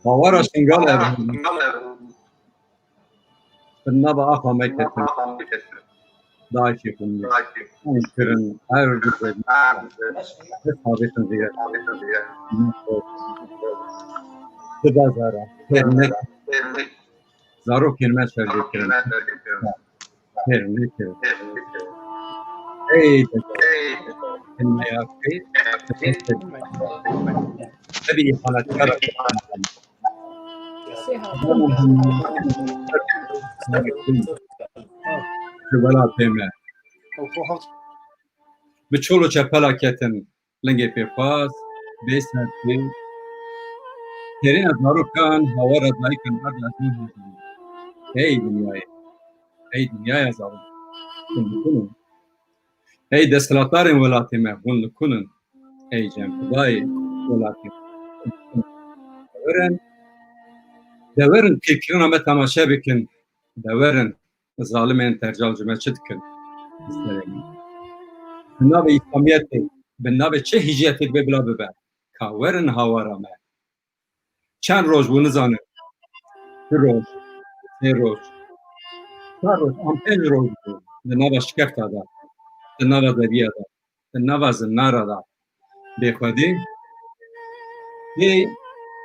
هوارا شنگال بالنبا أخا ميكتن دايشي كني ممكن هر جزء بس هذا زيادة ببازارا كرنك زارو كلمة شرجي كرن كرنك أي كلمة ياكي تبي حالة كرم شبلا تيمة بچولو چپلا کتن لنگی پیپاس بیسن پی ترین ازارو کان هوا را دایی کن هر لحظه هزین ای دنیای ازارو ای دستلاتارین ولاتی مهون لکنن ای جنفدای ولاتی دورن کلکرون همه تماشا بکن دورن ظالمین ترجال جمعه چه دکن بنابه اسلامیتی بنابه چه هجیتی به بلا ببر کاورن هوا را مه چند روز بو نزانه دو روز سه روز چهار روز پنج روز بود بنابه شکفت دا بنابه دریا دا بنابه زنارا دا بخودی یه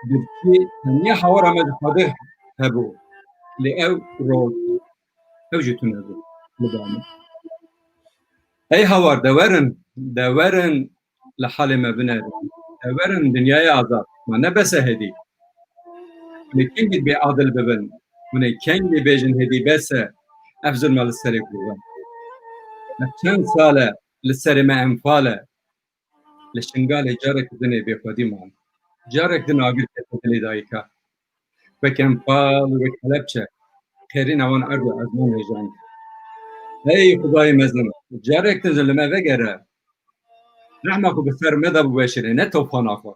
برکی تنیا هوا را مه دخواده هبو لی او روز او جتون هبو لبامه ای هوار دورن لحال ما بنادم دورن دنیای آزاد ما نبس هدی لكن بي عادل ببن من كان بي بيجن هدي بس افزل مال السري بوان كان ساله للسري ما انفاله لشنقال جارك دني بيخودي مان جارك دن اقل كتلي دايكا بكن فال وكلبشه خيرين اوان ارض ازمان هجان هي خداي مظلوم جارك تنزل ما بقرا رحمك بسر مدى مباشره نتو فناخو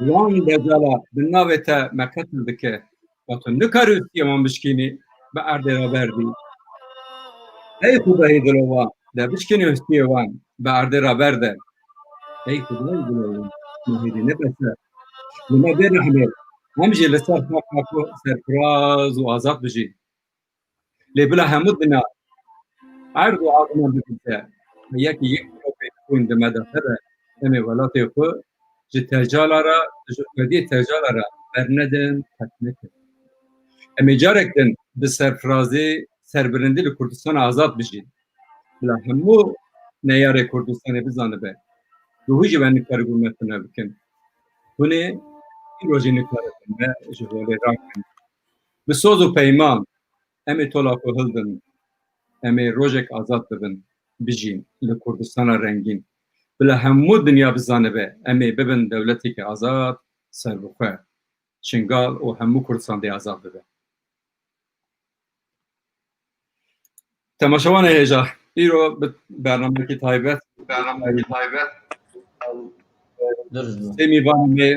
وان دجالا بالناوته مكتل دكه واتو نکارو سیمان بشکینی به ارده را بردی ای خدای دلوان ده بشکینی هستیوان به ارده را برده ای خدای دلوان مهدی نبسه لما برحمه همجی لسر خاکو سرفراز و آزاد بجی لبلا همود بنا عرض و عظمان بکنده یکی یک روپی کن دمده تبه امی ولاتی خو جی ترجالا را جی قدی ترجالا را برندن تکنکه امی جارکتن به سرفرازی سربرندی لکردستان آزاد بجید بلا همو نیار کردستان بزانه به روحی جوان نکار گومتونه بکن کنه این روژی نکاره کنه جوالی را کنه به سوز و پیمان امی طلاق و هلدن امی روژک آزاد ببن بجین لکردستان رنگین بلا همو دنیا بزانه به امی ببن دولتی که آزاد سر بخواه شنگال و همو کردستان دی آزاد ببن تماشاوان هجا ایرو برنامه کی تایبت میوان می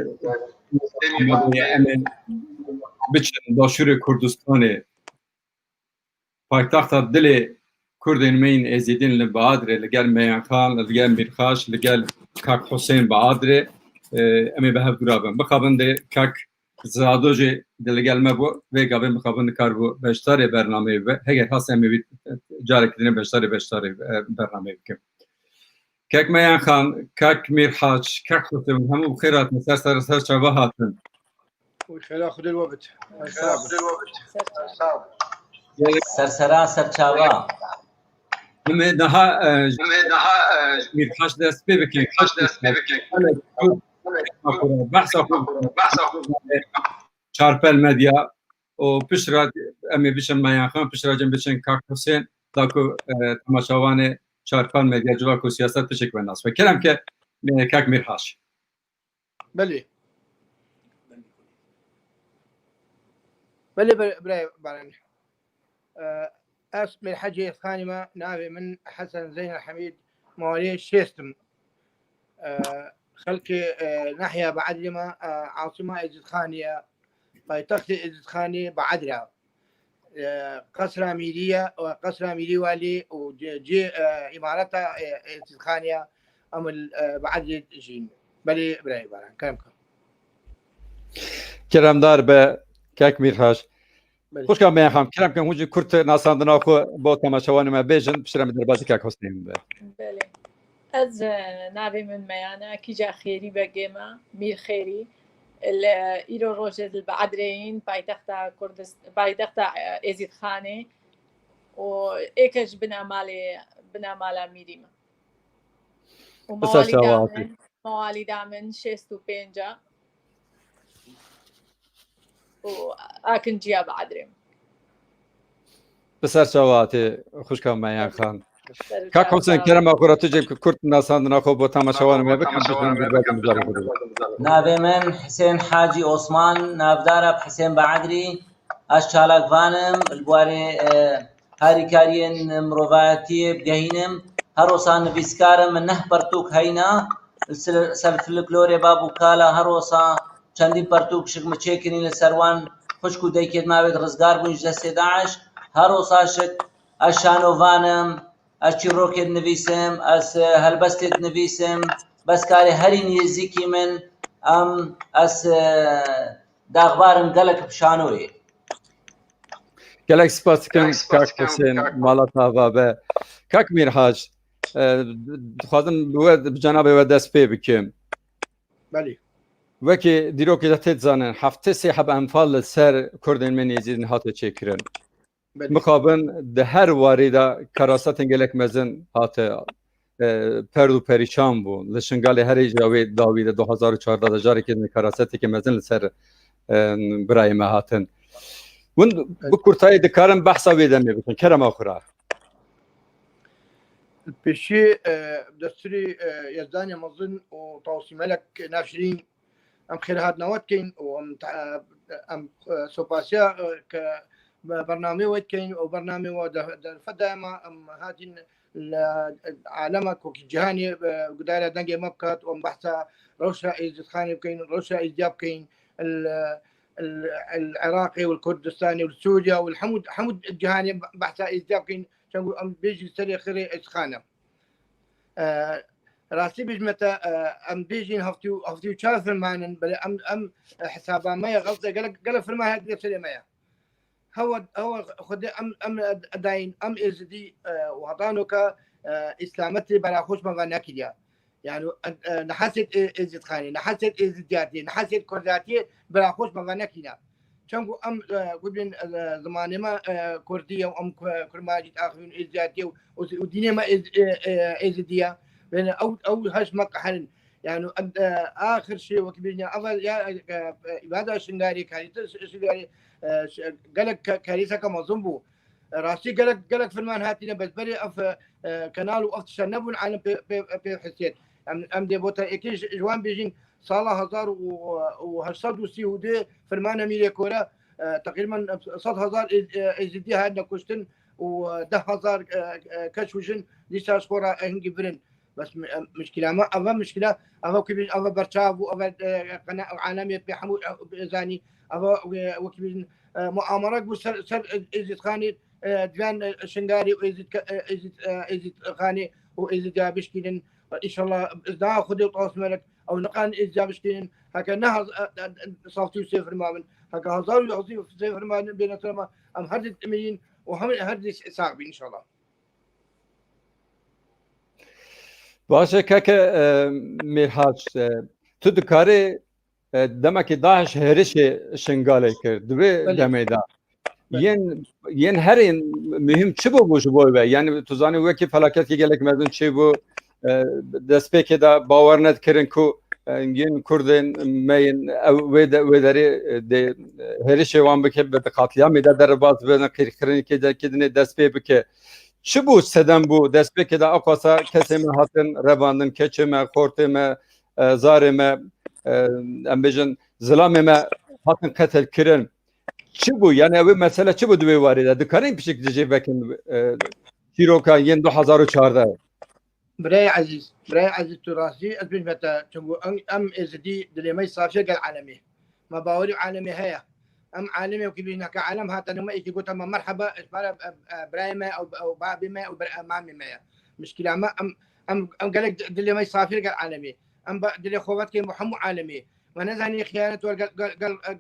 بچن داشور کردستان پایتخت دل کردین مین ازیدین لبادر لگل میان خان لگل میرخاش لگل کاک حسین بادر امی به هف درابم بخوابند کاک زادوجی دلگل مبو و گاوی بخوابند کار بو بشتار برنامه و هگر هست امی جارک دین بشتار برنامه بکم کاک میان خان کاک میرخاش کاک حسین همو بخیرات مسر سر چوا هاتن وخلا خذ الوقت سرسرا سرچاوا همه daha میرخاش دست بکن چارپل مدیا و پشرا امی بشن میان خان پشرا جن بشن کاک حسین داکو تماشاوان چارپل مدیا جوا کو سیاست تشک وناس فکرم که کاک میرخاش بله برای برای اسم الحجي الخانمة نابع من حسن زين الحميد مواليد شيستم خلق ناحية بعدلمة عاصمة إزد خانية پایتخت إزد خاني بعدلها قصر ميلي والي وجي إمارتها إزد خانية أمل بعدل جين بلي براي باران كلامكم کرمدار به کاک میرهاش بله. خوش کام میخوام کرم کنم وجود کرت ناساندنا خو با تماشاوان ما بیجن بشرم در بازی کاک حسین به بله از ناوی من میانه کی جا خیری بگیما میر خیری ایرو روجه البعدرین پایتخت کردستان پایتخت ازید خانه و ایکش بنا مالا میریم و موالی دامن 65 و آکن جیا بعدریم بسر شواتی خوش کام میان خان کاک حسین کرم آخر تو جیب کرت ناساندنا خو با تماشاوان ما بکن بشرم در بازی مزاری خود ناوی من حسين حاجي عثمان نافدار حسين بعدري اشالك فانم البواري هاري كارين مروفاتي بجهينم هروسان بيسكارم من نه برتوك هينا سلف الكلوري بابو كالا هروسا چندی برتوك شك مچيكني لسروان خشكو ديكيد ما بيت رزقار بونج دست داعش هروسا شك اشانو فانم اشي روكيد نفيسم اس هلبستت نفيسم بس كاري هري نيزيكي من ام اس داغبارم قالك بشانوي گلک سپاس کن کاک حسین مالا تاوا به کاک میرهاش خوازم بود جناب و دست پی بکم بله وکی دیروکی دهت زنن هفته سه حب انفال سر کردن من یزید هاتو چکرن بله مقابل ده هر واریدا کراستن گلک مزن هات پردو پریشان بو لشنگال هر اجراوی داوید 2014 جاری که کراستی که مزن سر برای ما هاتن ون بکرتای دکارم بحثا ویدم میبتن کرم آخرا بشي دستري يزداني مظن وتوصي ملك ناشرين ام خير هاد نوات كاين وام ام سوباسيا برنامج ويت كاين وبرنامج فدايما ام هادين عالمك وكجهاني قداله دنجي مبكات وام بحثا روشا إيزد خاني كاين روشا إيجاب كاين العراقي والكردستاني والسوريا والحمود حمود الجهاني بحثا إيجاب كاين شنقول ام بيجي سري خيري اسخانه راسي بجمتا ام بيجي هفتو شاف المعنى بل ام حسابا ما غلطه قال في ما هذه سري ما هو خد ام داين ام ازدي وهضانك اسلامتي بلا خوش ما ناكيا يعني نحست ازد خاني نحست ازدياتي نحست كرداتي بلا خوش ما ناكيا شنقول ام قبل زمان ما كرديه وام كرماجي اخرين ازدياتي وديني ما ازديا بين او هاش مقحن يعني اخر شيء وكبيرنا اول يا هذا شنغاري كاريتا شنغاري قالك كاريسا كما زنبو راسي قالك في المان هاتينا بس بري اف كانال وقت شنبون عالم في حسين ام دي بوتا اكيش جوان بيجين صالة 1800 ودي في المان ميلي كورا تقريبا 100,000 ازدي هادنا كوشتن و10,000 كشوشن ليش كورا هنجي برن بس مشكله ما أفا مشكله أفا كبير أفا برشاف وأفا قناة عالمية بحمود زاني أفا وكبير مؤامرات بسر إزت خاني ديان شنغاري وإزت خاني وإزت جابشكين إن شاء الله إذا خذوا طاس ملك أو نقان إزت جابشكين هكا نهض صوتي صفر ما من هكا هزار يعطي صفر ما بين ترى أم هردت أمين وهم هردت ساقبين إن شاء الله. باشه که میرهاش تو دکاری دمکی داعش هرش شنگاله کرد دوی دمیدا ین هر مهم چی بو بوش بوی یعنی تو زانی وکی فلاکت که گلک مردم چی بو دست پی که دا باور ند کرن کو ین کردن مین و داری هرش وان بکه به قاتلیان میده در باز به کرنی که دنی دست پی بکه چی بو سدن بو دست پی که دا اقاسا کسی من هاتن رواندن کچه من خورته من زاره من ام بیجن ظلام من هاتن قتل کرن چی بو یعنی اوی مسئله چی بو دوی وارده دکارین پیشک دیجی بکن تیروکا ین 2014 براي عزيز تراثي أثبت متى تقول أم إزدي دليمي صافية قال عالمي ما باوري عالمي هي أم عالمي وكبيرنا كعالم هذا ما يجي قلت أما مرحبا اسمها براي ما أو بابي ما أو مامي ما مشكلة ما أم قالك دليمي صافية قال عالمي أم دلي خواتك محمد عالمي ما نزاني خيانة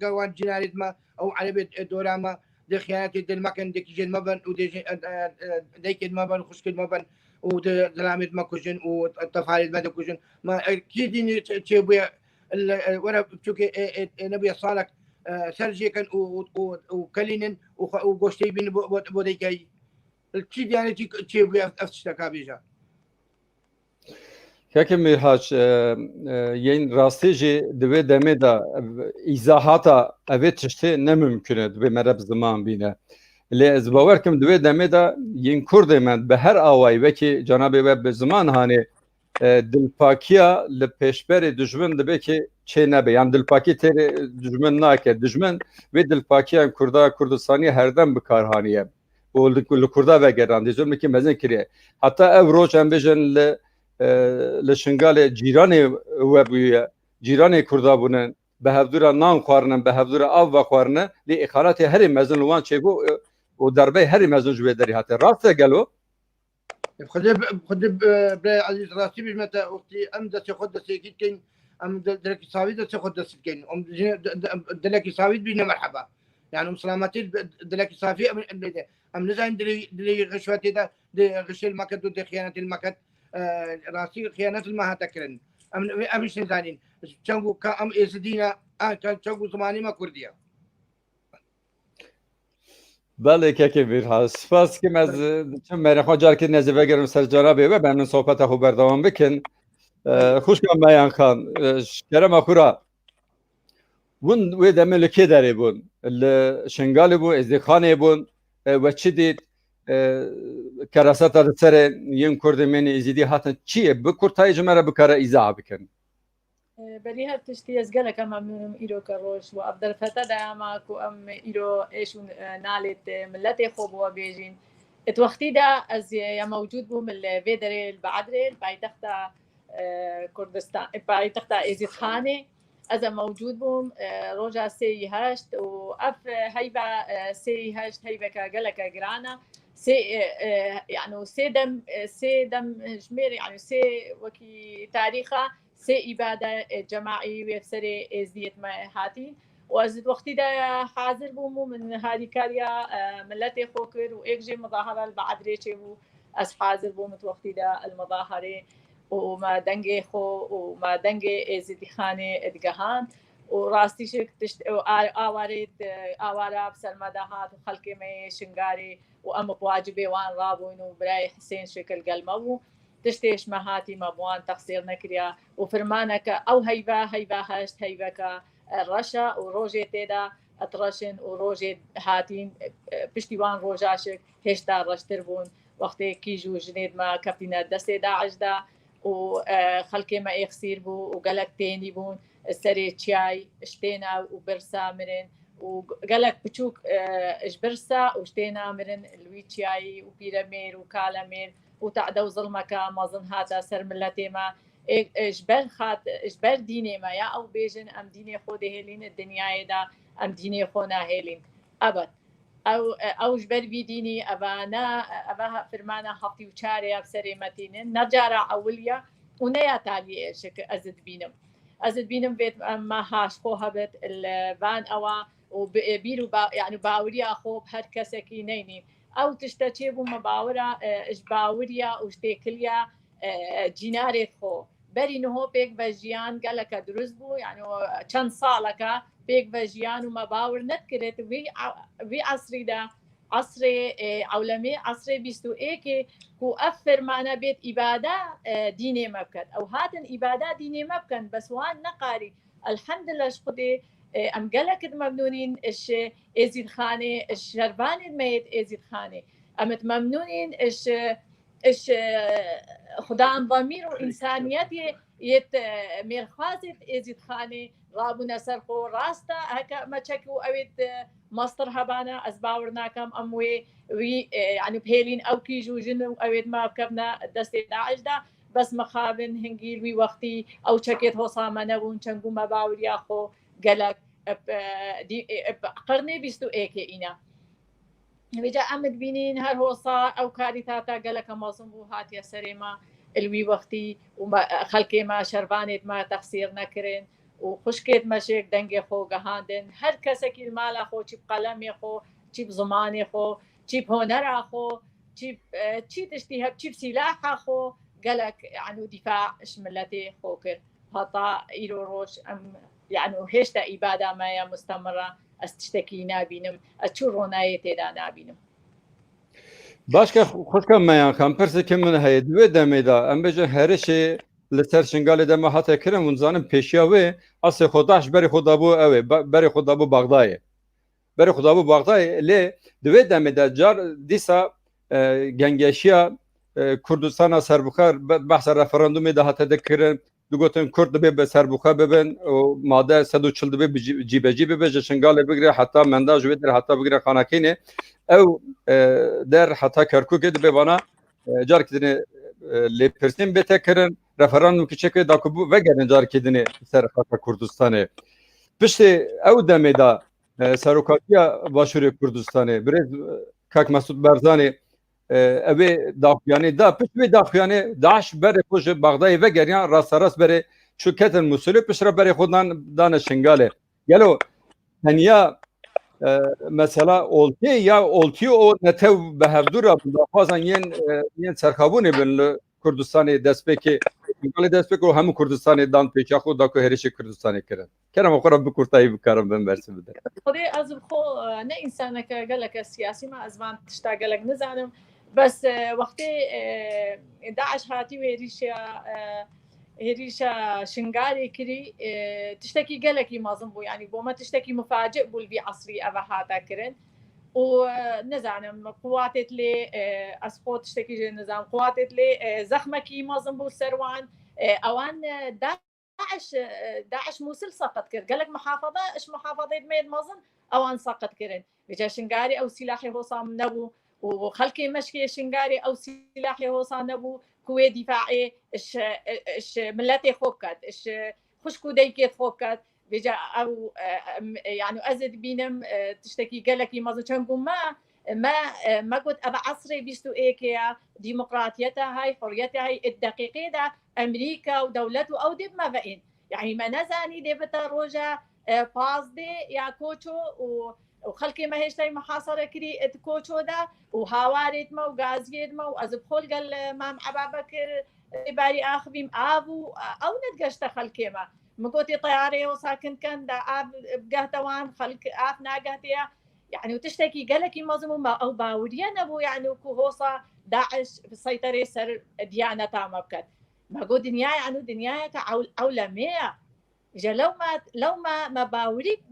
قوان جناريد ما أو على بيت دوراما دي خيانة دي المكان ديك جن مبن ودي ديك المبن خشك المبن ودلامد ما كوجن والتفاعل ما كوجن ما أكيد تشيبويا ورا بتشوكي نبي صالك سرجي كان وكلينن وقوشتي بين بوديكاي الكيد يعني تشيبويا أفتشتكا بيجا Keke Mirhaç, yên rastî jî divê demê de îzahata evê tiştê ne mümkün e divê me re bi ziman bîne. Lê ez bawer kim divê demê de yên Kurdê me bi her awayî wekî cenabê we bi ziman hanê dilpakiya li pêşberê dijmin dibe ki çê nebe. Yani dilpakî têrê dijmin nake. Dijmin vê dilpakiyan Kurda Kurdistanî herdem bi kar haniye. û li Kurda vegerandî zulmekî mezin kiriye. Heta ev roj em bêjin li Şingalê cîranê we bûye, cîranê Kurda bûne, bi hevdûra nan xwarinin, bi hevdûra av vexwarine, lê îxalatê herî mezin li wan çêbû û derbey herî mezin ji wê derî hate. Rast e gelo? خد عزيز راسي بيج متى وقتي ام دا تاخد سيكيت كين ام دلك ساوي دا تاخد سيكين ام دلك ساوي بينا مرحبا يعني ام سلامتي دلك صافي ام نزاين دلي غشوتي دا دي غش المكت ودي خيانه المكت راسي خيانه ما هتكرن ام مش نزانين تشانغو كام ازدينا كان تشانغو زماني ما كرديه بله که bir سپاس که از چون مرخوا جار که نزدیک گرم سر جنابه و بنن صحبت خو بردوام بکن خوش کم بیان خان کرم اخورا بون و دمل که داره بون شنگال بون ازدخانه بون و چی دید کراسات سر یم کرد من ازدی هاتن چیه بکرتای جمره بکره ایزا بکن بلي هالتشتي يزقلك أما من إيرو كروش وأبدل فتاة معك وأم إيرو إيش نالت ملتي خوبوا بيجين اتوقتي دا أز يا موجود بهم الفيدري البعدري بايتختا كردستان بايتختا إزيد خانة أز موجود بهم رجع سي هشت وأف هيبة سي هشت هيبة كجلك جرانا سي يعني سي دم جمير يعني سي وكي تاريخه سي إبادة جماعي ويفسري إزديت ما هاتين وأزد وقتي دا حاضر بومو من هذه كاريا ملتي خوكر وإجي مظاهرة البعد ريشيبو أز حاضر بومو وقتي دا المظاهرة وما دنجي خو وما دنجي إزدي خانة إدقهان وراستي شك آوارد بسلمدهات وخلقي مي شنغاري وأم بواجبي وان رابوين وبراي حسين شكل قلمو تشتيش مهاتي مبوان تقصير نكريا وفرمانك أو هيبة هشت هيبة كالرشا وروجي تيدا أترشن وروجي هاتين بشتيوان روجاشك هشتا رشتربون وقتي كيجو جنيد ما كابتنا دستي داعش دا وخلقي ما يخسير بو وقالك تاني بون السري تشاي اشتينا وبرسا مرن وقالك بتشوك اجبرسا واشتينا مرن الوي تشاي وبيرامير وكالامير وتعدوا ظلمك ما ظن هذا سر ملتي ما إجبار ديني ما يا أو بيجن أم ديني خود هيلين الدنيا دا أم ديني خونا هيلين أبد أو إجبار بديني أباها فرمانا حطي وشاري بسري متين نرجع أوليا ونيا تالي شك أزد بينم بيت ما هاش خوها بيت البان أوا وبيرو يعني باوريا أخو بهر كسكي نيني أو تشتكيبو مباورة إجباوريا وشتكليا جيناري خو بري نهو بيك بجيان قالك درزبو يعني كان صالك بيك بجيان ومباور نذكرت في عصري دا عصري عولمي عصري بيستو إيكي كو أفر معنا بيت إبادة ديني مبكت أو هاتن إبادة ديني مبكن بس وان نقاري الحمد لله شخدي أم قالك ممنونين إيش إزيد خانة إيش شربان الميت إزيد خانة أم ممنونين إيش خدام ضمير وإنسانيتي يت ميرخازت إزيد خانة رابونا سرقو راستا هكا ما تشكو أويت مصدر هبانا أزباورنا كم أموي وي يعني بهيلين أو كيجو جنو أويت ما بكبنا دستي داعش دا بس مخابن هنجيل وي وقتي أو تشكيت هو صامنا ونشنقو ما باور ياخو قالك قرني بيستو إيكي إينا بيجا أمد بينين هر هو صار أو كارثاتا قالك موسم بوهات يا سريما الوي وقتي وما خلقي ما شربانت ما تقصير نكرن وخشكت مشيك دنگي خو گهاندن هر كسكي المال خو چي بقلمي خو چي بزماني خو چي بهنر خو چي تشتيها چي بسلاح خو قالك يعني دفاع شملتي خوكر هطا إيرو روش يعني هشتا إبادة ما مستمرة استشتكي نابينم أتشوروناي تيدا نابينم باشکە خوشکە مەیان خەم پرسێکی من هەیە دوێ دەمێدا ئەم بێژە هەرشێ لەسەر شنگالی دەمە هاتەکردم ونزانم پێشیا وێ ئەسێ خۆداش بەری خۆدا بوو ئەوێ بەری خۆدا بوو باغدایە بەری خۆدا بوو باغدایە لێ دوێ دەمێدا جار دیسا گەنگێشیە کوردستانە سەربخار بەحسە ڕەفەرەندومی دا هاتە دەکردن دوگوتن کورد دەبێ بە سەربخە ببن و مادە 140 دەبێ جیبەجی ببێژە شنگالێ بگرێ حتا مندا ژوێ در حتا بگرێ خانەکەینێ ئەو در حتا کەرکووکێ دەبێ بانە جارکردنێ لێپرسین بێتەکردن ڕەفەرەندوم کچێکێ داکوبوو vegeriن جارکردنێ سەر خەتە کوردستانê piştê ew demê da serokatiya Başûrê Kurdistanê birêz Kak Mesûd Barzanî ew ê daxuyanî da pişt wê daxuyanê Daeş berê xwe ji Baxdayê vegeriyan rasterast berê çû ketin Musulê piştre berê xwe dane şingalê gelo teniya mesela oltê ya oltî o netew bi hevdûra daxwazan yên serxabûnê bin li Kurdistanê destpêkê destpêk û hemû Kurdistanê dan pêça xwe da ku herêşê Kurdistanê kirin kerema xwe re bi kurtayî bikarim bin bersin bide خودي از خو نه انسانك قالك السياسي ما ازمان تشتا قالك نزانم بس وقتي داعش هاتي هريشا شنغاري كري تشتكي قالك يمازن بو يعني بو ما تشتكي مفاجئ بو البي عصري ابا هاتا كرن ونزانم قواتت لي اسقوط تشتكي نظام قواتت لي زخمك يمازن بو سروان اوان داعش موصل سقط كر قالك محافظه ايش محافظه ميد مازن اوان سقط كرن بجا شنغاري او سلاحي هو صام نبو وخلكي مشكي شنغاري او سلاحي هو صام نبو كوي دفاعي ايش ملتي خوكات ايش خشكو ديكي خوكات بجا او يعني ازد بينم تشتكي قالك مازن كان ما قلت ابا عصري بيستو ايكيا ديمقراطيتها هاي حريتها هاي الدقيقه ده امريكا ودولته او دب ما بقين يعني ما نزاني دي بتروجا باز دي يا كوتشو وخلكي ما هيش محاصره كري كوتشو ده وهواريت ما وغازيت ما وازبخول قال مام ابا بكر باري اخبيم ابو او نتقشت خلكي ما مقوتي طياري وساكن كان دا اب بقهتوان خلك اف ناقهتيا يعني وتشتكي قالك يمازم او باوريان ابو يعني كوهوصا داعش في السيطره سر ديانه تامكت ما قو دنيا يعني دنيا عولميه اجا لو ما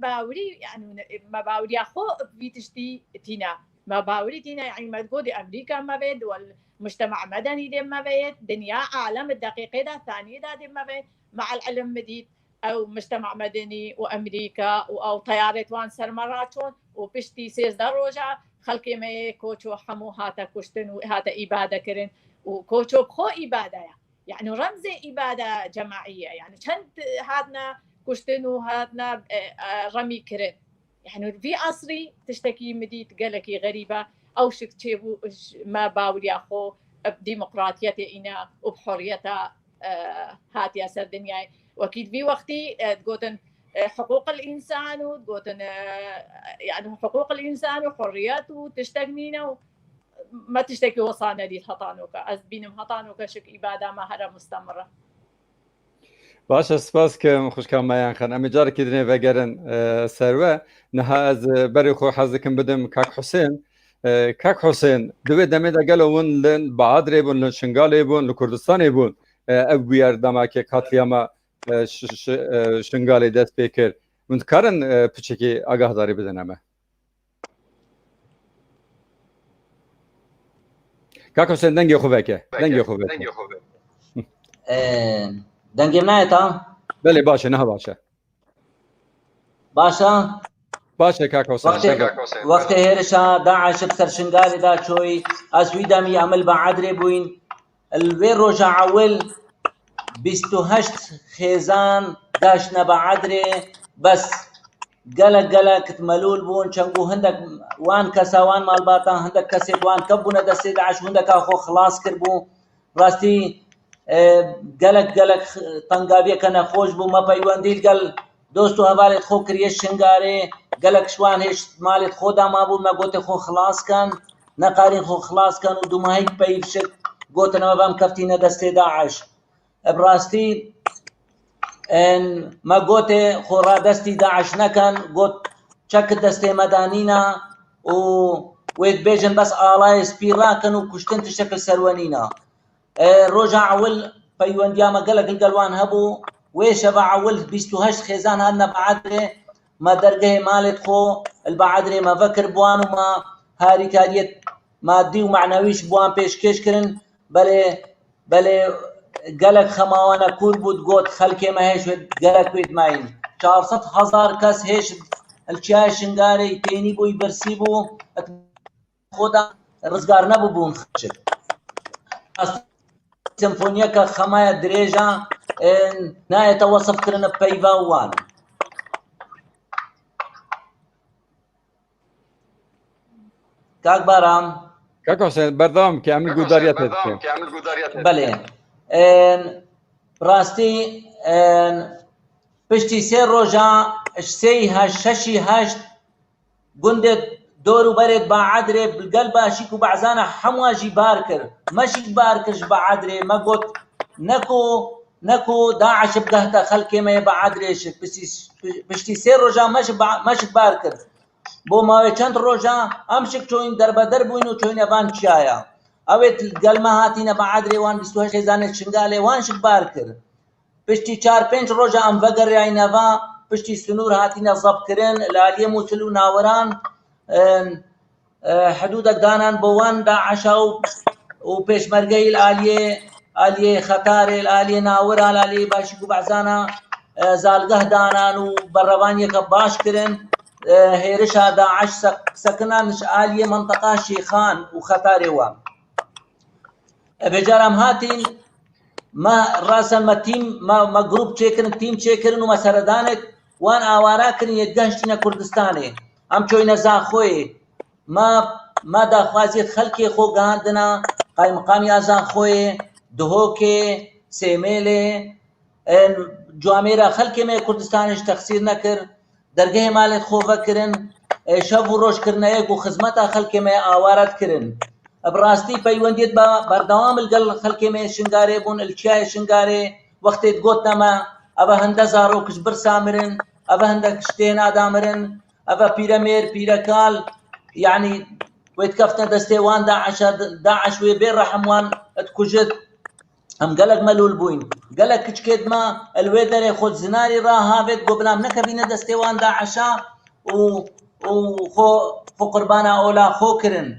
باوري يعني ما باوري اخو في تشتي تينا ما باوري تينا يعني ما تقول امريكا ما بيد والمجتمع مدني دي ما بيد دنيا عالم الدقيقه ده ثانيه ده دي ما بيد مع العلم مديد او مجتمع مدني وامريكا او طياره وان سرمراتون وبشتي سيز دروجه خلكي ما كوتشو حمو هاتا كشتن وهاتا اباده كرن وكوتشو بخو اباده يعني رمز اباده جماعيه يعني كنت هادنا كشتن وهادنا رمي كرن يعني في عصري تشتكي مديت قالكي غريبه او شكتشيبو ما باولي اخو بديمقراطيتي انا وبحريتها هاتي اسر دنياي واكيد في وقتي تقولن حقوق الانسان وتقولن يعني حقوق الانسان وحرياته تشتكينا ما تشتكي وصانا دي هطانوكا از بينم هطانوكا شك اباده ما هره مستمره باشه سپاس که خوشکام میان خان امی جار کی دنه وگرن سروه نه از بری خو حزکم بدم کاک حسین دوی دمه دا گلون لن بعادری بون لن شنگالی بون لکردستانی بون او بیار دماکه کاتلیاما شنگالی دست پیکر منتکارن پچکی آگاه داری بدنمه کاک حسین دنگی خوبه که دنگم نایتا بله باشه نه باشه کاک حسین وقت هرشا داعش بسر شنگالی دا چوی اسوی دمی عمل بعدری بوین الوی روجا عول 28 خيزان داشنا بعدري بس قلق ملول بون شنقو هندك وان كساوان مال باطان هندك كسيد وان كبونا دسيد عش هندك اخو خلاص كربو راستي گەلک تەنگاویەکە نەخۆش بوو مە پەیوەندی لەگەڵ دۆست و هەواڵێت خۆ کردیە شنگارێ گەلک شوان هێشت ماڵێت خۆدا مابوو مە گۆتە خۆ خلاصکەن نەقارین خۆ خلاصکەن و دوماهی پەیشت گۆتنەوە بەم کەفتینە دەستێ داعش بڕاستی مە گۆتێ خۆڕادەستی داعش نەکەن گۆت چەکت دەستێ مەدانینە و وێت بێژن بەس ئاڵای سپی ڕاکەن و کوشتن تشتێکل سەروەنینە ڕۆژە عەول پەیوەندیامە گەلک گەلوان هەبوو وێشە بە عەول 28 خێزان هاتنە بەعادرێ مە دەرگەهێ مالێت خۆ البەعادرێ مەڤە کرد بوان و مە هاریکاریەت مادی و معنەویش بوان پێشکەشکردن بەلێ گەلک خەماوانە کوور بوود گۆت خەلکێمە هێشت گەلک وێت ماین 400,000 کەس هێشت الچای شنگارەی پێنی بووی برسی بوو خۆدا ڕزگار نەبوو بوون خشت سمفۆنیەکە خەمایە درێژە نایەتە وەسفکردنە پەیڤە وان کاک بارام کاک حوسێن بەردەوام کە ئەمن گوداریەتت بەڵێ ڕاستی پشتی سێ ڕۆژە سێی هەشت شەشی هەشت گوندێت دۆر و بەرێت بەعادرێ گەل باشیک و بەعزانە هەمواژی بار کرد مەشیک بار کرد بەعادرێ مەگوت نەکو داعش بگەهتە خەلکێمەیە بەعادرێش پشتی سێ ڕۆژە مەشک بار کرد بۆ ماوەی چەند ڕۆژە ئەم شک چۆین دەربەدەر بووین و چۆینەبان چیایە ئەوێت گەلمە هاتینە بەعادرێ وان 28 خێزانێت شنگالێ وان شک بار کرد پشتی 4-5 ڕۆژە ئەم بەگەڕیاینەوە پشتی سنوور هاتینە زەبکردن لالیە مووسل و ناوەران حدودێک دانان بۆ وان داعشە و پێشمەرگەی ئالیێ خەتارێ ئالیێ ناوەرە لالیێ باشیک و بەعزانە زالگەه دانان و بەڕەوانیەکە باش کردن هێرشا داعش سەکنانش ئالیێ منتەقا شێخان و خەتارێ وان بێجارام هاتین ما ڕاستە مە گروپ چێکردن تیم چێکردن و مەسەردانێک وان ئاوارا کردن یەکگەشتینە کوردستانێ ئەم چۆینە زاخۆیێ ما داخوازیت خەلکێ خۆ گەهاندنە قایمقامی ئازاخۆیێ دهۆکێ سێمێلێ جوامێرە خەلکێمێ کوردستانش تەخسیر نەکرد دەرگەهێ مالێت خۆڤەکردن شەو و ڕۆژکردنەیەک و خزمەتە خەلکێمێ ئاوارەت کردن بڕاستی پەیوەندیت بە بەردەوام لەگەڵ خەلکێمێ شنگارێ بوون ئەلچیای شنگارێ وەختێت گۆتنەمە ئەوە هەندە زارۆکش برسامرن ئەوە هەندێک شتێ نادامرن ئەوە پیرەمێر پیرەکال یعنی وێت کەفتە دەستێ وان داعش وێ بێ ڕەحموان ئەتکوژت ئەم گەلک مەلول بووین گەلک کچکێتمە ئەلوێ دەرێ خۆت زناری ڕاهاوێت بۆ بلام نەکەبینە دەستێ وان داعشە و خۆ قوربانە ئۆلا خۆ کردن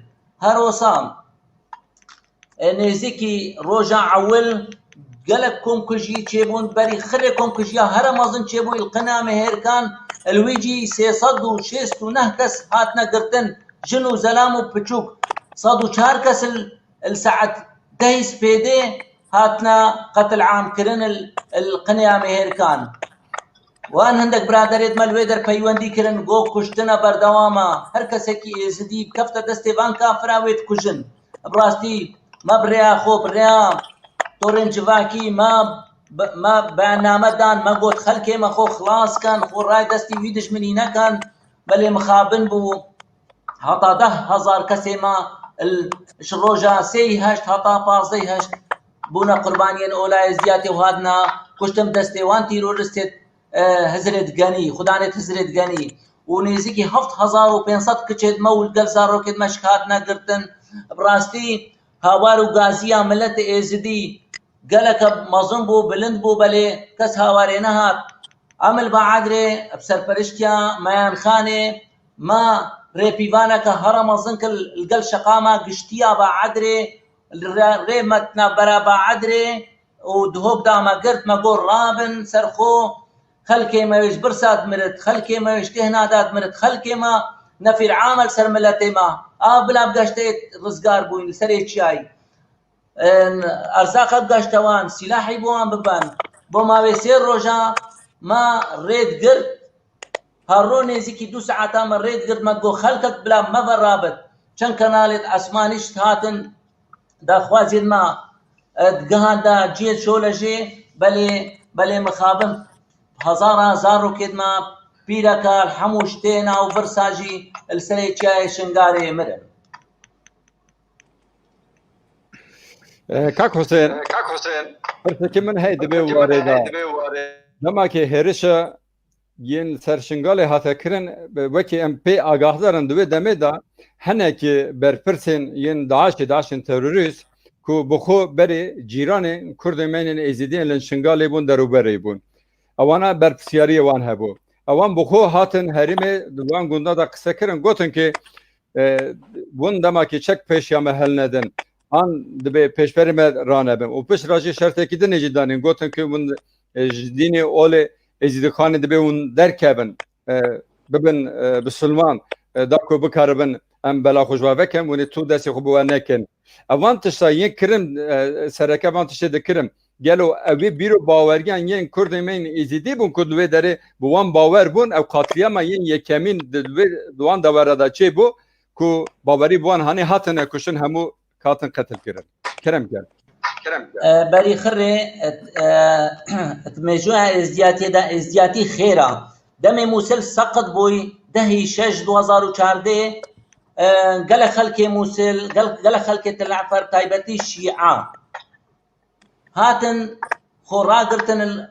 هەرۆسام نێزیکی ڕۆژە عەول گەلک کۆمکوژی چێبوون بەری خرێ کۆمکوژیە هەرە مەزن چێبووی القنا مەهێرکان الویجی 369 کەس هاتنە گرتن ژن و زەلام و پچووک 104 کەس السەعەت 10 سپێدێ هاتنە قەتل عامکردن القنیا مەهێرکان وان هەندێک برادەرێت مەلوێ دەرپەیوەندی کردن گۆ کوشتنە بەردەوامە هەر کەسێکی ئێزدی کەفتە دەستێ وان کافراوێت کوژن بڕاستی مە بریا خۆ بریا تۆڕێنجڤاکی ما بەیاننامەدان مە گۆت خەلکێمە خۆ خلاصکەن خۆ ڕای دەستی وی دژمنی نەکەن بەلێ مخابن بوو هەتا 10,000 کەسێمە ڕۆژە 3-8 هەتا 15 بوونە قوربانیان ئۆلای زیاتێ و هاتنە کوشتم دەستێوان تیرۆریستێت هزرێت گەنی خودانێت هزرێت گەنی و نێزیکی 7,500 کچێت مەول گەل زارۆکێت مەشک هاتنە گرتن بڕاستی هاوار و گازیە ملەتە ئێزدی گەلەکە مەزن بوو بلند بوو بەلێ کەس هاوارێ نەهات ئەمل بەعادرێ سەرپەرشتیە مەیان خانێ ما ڕێپیوانەکە هەرە مەزن کرد لەگەڵ شەقامە گشتیە بەعادرێ ڕێمەتنە بەرە بەعادرێ و دهۆک دامەگرت مەگۆ ڕابن سەرخۆ خەلکێمەوێش برسات مرد خەلکێمەوێش تێهنادات مرد خەلکێمە نەفیر عامل سەر ملەتێمە بلا بگەشتێت ڕزگار بووین سەرێ چیای ئەرزاقە بگەشتەوان سیلاحی بۆوان ببەن بۆ ماوەی 3 ڕۆژە ما ڕێت گرت هەڕۆ نێزیکی 2 سەعاتە ڕێت گرت مەگۆ خەلکت بلا مەڤە ڕابت چەند کەناڵێت ئەسمانیش هاتن داخوازیت ما دقهاندا جيل شولجي بلي مخابن هزار روكيد ما بيركال حموشتينا وفرساجي السري تشاي شنغاري مرن كاك حسين فرسكي من هاي دبي واريدا لما كي هرشا ين سرشنغالي هاتا كرن وكي ام بي آگاهدارن دوی دمه دا هنه که برپرسن ين داعشن تروریست کو بخو بری جیران کردمین ازیدین لن شنغالی بون دروبری بون اوانا برپسیاری وان هبو اوان بخو هاتن هریم دوان گوندا دا قصه کرن گوتن که بون دما که چک پیش یا محل ندن آن دبی پیش بریم رانبم و پیش راجی شرطه که دنجی دانین گوتن که بون دینی اول ازید خانه دبی اون درکبن ببن بسلمان داکو بکاربن ام بلا خوشوا وکم ونی تو دستی خوب و نکن اوان تشتا ین کرم سرکه اوان تشتا دکرم گلو اوی بیرو باورگان ین کرد من ازیدی بون کدوی داره بوان باور بون او قاتلیاما ین یکمین دوان داورده چه بو کو باوری بوان هانی هاتن کشن همو کاتن قتل کرم بري خري مجموعة ازدياتي خيرة دمي موسل سقط بوي دهي شج 2014 قال خلكي موسل قال خلكي تلعفر تايبتي الشيعة هاتن خو راقرتن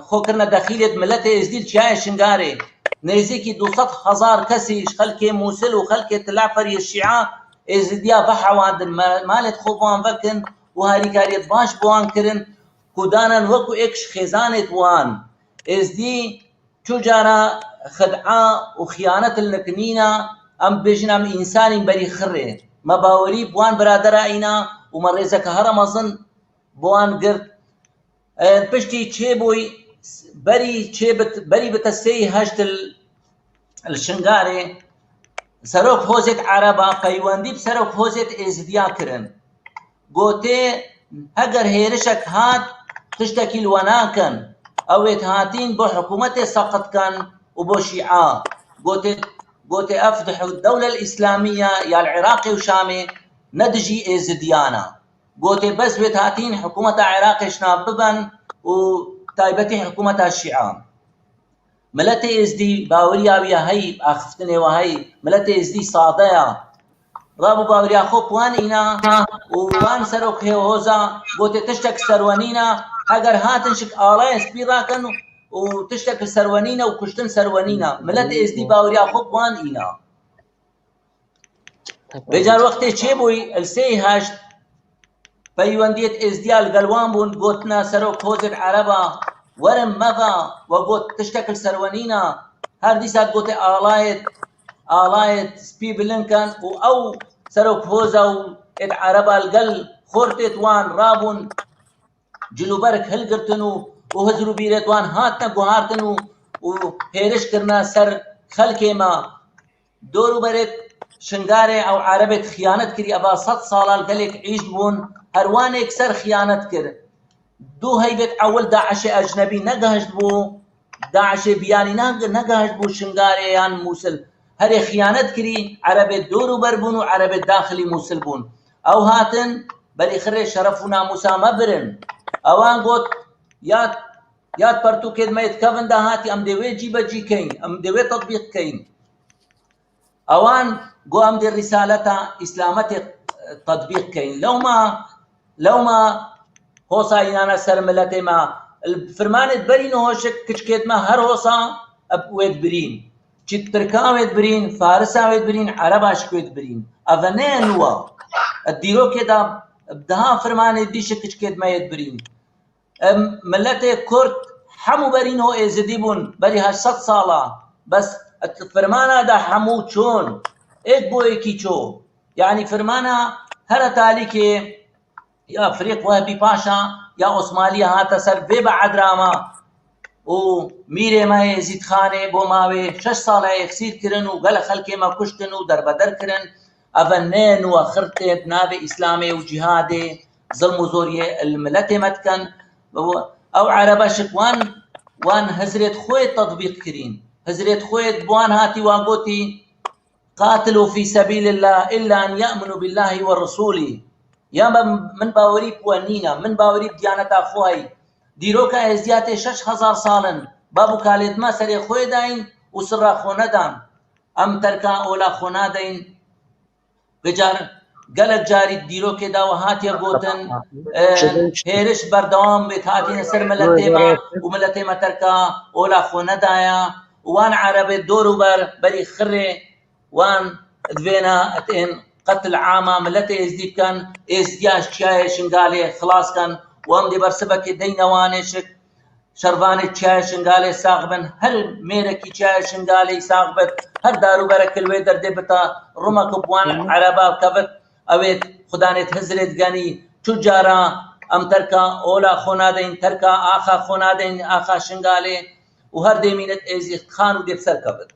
خو كرنا دخيلة ملتي ازديل شاي شنغاري نيزيكي 200,000 كسي خلكي موسل وخلكي تلعفر الشيعة ازديا بحوان مالت خوبان فكن وهاري كاريت باش بوان كرن كودانا وكو اكش خزانة وان ازدي تجارة خدعة وخيانة النكنينة ام بيجنام انسان بري خره ما باوري بوان برادر اينا ومريزا كهرم اظن بوان قرد بشتي تشيبوي بري بتسي هشت الشنغاري سروك هوزت عربا قيواندي بسروك هوزت ازديا كرن قوتي هجر هيرشك هات تشتكي الوناكن او هاتين بو حكومتي سقط كان وبو شيعة قوتي افضحوا الدولة الاسلامية يا العراقي وشامي ندجي ازديانا قوتي بس هاتين حكومة عراقي شناببن وتايبتي حكومة الشيعة ملتي ازدي باوريا بيا هي اخفتني وهي ملتي ازدي صادية رابو باوريا خوب وان اينا وان سروك هي هوزا قوتي تشتك سروانينا اگر هاتن شك آلايس بيراكن وتشتك سروانينا وكشتن سروانينا ملتي ازدي باوريا خوب وان اينا بجار وقتي تشيبوي السي هاشت بيوانديت ازديال قلوان بون قوتنا سروك هوزت عربا ورم مفا وقوت تشتكل سروانينا هاردي ساد قوتي آلايت سبي بلنكن او سروك هوزا وإد عربا القل خورتت وان رابون جلوبرك هلقرتنو وهزرو بيرت وان هاتنا قهارتنو وهيرش كرنا سر خلكي ما دورو برت شنغاري او عربت خيانت كري ابا 100 صالة القلك عيش بون هروانك سر خيانت كر دو هيبت اول داعش اجنبي نقهجت بو داعش بياني نقهجت بو شنغاري يان موسل هري خيانت كري عربت دورو بربون وعربت داخلي موسل بون او هاتن بلي خري شرفنا موسى مبرن اوان قوت يات برتو كد ما يتكفن دا هاتي ام دوي جيبا جي كين ام دوي تطبيق كين اوان قو ام دي رسالتا اسلامتي تطبيق كين لو ما هوسا ينانا سر ملتي ما الفرمان برين هوشك كشكيت ما هر هوسا ويد برين جيت تركا ويد برين فارسا ويد برين عرباش ويد برين افنين هو الديرو كده بدها فرمان دي كشكيت ما يد برين ملتي كرد حمو برين هو ازديبون بري هاش 100 صالة بس فرمانا دا حمو چون ايك بو ايكي چو يعني فرمانا هر تاليكي يا فريق وهبي باشا يا عثمانية هاتا سر في بعد راما وميري ما يزيد خاني بو ماوي 6 صالة يخسير كرن وقال خلكي ما كشتن ودربدر كرن افنين وخرتي بنابي اسلامي وجهادي ظلم وزوري الملتي متكن او عربشك وان هزرت خوي تطبيق كرين هزرت خوي بوان هاتي واقوتي قاتلوا في سبيل الله الا ان يامنوا بالله ورسوله یا من باوەری بووە من باوەری دیانەتا خۆی دیرۆکە هێزیاتێ 6,000 ساڵن بابوو کالێتما سەرێ خۆی داین و سڕا خۆ نەدان ئەم تەرکا ئۆلا خۆ نادەین بجار گەلک جاری دیرۆکێداوە هاتیە گوتن هێرش بەردەوام بێت هاتینە سەر ملەتێمە و ملەتێمە تەرکا ئۆلا خۆ نەدایە وان عەرەبێت دۆروبەر بەری خڕێ وان دوێنە ئەتێن قتل عامە ملەتە ئێزدی بکەن ئێزدیاش چیایە شنگالێ خلاص کەن وام دێ بەرسبەکێ دەینەوانێشک شەروانێک چیایە شنگالێ ساغ بن هەر مێرەکی چیایە شنگالێ ساغ بێت هەر داروبەرە کلوێ دەردێ بتە ڕوومەکە بوان عەرەبا کەوت ئەوێت خودانێت هەزرێت گەنی چجارە ئەم تەرکا ئۆلا خۆ نادەین تەرکا ئاخا خۆ نادەین ئاخا شنگالێ و هەر دێمینێت ئێزی خان و دێ سەر کەوت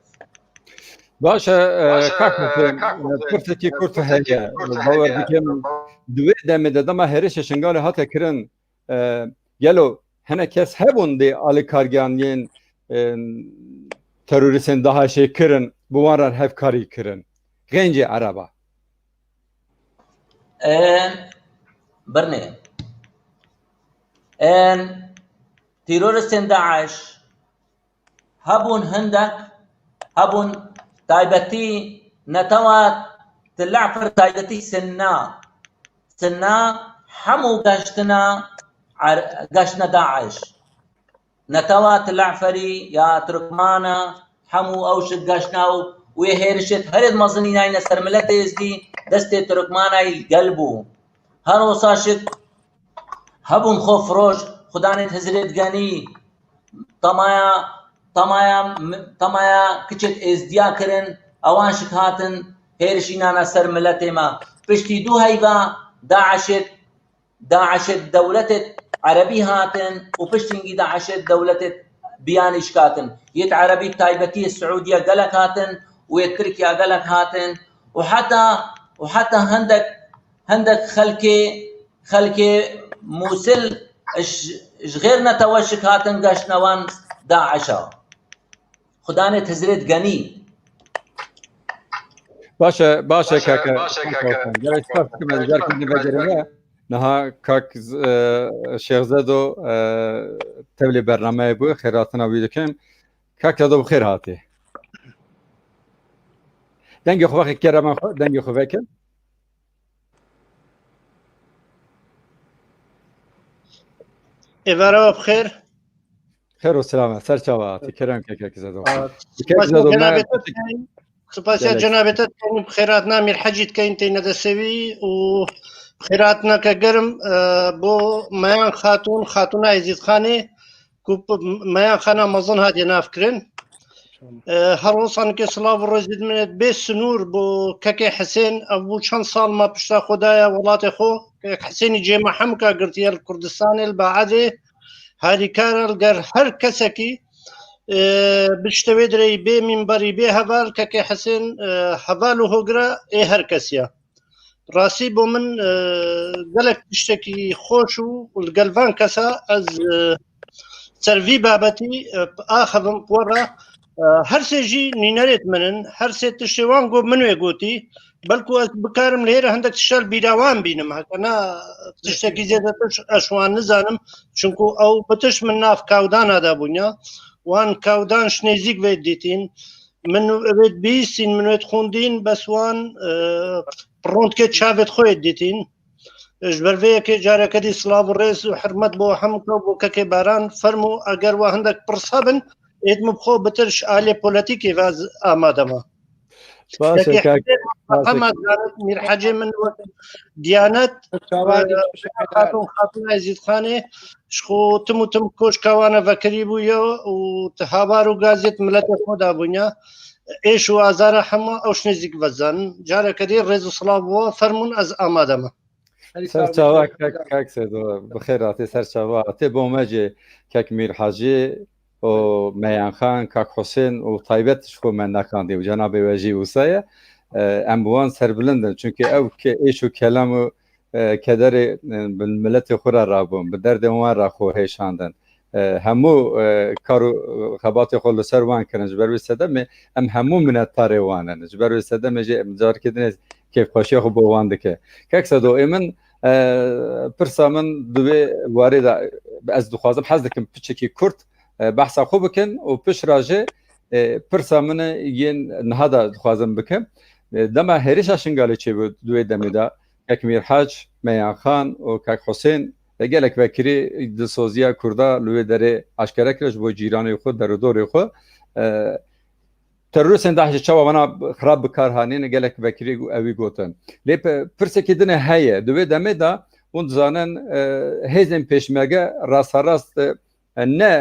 باشە کاک پرسێکی کورت هەیە باوەڕ بکەم دوێ دەمێدە دەما هێرشە شنگالێ هاتە کردن گەلۆ هەنە کەس هەبوون دێ ئالیکارگیانیên تەروریستên داهێشê kirin bi wan re hevkarî kirin gencê Ereba برنێ تیرۆریستên داعش هەبوون هەندێک هەبوون تایبەتی نەتەوە تلعفر تایبەتی سنا هەموو گەشتنە داعش نەتەوە تلعفەری یا تورکمانە هەموو ئەو شت گەشتنا و وێ هێرشت هەرێت مەزنی ناینە سەر ملەتە ئێزدی دەستێ تورکمانای گەل بوو هەر وەساشت هەبوون خۆ فرۆش خودانێت هەزرێت گەنی تەمایە کچێت ئێزدیا کردن ئەوان شت هاتن هێرشی نانە سەر ملەتێمە پشتی دوو هەیبە داعشت دەولەتت عەرەبی هاتن و پشتینگی داعشت دەولەتت بیانیش کاتن یەک عەرەبی تایبەتی سعودیە گەلک هاتن و یەک ترکیا گەلک هاتن و حتا هەندێک خەلکێ مووسل ژغێر نەتەوە شک هاتن گەشتنەوان داعشە خودانێت هەزرێت گەنی باشە کاکە نها کاک شێخزەدۆ تەولێ بەرنامەیە بوو خێراتنا وی دەکەم کاک دەدۆ بخێر هاتێ دەنگی خۆڤەخی کێرەمان دەنگی خۆڤەکەن ئێوارەوە بخێر خێر و سلامە سەر چاوەتی کەرەم کاک زەدۆ سپاسیا جەنابێتە خێرات نامیر حەجیت کەین تێ نەدەسەوی و خێراتنەکە گەرم بۆ مەیان خاتون عەزیز خانێ مەیان خانە مەزن هاتیە نافکردن هەڕۆسانکە سڵاو ڕۆزیت منێت بێ سنوور بۆ کەکێ حسێن ئەوبوو چەند ساڵمە پشتا خۆدایە وڵاتی خۆ حسێنی جێمە حەمکە گرتیە کوردستانی بەعادێ هاریکارە گەر هەر کەسێکی بشتەوێ درەی بێ مینبەری بێ هەبال کەکێ حسێن هەبال و هۆگرە ئێ هەر کەسیە ڕاستی بۆ من گەلێک شتێکی خۆش و گەلڤان کەسە ئەس سەروی بابەتی ئاخەبم وەڕە هەر سێژی نینەرێت منن هەر سێ تشتێوان گۆ منوێ گوتی بەڵکو ئەس بکارم لێرە هەندێک تشتال بیراوان بینم هەکەنا تشتێکی زێدەتش ئەشوان نزانم چونکو ئەو بتش من ناف کاودانادا بوونە وان کاودان شنێزیک وێت دیتین من ئەوێت بیستین منوێت خوندین بەسوان ڕۆندکێت چاوێت خۆیت دیتین ژبەرڤەیەکێ جارەکەدی سڵاو و ڕێز و حرمەت بۆ هەمکە بۆ کەکێ باران فەرم و ئەگەر وا هەندێک پرسە بن ئێتمە بخۆ بترش ئالێ پۆلەتیکی ڤاز ئامادەمە میرحەجێ من دیانەت خاتون عەزیز خانێ شخۆ تم و تم کۆشکاوانە ڤەکەری بوویەوە و هاوار و گازێت ملەتە خۆدا بوونە ئێش و ئازارە هەموو ئەو شنێزیک بەزانن جارەکەدی ڕێز و سڵاو بووە فەرمونون ئەز ئامادەمە سەرچاوا کاک سێدۆ بخێراتێ سەرچاوا تێ بۆ مەجێ کاک میرحەجێ و مەیان خان کاک حوسێن و تایبەتش خۆ من نەکاندی و جەنابێ وەژی وسایە ئەم بوان سەربلندن چونکە ئەو ئێش و کەلەم و کەدەرێ ملەتی خۆرە ڕابوون بە دەردێ وان ڕاخۆ هێشاندن هەموو کار و خەباتی خۆ لەسەر وان کردن ji ber wê sedemê em hemû minnettarê wan in ji ber wê sedemê jê em carkirdinê kêfxweşiya xwe bo wan dike kek sedo ê min پرسا من دوێ وارێدا ئەس دخوازم حەز دەکەم پچێکی کورت بەحسا خۆ بکەن و پش ڕاژێ پرسا منە یەن نهادا دخوازم بکەم دەما هێرشا شنگالێ چێ بوو دوێ دەمێدا کاک میرحاج مەیانخان و کاک حوسێن gelek vekirî di soziya Kurda li wê derê eşkere kiriş bo cîranê xwe derodorê xwe teroristên Daişê çawa wana xirab bikar hanîne gelek vekirî ew wî gotin. Lê pirsekî din heye di wê demê da hûn dizanin hêzên pêşmerge rastarast ne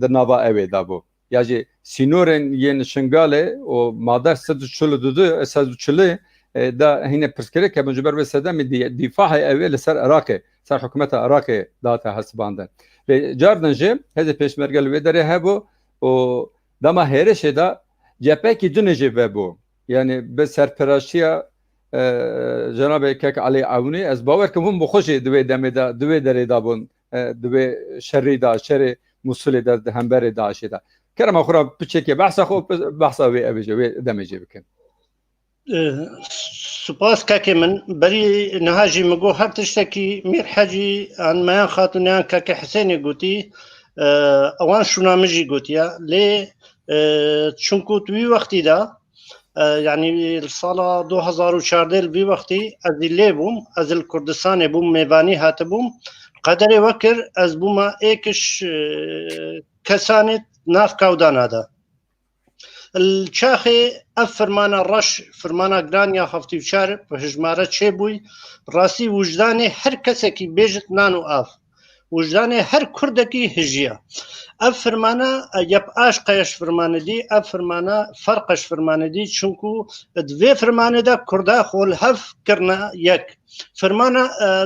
di nava evê dabû. Ya jî sînorên yên Şingalê û madde 142 da hîne pirsgirêk hebûn ji ber wê sedemê dîfahê evê li ser Iraqê ser hikûmeta Iraqê date hesibandin. Lê cardin jî hêzê pêşmerge li wê derê hebû û dema hêrişê da cephekî dunê jî vebû. Yani bi serpiraştiya Cenab-ı Kek Alî Ewnî ez bawer kim hûn bi xwe jî di wê demê da di wê derê dabûn di wê şerrî da şerê Musulê de di hemberê Daişê da. Kerema xwe ra piçekê behsa xwe behsa wê evê jî wê demê jî bikin. سپاس کاکێ من بەری نەهاژی مگۆ هەر تشتێکی میرحەجی ئەنمایان خاتونیان کاکە حسێنێ گوتی ئەوان شونامژی گوتیە لێ چونکو توی وەختیدا یعنی ساڵا 2014 وی وەختی ئەزی لێ بووم ئەزل کوردستانێ بووم میێوانی هاتە بووم قەدەرێ وەکرد ئەس بوومە ئێکش کەسانێت ناف کاودانادا الچاخێ ئەف فەرمانە ڕەش فەرمانە گرانیا هەفتی و چار هژمارە چێ بووی ڕاستی وجدانێ هەر کەسێکی بێژت نان و ئاف وجدانێ هەر کوردێکی هژیە ئەف فەرمانە یەپ ئاش قەیەش فەرمانەدی ئەف فەرمانە فەرقەش فەرمانەدی چونکو دوێ فەرمانەدا کووردا خۆل هەف کردنە یەک فەرمانە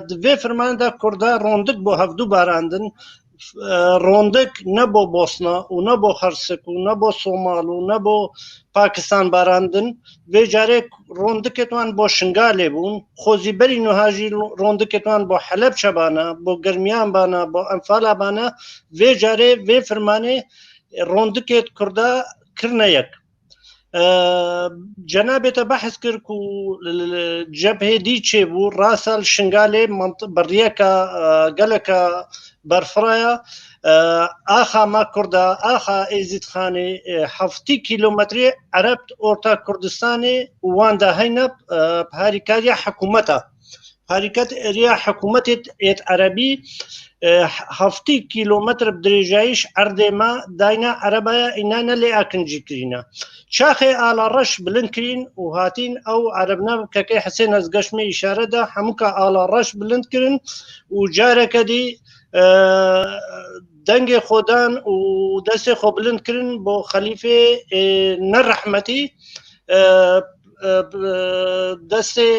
دوێ فەرمانەدا کووردا ڕۆندک بۆ هەفتوو باراندن ڕۆندک نەبۆ بۆسنا و نەبۆ هەرسک و نەبۆ سۆماڵ و نەبۆ پاکستان باراندن وێ جارێک ڕۆندکێتوان بۆ شنگالێ بوون خۆزی بەری نوهاژی ڕۆندکێتوان بۆ حەلەب شەبانە بۆ گەرمیان بانە بۆ ئەمفالا بانە وێ جارێ وێ فەرمانێ ڕۆندکێت کووردا کردنە یەک جەنابێتە بەحث کرد و جەبهێدی چێ بوو ڕاستە شنگالێ بڕیەکە گەلەکە بەرفڕایە ئاخاما کووردا ئاخا ئێزیدخانێ 7 کیلۆمەتری عەرەب ئۆرتا کوردستانێ واندا هەینە هاریکاریە حکوومەتە هاریکاریە حکوومەتێت ئێت عەرەبی 7 کیلۆمەتر درێژاییش ئەردێما داینا عەرەبایە ئینانە لێ ئاکنجی کرینە چاخێ ئالا ڕەش بلند کرین و هاتین ئەو عەرەبنا کەکەی حسێن ئەس گەشمێ ئیشارەدا هەمووکە ئالا ڕەش بلند کردن و جارێکە دی دەنگێ خۆدان و دەستێ خۆ بلند کردن بۆ خەلیفێ نەڕەحمەتی دەستێ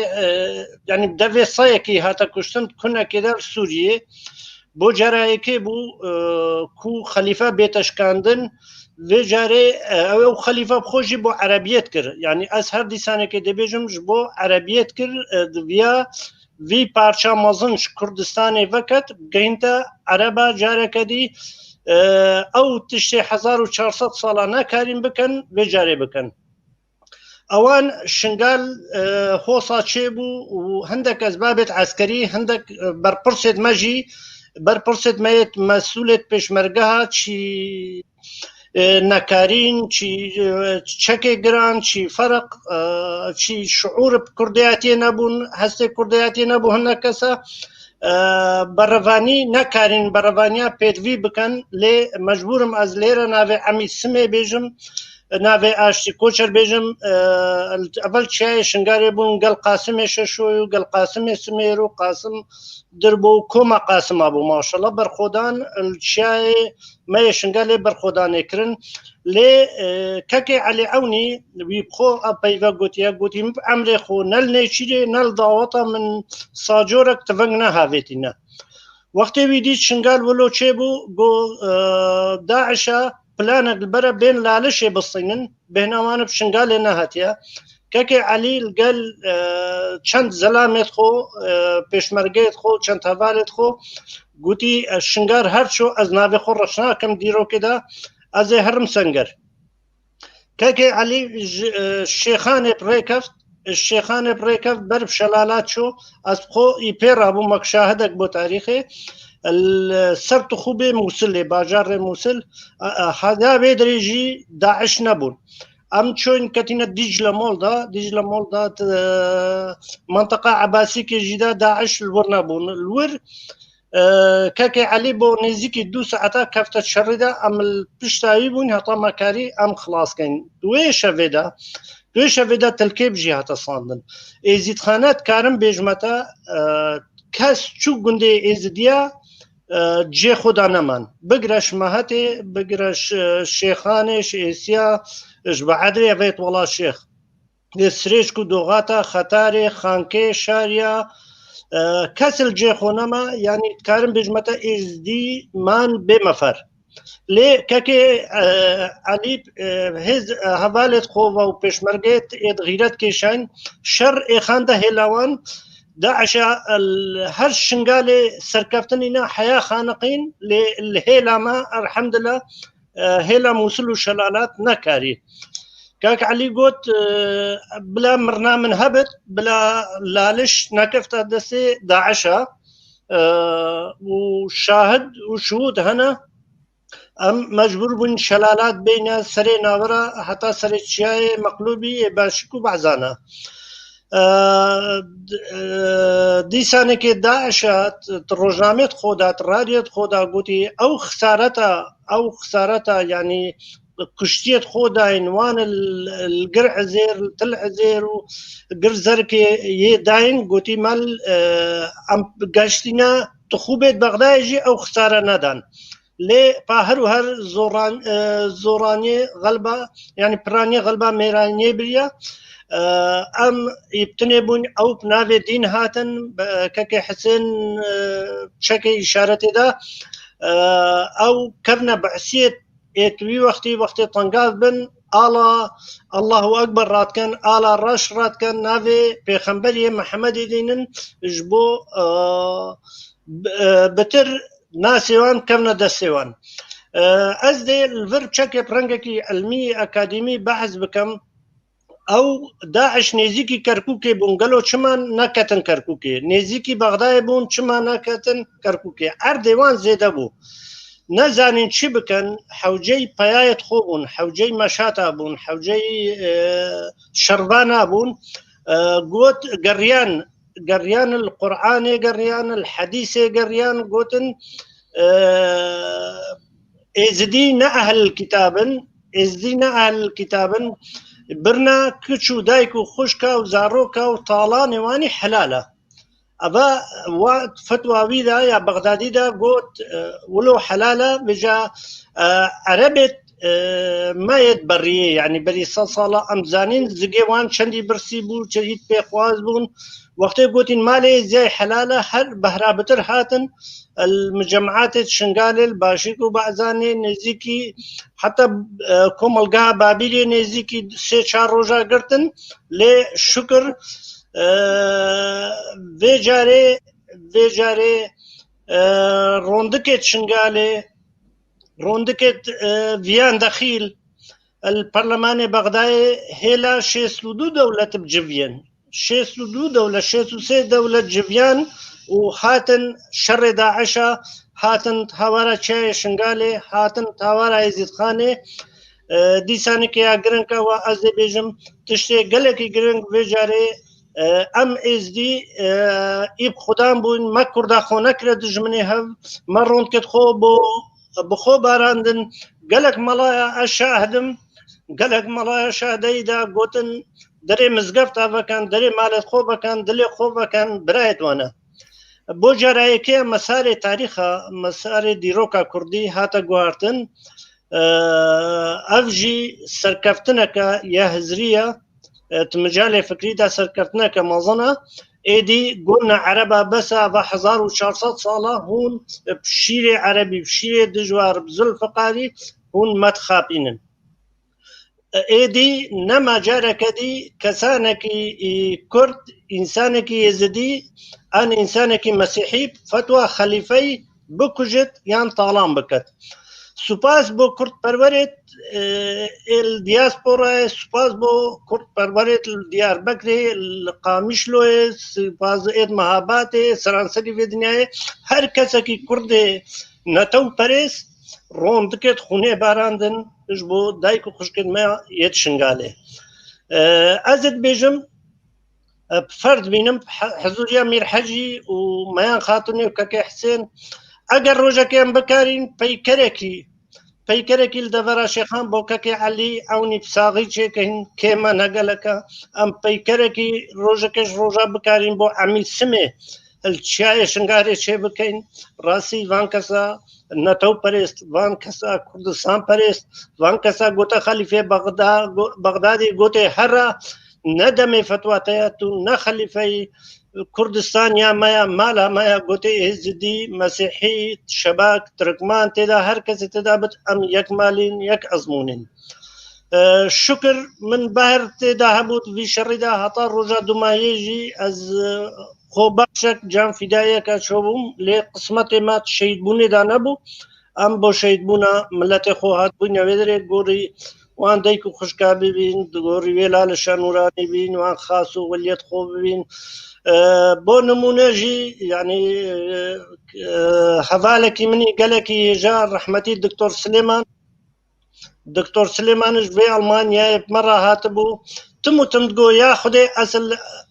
ینی دەوێ سەیەکی هاتە کوشتن کونەکێدار سووریێ بۆ جارایەکێ بوو کو خەلیفە بێتەشکاندن وێ جارێ ئەوێ و خەلیفە خۆشی بۆ عەرەبیەت کرد یعنی ئەس هەر دیسانێکی دەبێژمش بۆ عەرەبیەت کرد دویا وی پارچە مەزنش کوردستانی وەکەت گەینتە عەرەبا جارێکە دی ئەو تشتێ 1400 ساڵە ناکارین بکەن وێ جارێ بکەن ئەوان شنگال هۆسا چێ بوو و هەندێک ئەسبابێت عەسکەری هەندێک بەرپرسێت مەژی بەرپرسێت مەیەت مەسئولێت پێشمەرگەها چی نەکارین چی چەکێ گران چی فەرق چی شعور کوردایەتێ نەبوون هەستێک کوردایەتێ نەبوو هەندە کەسە بەڕەوانی نەکارین بەڕەوانیا پێروی بکەن لێ مەجبورم ئەز لێرە ناوێ ئەمی سمێ بێژم ناوێ ئاشتی کۆچەر بێژم ئەڤەل چیایە شنگارێ بوون گەل قاسمێ شەشۆی و گەل قاسمێ سمێر و قاسم دربۆ و کۆمە قاسما بوو ماشەڵە بەرخۆدان چیایە مەیە شنگالێ بەرخۆدانێکردن لێ کەکێ عەلی ئەونی وی بخۆ ئەپەیڤە گوتیە گوتی ئەمرێ خۆ نەل نێچیرێ نەل داوەتە من ساجۆرەك تڤەنگ نەهاوێتینە وەختێ وی دیت شنگال وەلۆ چێ بوو بۆ داعشە پلانێک بەرە بێن لالشێ بستینن بێناوانە شنگالێ نەهاتیە کەکێ عەلی گەل چەند زەلامێت خۆ پێشمەرگەیت خۆ چەند هەڤارێت خۆ گوتی شنگار هەرچۆ ئەز ناوێ خۆ ڕەشناکەم دیرۆکێدا ئەزێ هەرم سەنگەر کەکێ عەلی شێخانێ ڕێکەفت الشيخان بريكف برب شلالات شو أسبخو يبير أبو مكشاهدك بو تاريخي السبت خوبي موصل باجار موصل هذا بيدريجي داعش نبون ام چون كتينة دجلة مولدا منطقة عباسي كي جدا داعش الور نبون الور كاكي علي بو نزيكي 2 ساعتا كفتت شرده ام البشتاوي بون هتا مكاري ام خلاص كاين دويش فيدا تلكيب جهة صاندن ازيد خانات كارم بيجمتا كاس چو گنده ازديا جي خدا نمان بقرش مهتي بقرش شيخانش اسيا اش بعدري بيت والله شيخ سريش كو دوغاتا خطاري خانكي شاريا كسل جي خونما يعني كارم بيجمتا ازدي مان بمفر لي كاكي علي هز هوالت خوفا و پشمرگت اد غيرت كيشان شر اخانده هلاوان داعش هر شنقالي سركفتنينا حياة خانقين للهيلاما الحمد لله هيلا موصل شلالات نكاري كاك علي قوت بلا مرنا من هبت بلا لالش نكفت دسي داعشة وشاهد وشهود هنا ام مجبور بون شلالات بين سري ناورا حتى سري تشياي مقلوبي باشكو بعزانا دیسانه که داعش روزنامه خودت رادیو خدا گویی او خسارتا يعني كشتيت خودا عنوان القرع زير تلع زير وقر زرك يداين قوتي مال ام قاشتنا تخوبت بغدايجي او خسارة ندان لي باهر وهر زوراني غلبة يعني براني غلبة ميراني بريا ام يبتنبون او بناوي دين هاتن كاكي حسين بشكل اشارة دا او كبنا بعسيت اتوي وقتي طنقاذ بن آلا الله اكبر رات كان آلا رش رات كان نافي بيخنبري محمد دينن جبو بتر ناسيوان كبنا دسيوان ازدي الفرب شكل برنجكي علمي اكاديمي بحث بكم او داعش نزيكي كركوكي بونغلو چما نكتن كركوكي نزيكي بغداد بون چما نكتن كركوكي اردوان زيده بو نزانين چی بکن حوجي پيايت خوبون حوجي مشاتا بون حوجي شربانا بون قوت قريان القرآن قريان الحديث قريان قوتن ازدينا اهل الكتابن برنا كچو دايكو خشكا وزاروكا وطالان واني حلالة أبا فتوى ويدا يا بغدادي دا قوت ولو حلالة بجا عربت ما يتبريه يعني بري صلصالة أمزانين زقيوان شندي برسي بو شديد بيخواز بون وقت قوتين مالي زي حلالة هر بهرابتر هاتن المجمعات الشنغالي الباشيكو بعزاني نزيكي حتى كوملقا بابيلي نزيكي 3-4 روجا قرتن لشكر ویجاره روندكت شنغالي روندكت فيان دخيل البرلمان بغداد هلا 62 دولة بجفيان 62 دولة 63 دولة جفيان وهاتن شر داعشة هاتن هاورا چای شنغالي هاتن هاورا يزيد خانه دیسانی که اگرنگ و از بیشم تشتی گله کی گرنگ ویجاره ام از دی ایب خودم بون مکرده خونه کرد جمنی هم مرون کت خو بخو باراندن گلک ملایا شاهدی دا گوتن دری مزگفت آوکن دری مالت خو بکن دلی خو بکن برایت وانه بو جرایی که مسار تاریخ مسار دیروکا کردی هاتا گوارتن افجي سركفتنك يا هزرية تمجال فكري دا سركفتنك مظنة ايدي قلنا عربة بس 1400 صالة هون بشيري عربي بشيري دجوار بزلفقاري هون متخابين ايدي نما جارك دي كسانك كرد انسانك يزدي ان انسانك مسيحي فتوى خليفي بكجت يان طالان بكت سوپاس بۆ کورد پەروەرێت دیاسپۆرە سوپاس بۆ کورد پەروەرێت دیاربەکرێ قامیشلۆێ سوپاز ئێت مەهاباتێ سەرانسەری vê dinyayê her kesekî Kurdê netew perêst ڕۆن dikێت xûnê barandin ji bo dayk û xuşkên me yê Şingalê. Ez ê dibêjim ferd bînim hezûriya Mîrhecî û Meyan Xatunê û Keke Hesên eger rojekê em bikarîn peykerekî li devera Şêxan bo Kekê Elî ewnî saxî çêkin kême negeleke em peykerekî rojekê ji roja bikarîn bo Emîr Simê li çiyayê Şingalê çê bikeyn rastî van kesa netew perêst van kesa Kurdistan perêst van kesa gote Xelîfê Bexdadî gotê here ne demê fetwa te ya tu ne xelîfeyî Kurdistan ya me ya mala me ya gotê Êzidî Mesîhî Şebak Tirkman têda her kesê têda bit em yek malîn yek ezmûnên şükür min ber têda hebû vî şerî de heta roja dumayê jî ez xwe başek can fîdayeka çûbûm lê qismetê me şehîdbûnê de nebû em bo şehîdbûna milletê xwe hatbûyîne vê derê gorî wan dayk û xuşka bibîn gorî wê Lale Şenûranî bîn wan xas û weliyet xwe bibîn bo nimûne jî yanî hevalekî minî gelekî hêja rehmetî Doktor Silêman ji vê Almanyayê me re hatibû tim û tim digot ya Xwedê esil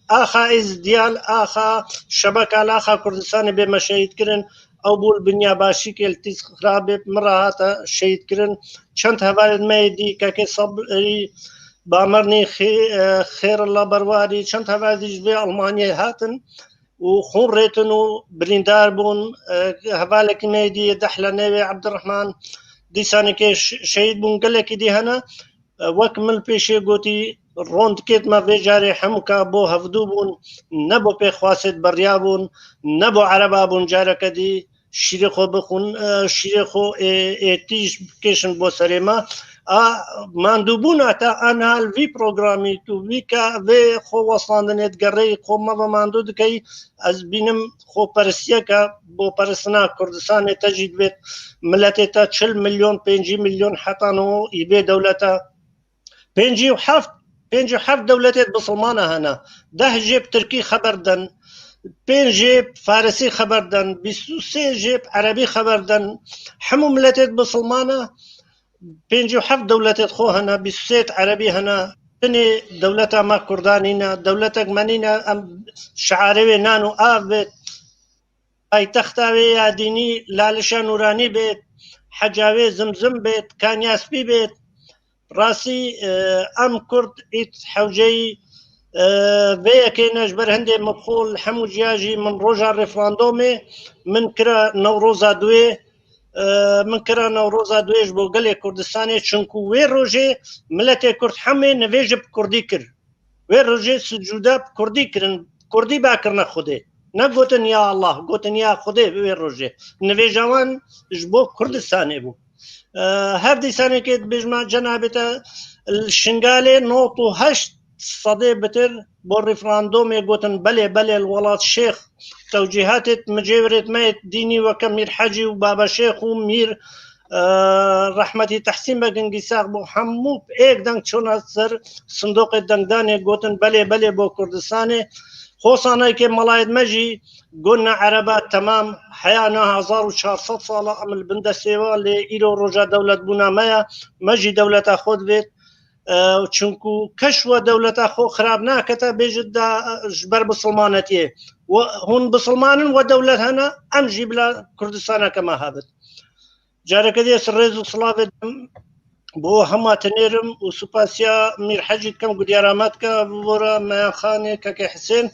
axa Êzidiyal axa Şebekal axa Kurdistanê bê me şehîdkirin ew bû li binya başîkê li tîz xirabê min re hate şehîdkirin çend hevalên me yê dî Kekê Sebrî Bamernî Xêrullah Berwarî çend heval dî ji vê Almanyayê hatin û xûn rêtin û birîndar bûn hevalekî me yê dî Dehla nêvê Ebdirehman dîsanekê şehîd bûn gelekî dî hene wek min pêşê gotî ڕۆن dikێت me vê carê hemû ka bo hevdû bûn ne bo pêxwasê beriya bûn ne bo ereba bûn careke dî şîrê xwe bixwin şîrê xwe êtîş bikêşin bo serê me a mandûbûna te aniha li vî programî tu vî ka vê xwe weslandinê digereyî xwe me ve mandû dikeyî ez bînim xweperistiyeka bo peristina Kurdistanê te jî divêt milletê te 40 milyon 50 milyon hetan û îbê dewleta 57 dewletê bisilmana hene 10 jê bi Tirkî xeber den 5 jê Farisî xeber den 23 jê Erebî xeber den hemû milletê bisilmana 57 dewletê xwe hene 23 Erebî hene tinê dewleta me Kurdan nîne dewletek me nîne em şiarê wê nan û av bêt paytexta wê ya dînî Lale Şenûranî bêt heca wê Zimzim bêt Kanyaspî bêt rastî em Kurd ît hewceyî vê yekêne ji ber hindê min xwe li hemû ciya jî min roja referandûmê min kira Newroza duê ji bo gelê Kurdistanê çunku wê rojê milletê Kurd hemê nivêj bi Kurdî kir wê rojê sucuda bi Kurdî kirin Kurdî bakirine Xwedê ne gotin ya Allah gotin ya Xwedê wê rojê nivêja wan ji bo Kurdistanê bû her dîsanekê dibêjme cenabê te li Şingalê 98 sedê bitir bo referandûmê gotin belê belê li welat Şêx tewcîhatê micêvirê me dînî weke Mîrhecî û Baba Şêx û Mîr rehmetî Tehsîn Begingî Saq bû hemû êk deng çûna ser sindoqê dengdanê gotin belê belê bo Kurdistanê xwesanekê melayet me jî gona ereba temam heya 1400 sala em li bin destê wa lê îro roja dewletbûna me ya me jî dewleta xwe divêt çunku keşwa dewleta xwe xirab nakete bêjit da ji ber bisilmanetiyê hûn bisilmanin we dewlet hene em jî bila Kurdistaneke me hebit careke dî rêz û silavê bo hema tinêrim û supasiya Mîrhecî dikim ku diyara me dike bibora Meyan Xanê Keke Hesên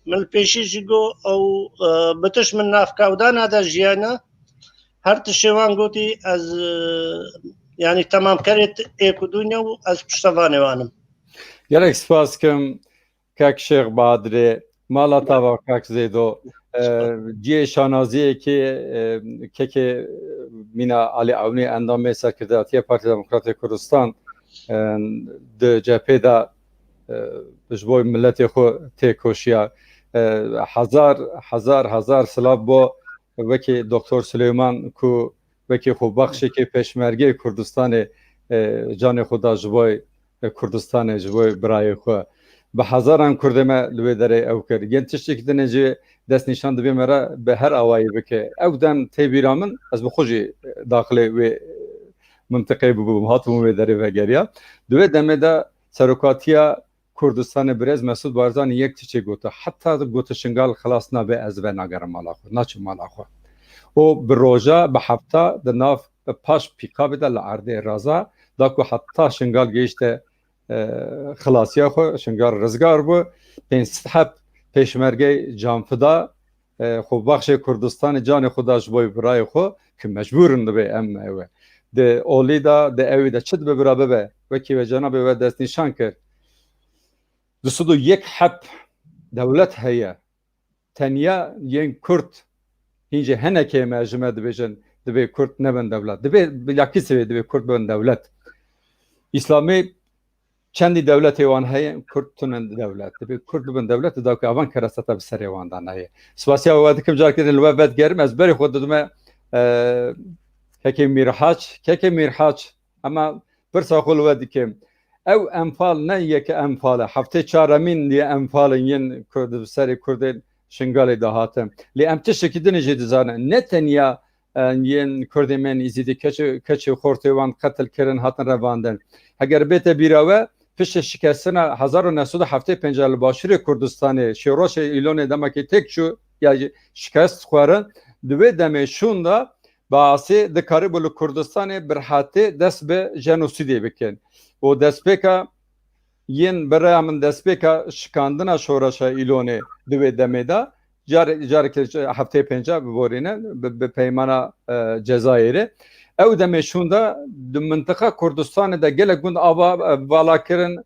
min li pêşî jî got ew bitiş min navkewdana de jiyane her tişê wan gotî ez yanî temamkerê êk û dûne û ez piştevanê wan im gelek spas dikim Kek Şêx Badirê mala tava Kek Zêdo ciyê şanaziyekê Kekê mîna Alî Ewnî endamê Serkirdatiya Partiya Demokratê Kurdistan di cephê de ji bo milletê xwe tê koşiya hezar silav bo wekî Doktor Silêman ku وکی خوب بخشی که پشمرگی کردستان جان خدا جوای کردستان جوای برای خو به هزاران کردمه لوی داره او کرد ген تشتی که دنجی دست نشان دبی مرا به هر اوایی بکه او دم تیبیرامن از بخوجی داخل و منطقه ببوم هاتم و داره و گریا دوی دمه دا سرکاتیا کردستان برز مسعود بارزان یک تیچه گوته حتی گوته شنگال خلاص نبه از و نگرم مالا خو ناچ مالا خو و بروجا به هفته د ناف پاش پیکا بده لعرده رازا داکو حتی شنگال گیشته خلاصیا خو شنگال رزگار بو پین صحب پیشمرگی جانفدا خو بخش کردستان جان خدا جبوی برای خو که مجبورن به ام اوه د اولیدا د اوی د چد به برابه به وکی و جناب و دست نشان کرد دسودو یک حب دولت هيا تنیا ين کرد هینجا هنکه مجمع دبیجن دبی کرد نبن دولت دبی بلاکی سوی دبی کرد بن دولت اسلامی چندی دولت ایوان هی کرد تونن دولت دبی کرد بن دولت دا که آوان کراستا بسر ایوان دان هی سپاسی آواد کم جار کردن لوا بد گرم از بری خود دم که میرحاج اما برسا خول ودی کم او انفال نه یک انفال هفته چهارمین دی انفال ین کرد بسر کرد شنگال دهاتم لی ام تشکیدن جدی زانه نه تنیا ین کرد من ازیدی کچ خورتوان قتل کردن هاتن رواندن اگر بیت بیراوه پیش شکستن 1950 باشور کردستان شیروش ایلون دمکی تک شو یا شکست خورن دوی دمشون دا باعث دکاری بلو کردستان برحاته دست به جنوسیدی بکن و دست بکا ین برای من دست بکا شکاندن شورش ایلونه دوی دمه دا جاری که هفته پنجا ببورینه به پیمان جزایره او دمشون دا منطقه کردستان دا گله گوند آبا بالا کرن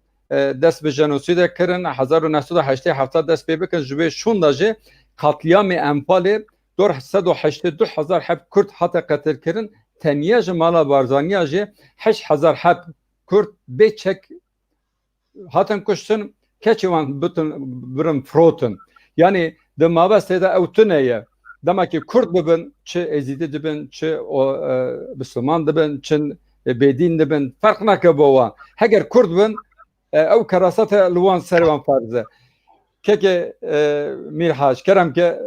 دست به جنوسید کرن 1987 دست بکن جوی شون دا جه قتلیام انفال دور 182,000 حب کرد حتی قتل کرن تنیه جمالا بارزانیه جه 8,000 حب کرد بچک هاتن کشتن کچی وان بتن برم فروتن یعنی de mabeste de evtuneye demek ki Kürt bibin çi ezidi dibin çi Müslüman dibin çi bedîn dibin fark nake bo wan heger Kürt bin ew kerasete li wan serê wan farz e keke Mirhaç kerem ke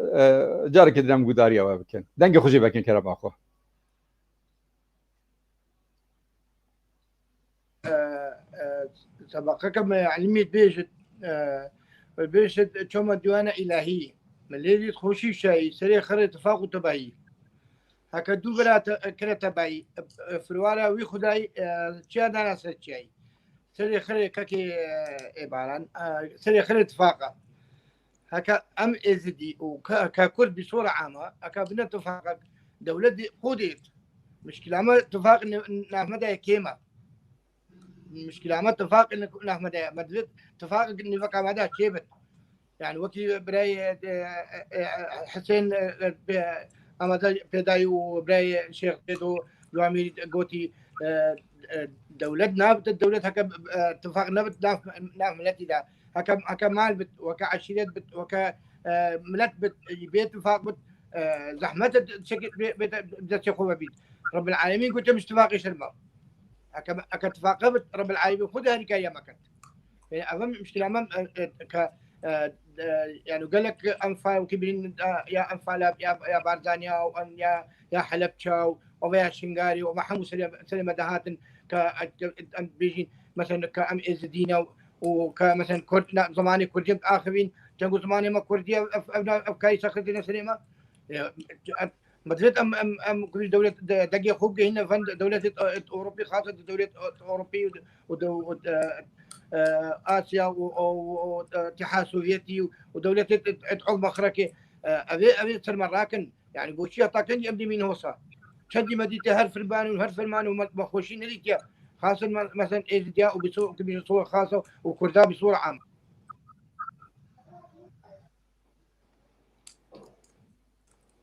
carekê direm gudariya we bikin dengê xwe jî vekin kerema xwe سبقك علمية بيجت شوما ديوانة إلهية من ليلة خوشي شاي سري خير اتفاق وتبعي هكا دو برا كرا تبعي فروارا وي خداي تشا دانا سري سري خير كاكي عباران سري خير اتفاقا هكا ام ازدي وكا كل بصورة عامة هكا بنا اتفاق دولة خوديت مشكلة ما اتفاق نحمدها كيما مشكلة ما اتفاق ان نحمدها مدريد اتفاق ان بقى مدى كيبت يعني وكي براي حسين امدا بداي وبراي شيخ بدو لوامي قوتي دولتنا الدولة هكا اتفاق نبت ناف ملتي دا هكا مال بت وكا عشيرات بت وكا ملت بت بيت اتفاق بت زحمة شكل بدأت يخوها بيت رب العالمين قلت مش اتفاقي شرمه هكا اتفاق بت رب العالمين خذها هنكاية ما كانت يعني أهم مشكلة أمام ك يعني قال لك أنفال وكبرين يا أنفال يا بارزانيا وأن يا حلبشة ويا شنغاري ومحمود سليم دهات كأن بيجين مثلا كأم إزدينا وكمثلا كرد زماني كردي آخرين تنقول زماني ما كردي أفكاري سخرتنا سليمة مدريد أم كل دولة دقيقة خوب هنا فن دولة أوروبية خاصة دولة أوروبية آسيا والاتحاد السوفيتي ودولة عظمى مخركة أبي صار مراكن يعني بوشيا طاقن يمدي مين هوسا شدي مدينة هرفلمان وهرفلمان ومخوشين هذيك خاصة مثلا إيزديا وبصورة خاصة وكردها بصورة عامة.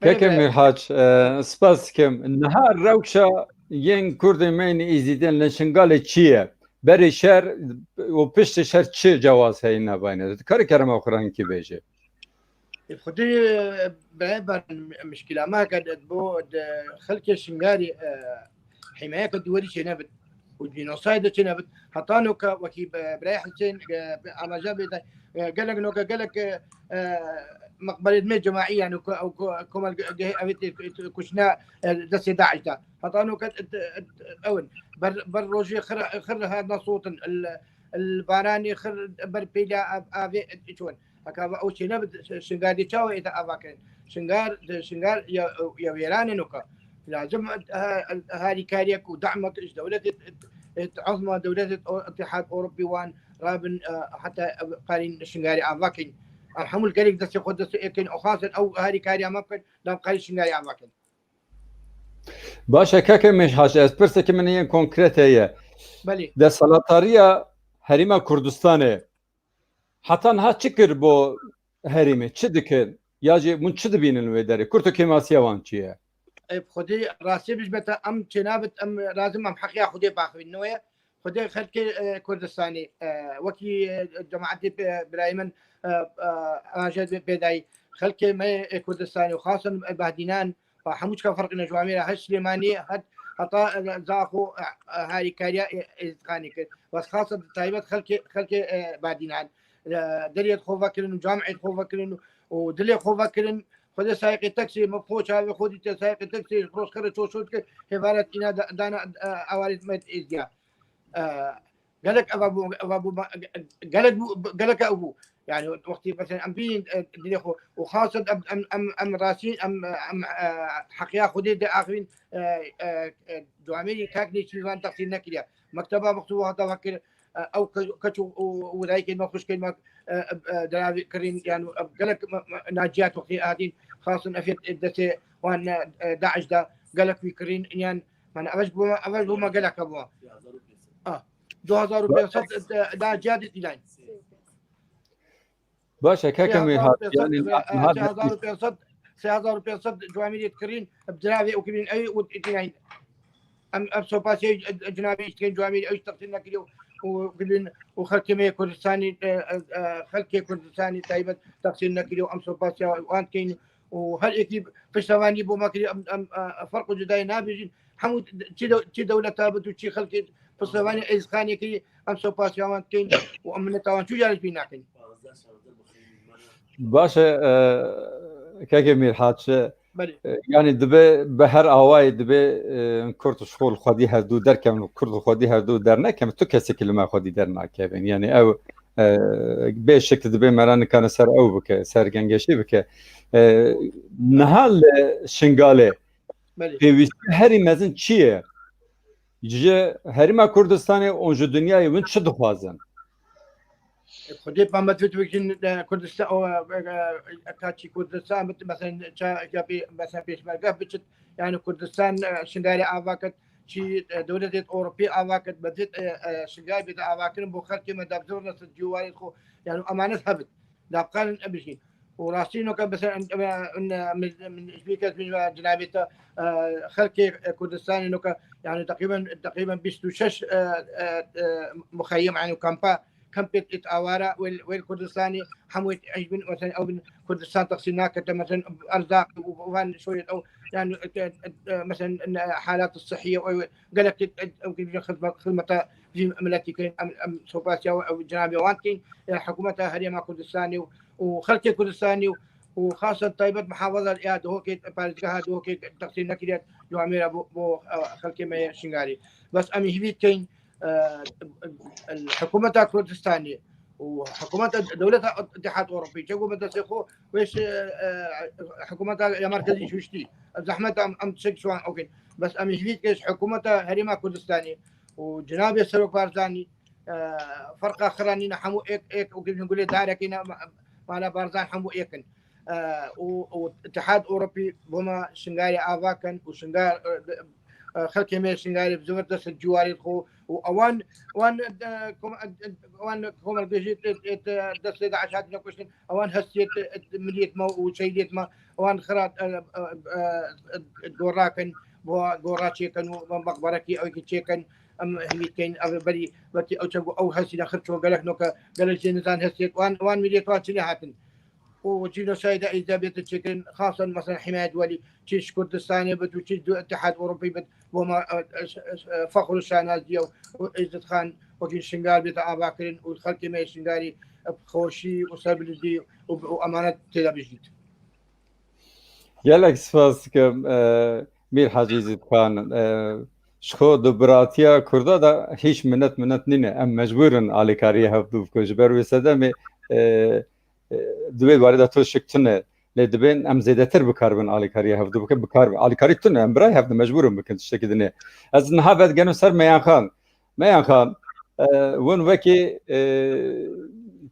Peki Mirhaç, spas kim? Nahar Rawşa yen Kurdê meyni izîdên li Şingalê çi ye? Berê şer û piştî şer çi cewaz heye navayne? Dikarî kerema xwe rankî bêje? خدي بعبر مشكلة ما كانت بود خلك الشنغاري حماية الدولي شنبت والجينوسايد شنبت حطانو وكي براي حسين على جابي قال لك نوكا قال لك مقبلة مي جماعية يعني أو كوما كشنا دسي داعش دا حطانو أول بر روجي خر هذا صوت الباراني خر بر بيلا أبي شون هكذا أو شيء نبت شنغار دي تشاو إذا أباكن شنغار يا ويران نوكا لازم هذه كاريك ودعمك دولة عظمى دولة اتحاد أوروبي وان رابن حتى قارين شنغاري أباكن الحمل كاريك دس يقود دس يمكن أخاصن أو هذه كاريا ممكن لو قارين شنغاري أباكن باشا كاكا مش حاجة اسبرسة كمان هي كونكريت هي بلي ده سلاطارية هريمة كردستانه حتى انها تشكر بو هريمة تشدك ياجي من تشد بين الويداري كرتو كيما سيوان چيه خدي راسي بجبت أم تنابت أم لازم أم حقيقة خدي باخ بالنوية خدي خلك كردستاني وكي جماعة برايمن أجد بداي خلك ما كردستاني وخاصة بهدينان فحموش كفرق نجوامير هش سليماني حتى زاخو هاي كاريا إزقاني بس خاصة تايبت خلك بهدينان دليل خوفا كلن وجامعة خوفا كلن ودليل خوفا كلن خذ سائق التاكسي مفقوش هذا خذ سائق التاكسي روس خرج شو شوت هبارة إنا دانا أوارد ميت إزيا قالك أبو قالك أبو يعني وقتي مثلا أم بين دليخو وخاصة أم راسين أم حقيقة خذي ده آخرين دواميري كاكني شيفان تقصير نكليا مكتبة مكتوبة تفكر أو كشو وذاك المخش كلمة دراوي كرين يعني قالك ناجيات وقتي هذين خاصة أفيد الدسة وأن داعش ده قالك في كرين يعني من أبغى ما قالك أبوه 2500 دا جادة إلين باشا كاكا يعني 3500 جوامير كرين بدراوي وكرين أي وإتنين أم أبسوباسي جنابي كين جوامير أي تقتلنا كيلو وقلنا وخلكمية كردستاني خلكي كردستاني تايبت تقتلنا كيلو أم سوباسي وان كين وهل إكيب فشتواني بو ما كيلو أم فرق جداي نابجين حمود تي دولة تابت وتي خلكي فشتواني إزخاني كي أم سوباسي وان كين وأمنا توان شو جالس بينا كين باشا كاكا ميرحات يعني دبي بهر آوای دبي كرد شغل خودی هر دو در کم کرد خودی هر دو در نکم تو کسی کلمه خودی در نکردن يعني او به شکل دبي مران كان سر او بك سر گنگشی بك نهال شنگاله پیوستی هری مزن چیه جه هریما کردستانی اونجا دنیای ون چه دخوازن خدي بامت فيتوكين كردستان أو كاتشي كردستان مثلا جابي مثلا بيش مرقه بتشت يعني كردستان شنغاري آفاكت شي دولة أوروبية آفاكت بدت شنغاري بيت آفاكن بخار كما دابزور ناس الجواري خو يعني أمانة هبت دابقان أبشين وراسينو كان مثلا من شبيكة من جنابيته خلق كردستان إنه يعني تقريبا 26 مخيم يعني كامبا كمبيت إتأوارا والكردستاني حمويت عجبن مثلا أو من كردستان تقسيمناك مثلا أرزاق وفان شوية أو يعني مثلا حالات الصحية أو قالك ممكن خدمة في مملكتين أم سوباسيا أو جنابي وانتين حكومتها هريما كردستاني وخلق كردستاني وخاصة طيبة محافظة الإياد هو كي بارزقها هو كي تقسيم نكريات جو عميرة بو خلق ما شنغاري بس أمي هبيت كين الحكومة الكردستانية وحكومة دولة اتحاد أوروبي جاكو مدرسيخو ويش حكومة يا مركزي شوشتي زحمة أم تشك شوان أوكي بس أمي هبيت كيش حكومة هريما كردستاني وجنابي سروك بارزاني فرق آخرانينا حمو إيك وكيف نقول داركينا معنا بارزان حمو إيكن واتحاد أوروبي بما شنغاري آفاكن وشنغار خلك مي شنغاري بزوردس الجواري خو وأوان كوم الجيت دس 11 هاد نقشن أوان هسيت مليت ما وشيلت ما أوان خرات دوراكن وغوراتشيكن ومقبركي أو كيتشيكن أم هيكين أو بدي أو هسيت آخر شو قالك نوكا قال الجنزان هسيت وان مليت وان شنو هاتن وجينوسايد ايجابيه تشكل خاصه مثلا حمايه دولي تشيش كردستاني بد وتشيش اتحاد اوروبي بد وما فخر الشانازي وعزت خان وكين شنغال بيت اباكرين والخلق ما شنغالي بخوشي وسبلدي وامانه تلابجيت gelek spas dikim Mir Hacı İzzet Xan şxo dobratiya Kurda da hiç minnet nine em mecburin alikariye hevdu biko ji ber wê sedemê divê warê de to şiktine lê dibên em zêdetir bikarbin alikariye hevdu bikin bikarbin alikarî tune em birayê hevdin mecburin bikin tiştekî dinê ez niha vedgenim ser Meyan Xan win wekî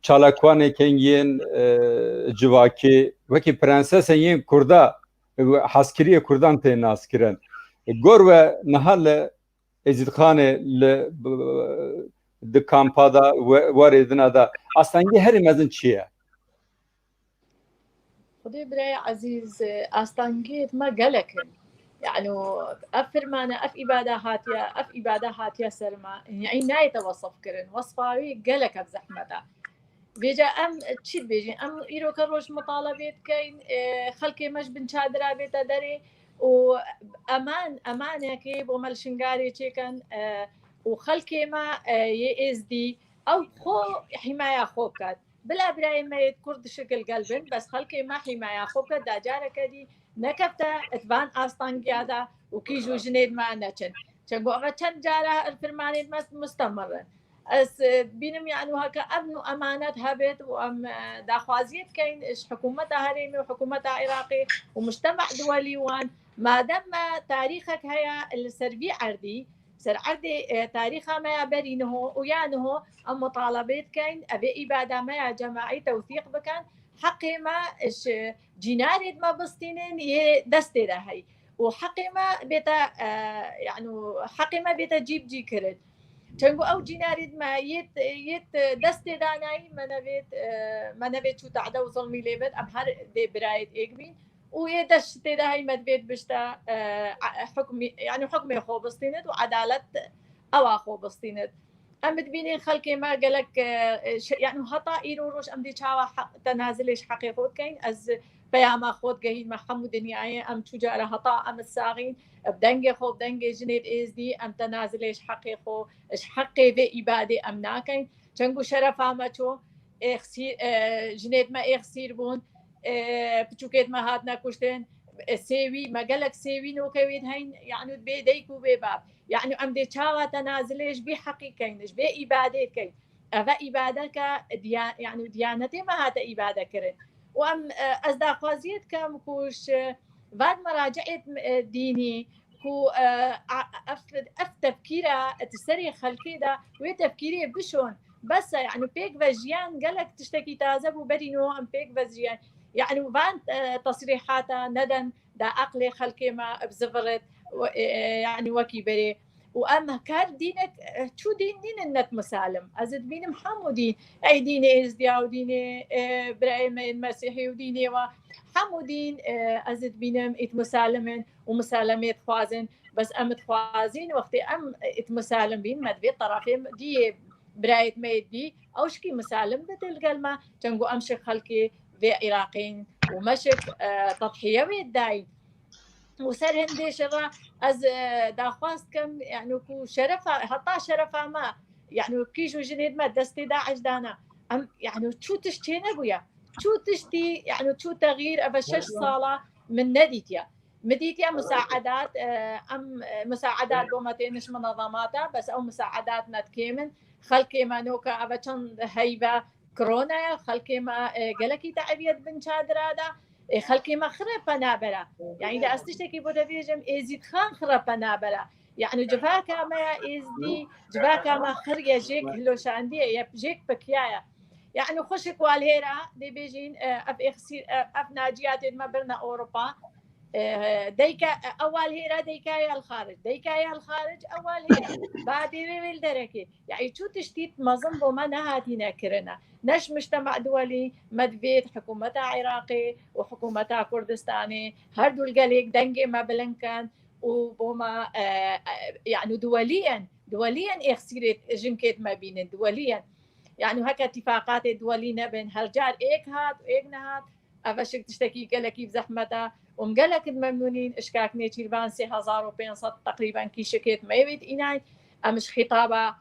çalakwanê kengiyên civakî wekî prensesên yên Kurda حاسکریه کردان ته ناسکرن گور و نهال ازید خانه ل د کامپادا واردنا دا اصلا هر مزن چیه خدي براي عزيز استانجيت ما قالكن يعني افرمانه اف اباده هاتيا سرما يعني ناي توصف كرن وصفاوي قالك بزحمته بيجا ام تشيد بيجي ام ايرو كروش مطالبات كاين خلقي مش بنشادرا بيتا دري امانه كي بومال شنغاري تشيكن وخلقي ما يي اس دي او خو حمايه خوكات بلا براي ما كرد شكل قلبن بس خلقي ما حمايه خوكات دا جارك دي نكفتا اتبان استانجيادا وكيجو جنيد ما نتشن تشغو غتشن جارا الفرماني مستمره اس بينم يعني هكا ابنوا امانات هبت وام داخوازيت كاين حكومتها هريمي وحكومتها عراقي ومجتمع دولي وان ما دام تاريخك هيا السربي عردي سر عردي تاريخها ما برينه ويانه ام مطالبات كاين ابي اباده ما جماعي توثيق بكان حقي ما جينارد ما بسطينين دستي هي وحقي ما بيتا يعني حقي ما بيتا جي كرد چنگو او جيناريد ما يت دست داناي ما نبيت شو تعدى وظلمي ليبت ام هر دي برايت ايكبين ويدشت ده هي مدبيت بشتا حكمي يعني حكمي خو بسطينت وعدالة او خو بسطينت ام تبيني خلقي ما قالك يعني هطا ايروش ام دي شاوا تنازلش حقيقوت كاين از بياما خود جهين محمود دنياي ام تجارة هطا ام الساغين بدنجي خو بدنجي جنيد از دي ام تنازلش حقيقو اش حقي في ابادي ام ناكين چنگو شرفا ما چو اخسير جنيد ما اخسير بون بچوكيت ما هاتنا كشتن سيوي ما قالك سيوي نو كويد هين يعني بيديكو بباب يعني ام دي چاوا تنازلش بحقي كينش بإبادة كين افا إبادة يعني ديانتي ما هات إبادة كرن وام ازداقوازيت كم كوش بعد مراجعة ديني كو اف تفكيره تسري خلقي دا وتفكيري بشون بس يعني بيك فجيان قالك تشتكي تازب وبرينو ام بيك فجيان يعني وبان تصريحاتا ندن دا عقلي خلقي ما بزفرت يعني وكيبري واما كان دينك شو دين النت مسالم ازد بين محمودين اي دين ازديا وديني ابراهيم المسيحي وديني حمودين ازد بينم اتمسالمن ومسالمات خوازن بس ام خوازين وقت ام اتمسالم بين مدبي طرفين دي برايت ميد دي او شكي مسالم بدل قلما تنقو امشي خلقي في عراقين ومشك تضحيه ويداي وسر هندي شرا از داخواست كم يعني كو شرفها حتى شرفها ما يعني كيجو جنيد ما دستي داعش دانا ام يعني شو تشتينا بويا شو تشتي يعني شو تغيير افشش صالة من مديتيا مساعدات ام مساعدات بومتينش منظماتها بس او مساعدات نتكيمن خلقي ما نوكا افشن هيبة كورونا خلقي ما قلكي تعبيت بن شادر هذا خلقي ما خرب نابرة يعني إذا أستشتكي بودفيجم إزيد خان خرب نابرة يعني جفاكا ما إزدي جفاكا ما خرية جيك هلو شاندية يبجيك بكيايا يعني خشك والهيرا دي بيجين أف ناجيات ما برنا أوروبا ديكا أول هيرا ديكايا الخارج أول هيرا بعد بيبيل دركي يعني شو تشتيت مظن بما نهاتينا كرنا نش مجتمع دولي مدبيت حكومتها عراقي وحكومتها كردستاني هردو القليق دنجي ما بلنكن وبما يعني دوليا اخسيرت جنكيت ما بين دوليا يعني هكا اتفاقات دولية بين هالجار ايك هات وايك نهات افشك تشتكي قالك بزحمتها ومقالك ممنونين اشكاكني تيربان 3500 تقريبا كي شكيت ما يبيت إناي امش خطابه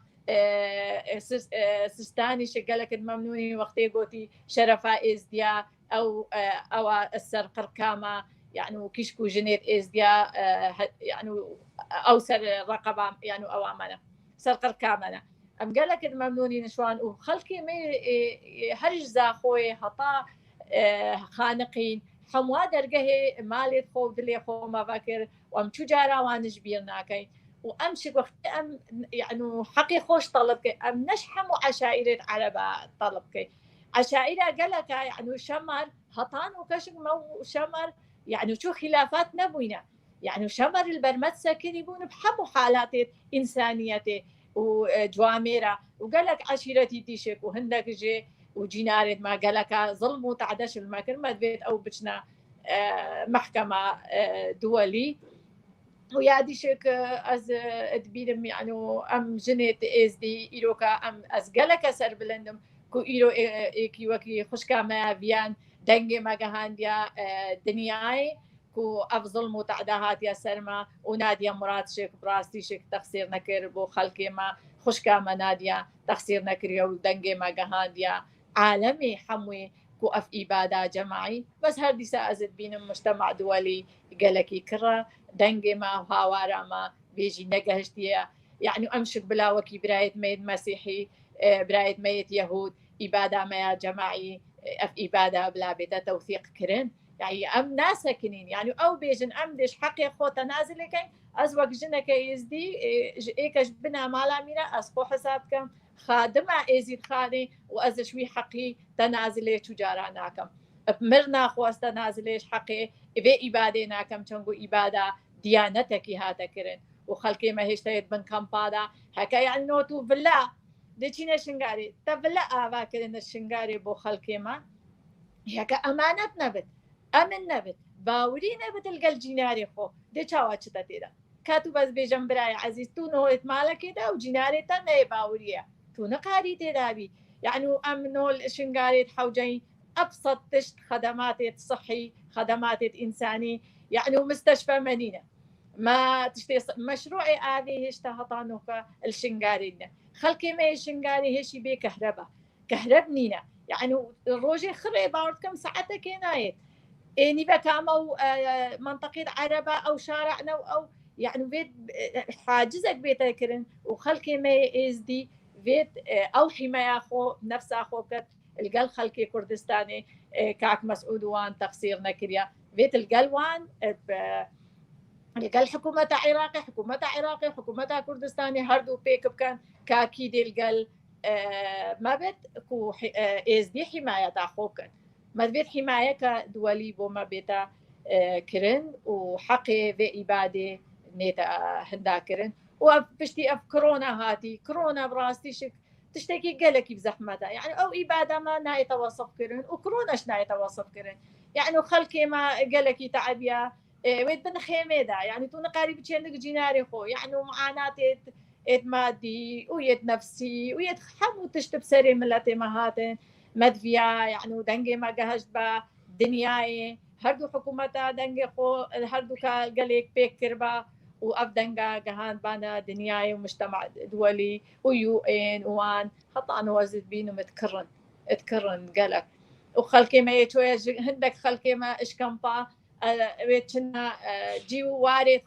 سستاني شقالك ممنونين وقتي قوتي شرفا ازديا او السر قركامه يعني كيشكو جنيت ازديا يعني او سر رقبه يعني او امانه سر قركامه ام قالك ممنونين شوان وخلكي مي هرج زاخوي هطا خانقين حموا درجه مالي خو دلي خو ما فاكر وام تجارا وانج بيرناكي وامشي وقت ام يعني حقي خوش طلبك ام نشحموا عشائر عربة طلبك عشائر قالك يعني شمر هطان وكشك مو شمر يعني شو خلافات نبوينا يعني شمر البرمت ساكن يبون بحموا حالات انسانيته وجواميرا وقالك عشيرتي تيشك وهندك جي وجينارد ما قالك ظلموا تعدش المكر ما بيت او بتشنا محكمة دولي ويا ديشك از ادبيرم يعني ام جنيت از دي ايروكا ام از قالك سر بلندم كو ايرو ايكي وكي خشكا ما بيان دنجي ما جهانديا دنياي كو افضل متعدهات يا سرما وناديا مراد شيك براستي شيك تقصير نكر بو خلقي ما خشكا ما ناديا تقصير نكر يو دنجي ما جهانديا عالمي حموي كو اف اباده جماعي بس هردي سازد بين مجتمع دولي قالك كرة دنجي ما وهاوارا ما بيجي نقهشتيا يعني امشك بلا وكي برايت ميت مسيحي برايت ميت يهود اباده ما جماعي اف اباده بلا بدا توثيق كرن يعني ام ناس ساكنين يعني او بيجن ام ديش حقي خو تنازل كاين ازوق جنك يزدي ايكش بنا مالا ميرا اسقو حسابكم خادمة ازيد خاني وازشوي حقي تنازلي تجاراناكم مرنا خو استنازليش حقي في اباده ناكم تشنغو اباده ديانتك هاتا كرن وخلقي ما هيشتيت بن كامبادا هكا يعني نوتو بلا ديشينا شنغاري تبلا افا كرن الشنغاري بو خلقي ما هكا امانت نبت امن نبت باوري نبت الجناري خو دي چاوا چتا تيدا كاتو بس بيجن براي عزيز تو نوت مالك دا وجناري تا ني باوريه تو نقاري تيدا بي يعني امنو الشنغاري حوجي ابسط تشت خدمات صحي خدمات انساني يعني ومستشفى منينه ما تشتي مشروعي هذه اشتهطانوك الشنغاري خلكي ما الشنغاري هشي بي كهربنينا يعني الروجي خري باورتكم ساعتك هنايت اني بكامو منطقه عربه او شارعنا او يعني بيت حاجزك بيت كرن وخلكي ما ازدي بيت او حمايه اخو نفس اخوك القل خلكي كردستاني كاك مسعود وان تقصير نكريا بيت القلوان القل حكومة عراقي حكومة كردستاني هردو بيك بكان كاكيد القل ما بيت كو از دي حماية اخوك ما بيت حماية كدولي بو ما بيتا كرن وحقي في إبادة نيتا هندا كرن وبشتي اف كورونا هاتي كورونا براستي شك تشتكي قالك بزحمتها يعني او إبادة ما ناي توصف كرن وكوروناش ناي توصف كرن يعني خلكي ما قالك تعبيا ويت بن خيمه دا يعني تو قريب تشندك جيناري خو يعني معاناه ات مادي ويت نفسي ويت حمو تشتب سري ملتي مهاتن مدفيا يعني دنجي ما جهش با دنياي هردو حكومتا دنجي خو هردو قالك بيكر با وافدنجا جهان بانا دنياي ومجتمع دولي ويو ان وان خطا نوزد بينو اتكرن قالك وخلكي ما يتوي هندك خلكي ما اشكمبا ويتشنا جيو وارد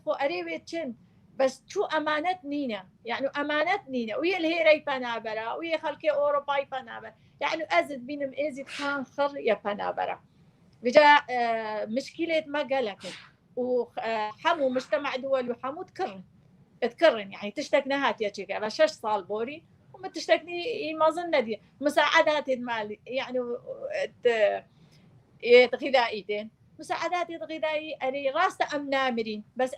خو اري ويتشن بس شو امانت نينا يعني امانت نينا ويا الهيري بنابرا ويا خلكي اوروباي بنابرا يعني ازد بينم ازد خان خر يا بنابرا بجا مشكله ما قالك وحمو مجتمع دول وحمو تكرن يعني تشتك نهات يا شيكا على 6 صال بوري وما تشتكني ما ظن دي مساعدات المال يعني غذائيتين مساعدات غذائية أري راسته أم نامرين بس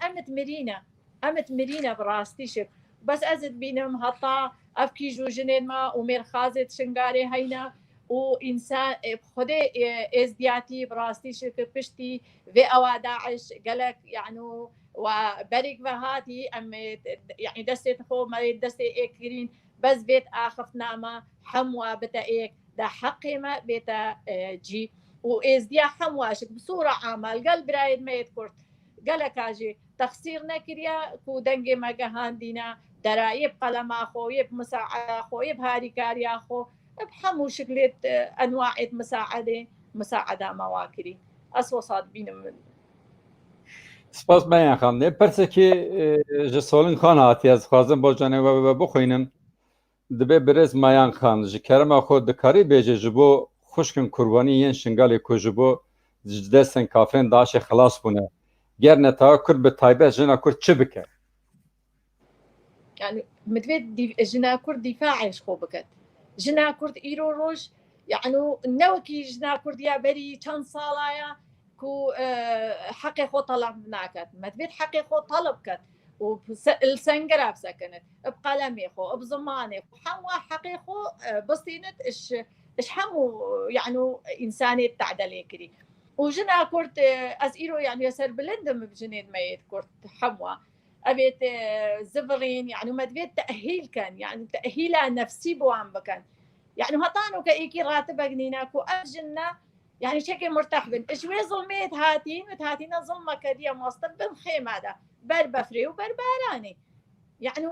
أمت مرينا براستي شك بس أزد بينهم هطا أفكي جو جنين ما ومير خازت شنغاري هينا وإنسان خدي إزدياتي براستي شك بشتي في أوا داعش قالك يعني وبرق وهاتي أم يعني دستي خو ما دستي إكرين بس بيت آخف نامة حموة بتأيك دا حقي ما بيتا جي وإزديا حمواشك بصورة عامة القلب رايد ما يذكر قالك اجي تخسير نكريا كو دنجي ما جهاندينا درايب قلم اخو يب مساعد اخو يب هاري كاري اخو بحمو شكلة انواع مساعدة مواكري اسو صاد بين من سپاس بیان خانم پرسه که جسولن خان هاتی از خوازم با جانب و بخوینم دبه برز مایان خان جی کرم خود دکاری بیجه جبو خوشکن قربانی ین شنگالی کو جبو دستن کافرین داش خلاص بونه گر نتا کرد به تایبه جنا کرد چه بکه يعني متبيت جنا كرد دفاعش خو بكت جنا كرد ايرو روج يعني نوكي جنا كرد يا بري كان صالايا كو حقي خو طلب ناكت متبيت حقي خو طلب كت والسنجرة بسكنت بقلمي خو بزماني حموا حقي خو بسينت اش حمو يعني انساني تعدلي كري وجنا كرد از ايرو يعني يسر بلندم بجنيد ميت كرد حموا أبيت زفرين يعني ما تبيت تأهيل كان يعني تأهيلها نفسي بوان بكن يعني هطانو كإيكي راتبة جنيناكو أجلنا يعني شكل مرتاح بن إشوي ظلميت هاتينا ظلمة كدية موسط بن خيمة هذا بر بفري وبر باراني يعني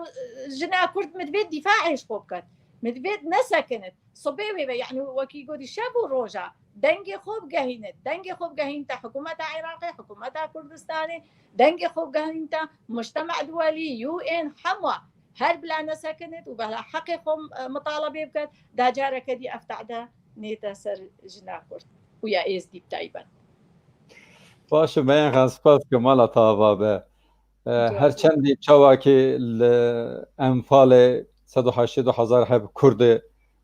جنا كرد متبيت دفاعي شخوبكت متبيت نسكنت صبيبي يعني وكي قولي شابو روجا دنگی خوب گهینت دنگی خوب گهینتا حکومت عراقی حکومت کردستانی دنگی خوب گهینتا مجتمع دولي UN حموا هر بلا نسكنت وبلا حقي خوب مطالبه بكت دا جاره كدي افتعدا نيتا سر جنا كرد ويا ايز دي بتايبا باشه بیان خان سپاس که مالا تاوا به هرچندی چاوا که انفال 180,000 هب کرد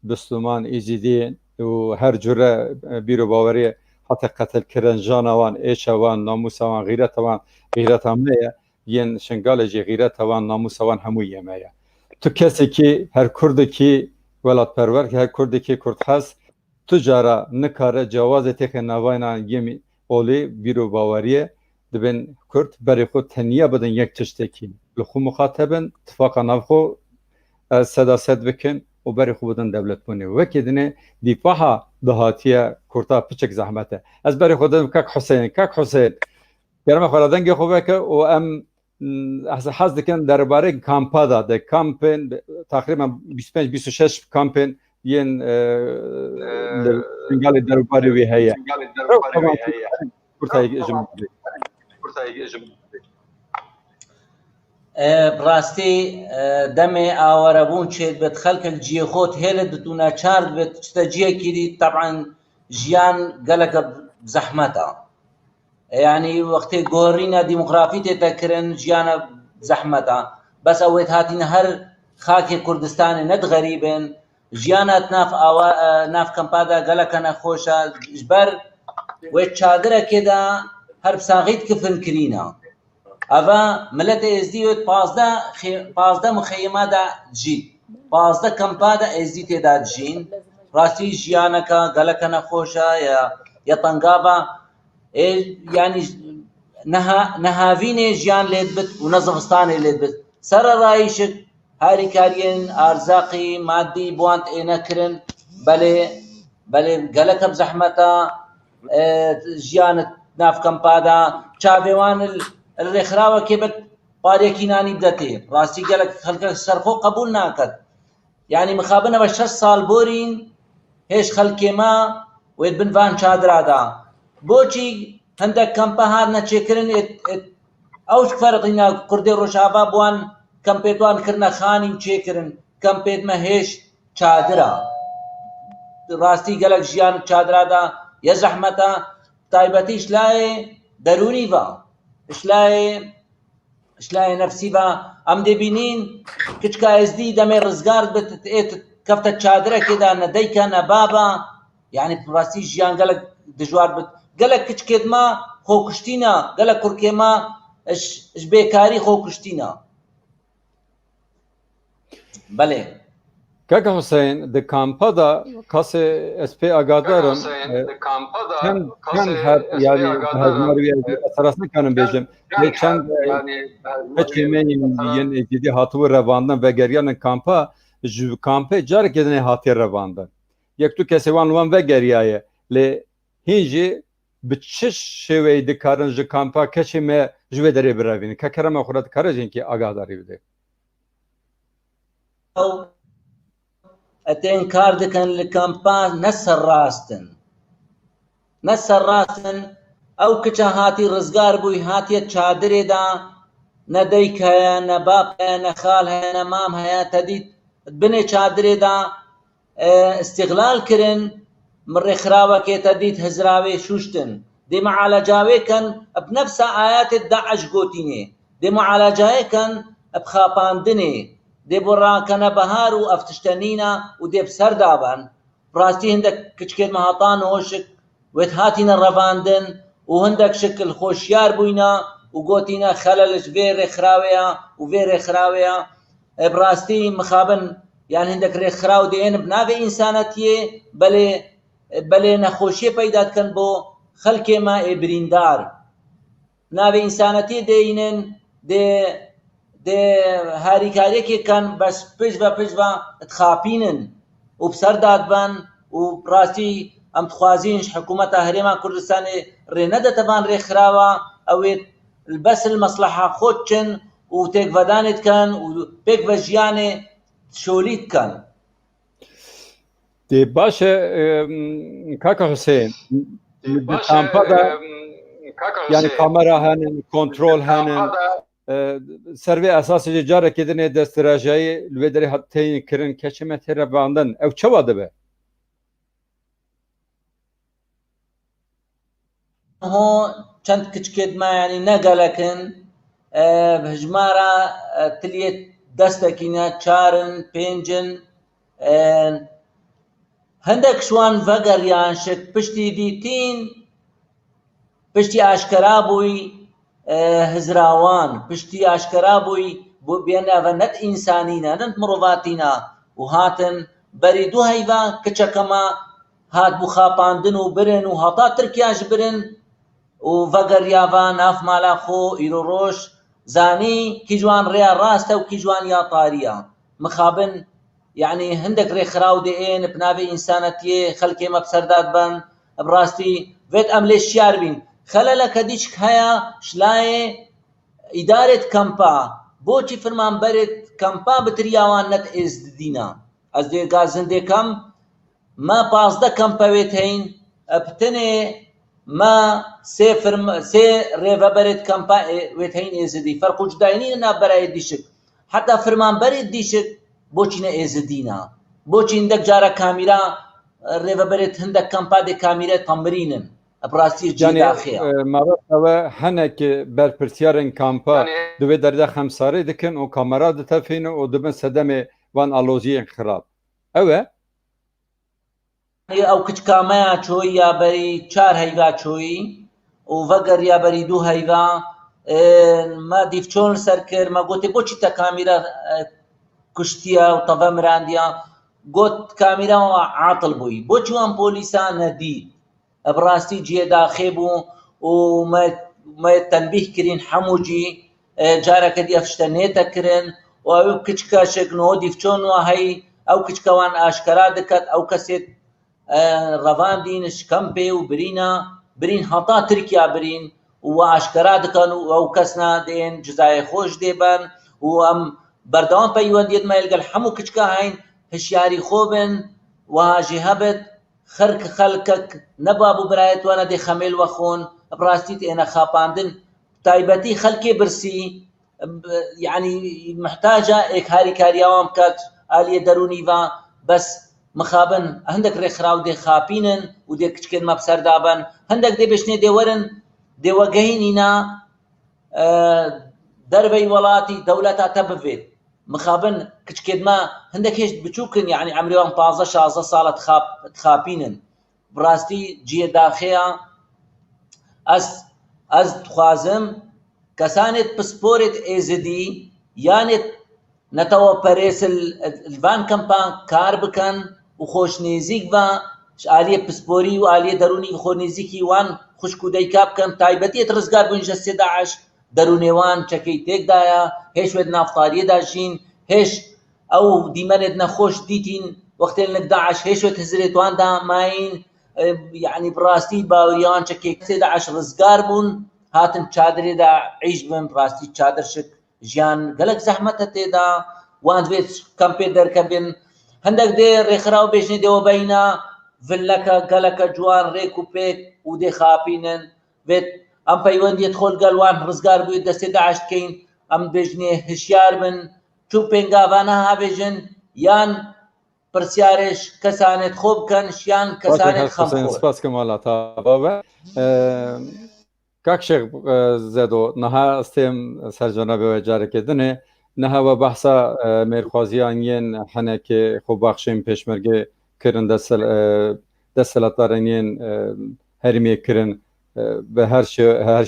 بسلمان ایزیدین و هر جوره بیرو باوری حتی قتل کردن جانوان ایشوان ناموسوان غیرت همه ین شنگال جی غیرت وان ناموسوان همو یمه تو کسی که هر کرد که ولات پرور که هر کرد که کرد هست تجارا نکاره جواز تک نواینا یمی اولی بیرو باوریه دبن کرد برای خود تنیا بدن یک تشتکی لخو مخاطبن اتفاقا نفخو صداست بکن و برای خود بدن دولت بونه و کدنه دیپاها دهاتیه کرتا پچک زحمته از برای خودم کاک حسین گرم خورادنگی خوبه که و ام حس دکن درباره کامپا ده کامپین تقریبا 25-26 کامپین ین سنگال درباره وی هیا کرتای براستی دمي آورابون شيد بتخلك الجي خوت هيلة دتونا شارد بتستجيه كيدي طبعا جيان قالك بزحمتها يعني وقت قورينا ديمقرافية تذكرن جيانا بزحمتها بس اويت هاتين هر خاكي كردستان ند غريبين جيانا ناف كمبادا قالك انا خوشا جبر ويتشادرة كده هر بساغيت كفن كرينا اوا ملت ازدیوت 15 مخیمه دا جی 15 کمپا دا ازدیت دا جین راستی جیانکا گلکنا خوشا یا طنقابا يعني نهاوين جيان ليدبت ونظفستاني ليدبت سر رايشك هاري كارين ارزاقي مادي بوانت انكرن بلي قالك بزحمتا جيان ناف كمبادا چاويوان الرخراوه كبت باريكيناني بدته راسي قالك خلق سرخو قبول ناكد يعني مخابنا بش 6 سال بورين هيش خلقي ما ويد بنفان شادرادا بوچي هندك كمبها نچكرن اوش فرقنا كردي روشابا بوان كمبيتوان كرنا خاني وچكرن كمبيت ما هيش شادرا راسي قالك جيان شادرادا يا زحمتا طيبتيش لاي دروني با اشلاي نفسي با ام دي بينين كچكا ازدي دمي رزقار بتت كفت شادره كده نديكا نبابا يعني براسي جيان قالك دجوار قالك كچكد ما خو كشتينا قالك كركي ما اش بيكاري خو كشتينا بله کاکا حسین د کامپا دا کاسه اس پی آگادارم چند هر یعنی هزماروی اسراسını kanım bejim ve çend peçemenin yen ciddi hatu revandan ve geriyanın kampa kampa car kedine hatır revandan یەک تو کەسێوان وان vegeriyaye lê hîn jî bi çi şêweyî dikarin ji kampa keçê me ji wê derê birevînin ke kerema xwe re dikare jinkî agadarî bide ئەتێن کار دەکەن لە کەمپان نەسەرڕاستن ئەو کچە هاتی ڕزگار بووی هاتیە چادرێدا نە دەیک هەیە نە باپ هەیە نە خاڵ هەیە نە مام هەیە تەدیت بنێ چادرێدا استیغلال کردن مڕێکخراوەکێ تەدیت هزراوێ شوشتن دێ معالەجاوێکەن بنەفسە ئاياتێت داعش گۆتینێ دێ معالەجاوێکەن بخاپاندنێ دێ بۆ ڕاکەنە بەهار و ئەفتشتەنینە و دێ بسەردابن ڕاستی هەندێک کچکێت مەهاتان هۆشک وێت هاتینە ڕەڤاندن و هەندێک شکل خۆشیار بووینە و گۆتینە خەلەلش vê rêxiraweya û vê rêxiraweya بڕاستی مخابن یان هەندێک rêxiraw دێن بنavê însanetiyê belê nexweşiyê peyda dikin bo xelkê me ê birîndar navê însanetiyê deyînin dê harîkariyekê kin bes pij ve dixapînin û bi ser dadibin û rastî em dixwazîn ji hikûmeta Herêma Kurdistanê rê nedete van rêxirawa ew ê bes li mesleha xwe diçin û têkvedanê dikin û pêk ve jiyanê şolî dikin dê baş e kaka Hüseyin di kampa da yani kamera henin kontrol henin ser vê esasê jî carekê dinê destdirajiyê li wê derê hateyên kirin keçê me tê re vandin ew çawa dibe هۆ چەند کچکێت me yanî negelekin bi hejmara tiliyê destekîne çarin pêncin hindek ji wan vegeriyan şik piştî dîtîn piştî aşkera bûî hizrawan piştî aşkera bûî bêne net însanîne net mirovatîne û hatin berî du heyva kiçekema hat bû xapandin û birin û heta Tirkiya ji birin û vegeriya nav mala xwe îro roj zanî kî ji wan rêya rast e û kî ji wan ya tariya mixabin yanî hindek rêxiraw deên bi navê însanetiyê xelkê me bi ser dadibin bi rastî vêt em lê şiyar bîn xeleleke dîşik heya ji layê îdarê kampa boçî firmanberê kampa bi tiriya wan net êz didîne ez dê gazindê kem me 15 kampa wêt heyn bi tenê me sê rêveberê kampa wêt heyn êzidî ferq û cudayînî navberayê dîşik heta firmanberê dîşik boçî ne êzidîne boçî hindek cara kamîra rêveberê hindek kampa dê kamîrê temirînin bi rastî cî daxiya ew hinekî berpirsyarên kampa di wê derê de xemsarî dikin û kamera ditefînin û dibin sedemê van aloziyên xirab ew e ئەو کچکامەیە چۆی یا بەری چار هەیوا چۆی و vەگەر یا بەری دوو هەیوا ما دیفچۆن سەر کرد مە گوتی بۆچی تە کامیرە کوشتیە و تەڤە مراندیە گوت کامیرە عاتڵ بووی بۆچی وان پۆلیسا نەدید بڕاستی جێ داخێ بوو و مە تەنبیه کرین هەموو جی جارەکە دی ئەفشتە نێتە کرن و ئەو کچکە شێکنەوە دیفچۆن وە هەی ئەو کچکەوان ئاشکرا دەکات ئەو کەسێت ڕەڤاندین شکەم پێ و برین هەتا ترکیا برین و ئاشکرا دەکەن و ئەو کەسنا دێن جزای خۆش دێبن و ئەم بەردەوام پەیوەندیت مە لەگەڵ هەموو کچکە هەین هشیاری خۆ بن و هاژی هەبێت خەرک خەلکەک نەبا بوو برایەتوانە دێ خەمێل وەخۆن بڕاستیت ئێنە خاپاندن تایبەتی خەلکێ برسی یعنی محتاجە ئێک هاریکاریاوان بکات ئالیە دەرونیڤە بەس مخابن هەندێک ڕێکخراو دێ خاپینن و دێ کچکێت مە بسەر دابن هەندێک دێ بشنێ دێوەرن دێوەگەهینینا دەربەی وڵاتی دەولەتا تە بڤێت مخابن کچکێت مە هەندێک هێشت بچووکن یعنی عەمریوان 15-16 ساڵە خاپینن بڕاستی جیە داخەیە ئەس دخوازم کەسانێت پسپۆرێت ئێزدی یانێت نەتەوە پەرێسل vان کەمپان کار بکەن و خۆشنێزیک بە ئالیە پسپۆری و ئالیە دەرونی خۆنێزیکی وان خوشک و دەیکا بکەن تایبەتیت ڕزگار بوون ژەستێ داعش دەرونێوان چەکەی تێکدایە هێش وێت نافتاریەدا ژین هێش ئەو دیمەنێت نەخۆش دیتین وقتی لە داعش هێشت هزرێتواندا ماین یعنی بڕاستی باوریان چەکێ کەسێ داعش ڕزگار بوون هاتن چادرێدا عیش بن ڕاستی چادرشک ژیان گەلک زەحمەتە تێدا وان دوێت کەم پێ دەرکەبن هەندێک دێ ڕێکخراو بێژنی دێوە بەینە ڤلەکە گەلەکە جوان ڕێک و پێک و دێ خاپینن بێت ئەم پەیوەندیت خۆل گەلوان ڕزگار بوویت دەستێ داعش بکەین ئەم بێژنێ هشیار بن چوو پێنگاوانە هابێژن یان پرسیارش کەسانێت خۆ بکەن شیان کەسانێت خەمخۆر سپاس کەماڵاتە بابە کاک شێخ زەدۆ نەها ئەستێم سەرجەنەبەوە جارێکێ دنێ نەهاوە بەحسا مێرخوازیان یەن هەنێکێ خۆباخشێن پێشمەرگێ کردن دەسەڵاتدارێن هەرمێ کردن بە هەر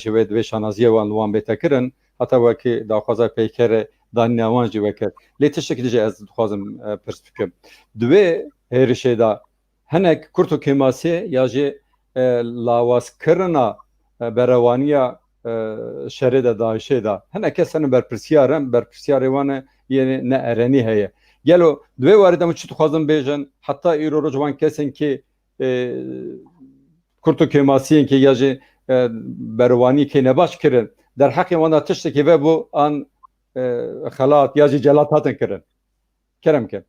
شێوێ دوێ شانازیەوان وان بێتەکردن هەتا وەکی داخوازە پەیکەرە دانیاوانجی وەکرد لێ تشتێکی دیجە ئەس دخوازم پرس بکەم دوێ هێرشێدا هەنێک کورت و کێماسێ یاژێ لاوازکردنا بەرەوانیە شەرێدا داعشێدا هەنێک کەسەن بەرپرسیارێوانە یعنی نە ئەرەنی هەیە گەلۆ دوێ واردەمە چی دخوازم بێژن حتا ئیرۆ ڕۆژوان کەسن کێ کورت و کێماسیên کێ یاژێ بەرەوانی کێ نەباش کردن دەرحەقی وانە تشتێکی بە بۆ ئان خەلات یاژی جەلات هاتن کردن کەرم کرد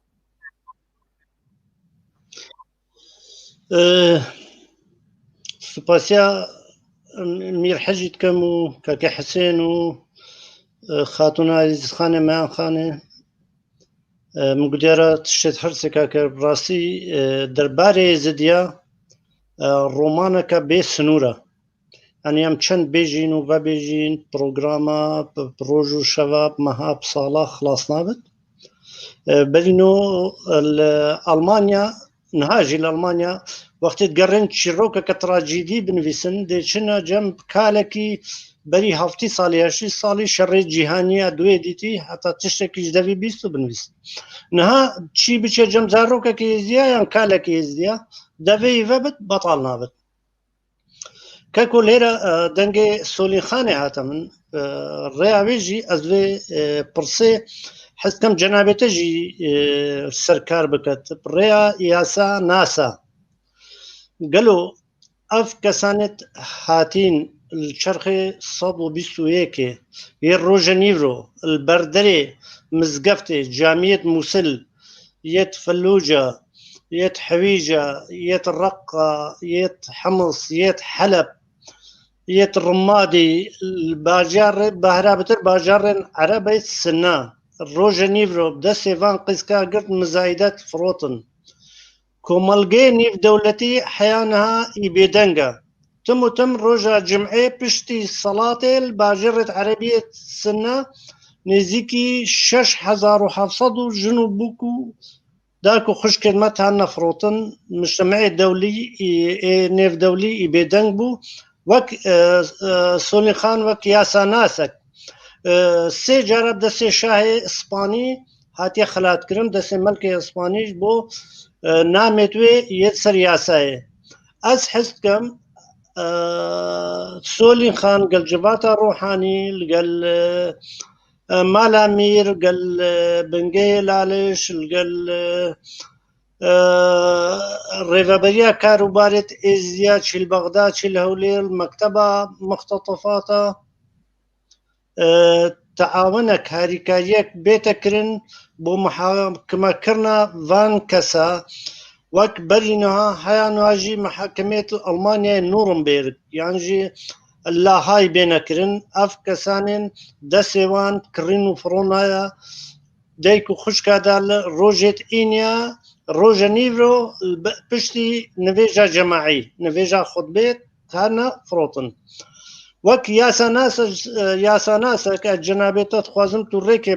سوپاسیا میر حەجی دکەم و کاکە حسێن و خاتوونە عەزیزخانێ مەیانخانێ من گودێرە تشتێت هەرسێکا کە ڕاستی دەربارەی ێزدیە ڕۆمانەکە بێ سنوورە ئەنی ئەم چەند بێژین و بەبێژین پرۆگرامە ڕۆژ و شەوە مەها ساڵە خلاص نابێت بەرینۆ ئەڵمانیا نهاژی لە ئەڵمانیا وەختێت گەڕێن چیرۆکە کە تراجیدی بنویسن دێچنە جەم کالێکی بەری هەفتی ساڵی هەشتی ساڵی شەڕێ جیهانیە دوێ دیتی هەتا تشتێکیش دەوی بیست و بنویست نەها چی بچێ جەم زارۆکەکە هێزدیە یان کالێکی هێزدیە دەوێ بەبێت بەتاڵ نابێت کەکۆ لێرە دەنگێ سۆلیخانێ هاتە من ڕێاوێژی ئەزوێ پرسێ حەزکەم جەنابێتەژی سەرکار بکات ڕێیا یاسا ناسا گەلۆ ئەف کەسانێت هاتین چرخێ 121 یە ڕۆژە نیڤرۆ بەردەرێ مزگەفتێ جامیەت مووسل یەت فەلوجە یەت حەویجە یەت ڕەقە یەت حەمس یەت حەلەب یەت ڕمادی باژار بەهرابتر باژارێن عەرەبەی سنە ڕۆژە نیڤرۆ دە سێڤان قیسکا گرت مزایدەت فرۆتن کۆمەلگەی نیڤ دەولەتی حەیانەها ئی بێدەنگە تم و تم ڕۆژە جمعێ پشتی سەڵاتێل باژێڕێت عەرەبیەت سنە نێزیکی 6700 و ژن و بووک و داک و خوشکردمەت هەن نەفرۆتن مجتەمەعی دەولی نێڤدەولی ئی بێدەنگ بوو وەک سۆلیخان وەک یاسا ناسەک سێ جارە دەسێ شاهێ ئیسپانی هاتیە خەلاتکردن دەسێ مەلکێ ئیسپانیش بۆ نامێتوێ یەت سەر یاسایە ئەس حس دکەم سۆلیخان گەل جڤاتە ڕۆحانی لەگەل مالامیر گەل بنگەی لالش لەگەل ڕێڤەبەریە کاروبارێت ئێزیا چیل بەغدا چیل هەولێر مەکتەبە مختەطەفاتە تعاونەك هاریکاریەک بێتەکردن بۆ محاکمەکردنا ڤان کەسە وەک بەرینەها هەیانواژی محاکمێت ئەڵمانیای نورنبێرگ یانژی لاهای بێنەکردن ئەف کەسانێن دەسێوان کڕین و فڕۆنایە دایک و خوشکادا لە ڕۆژێت ئینیا ڕۆژە نیڤرۆ پشتی نوێژە جەماعی نوێژە خودبێت هەنە فرۆتن وەک یاسا ناسە کە جەنابێتە خوازم تو ڕێکێ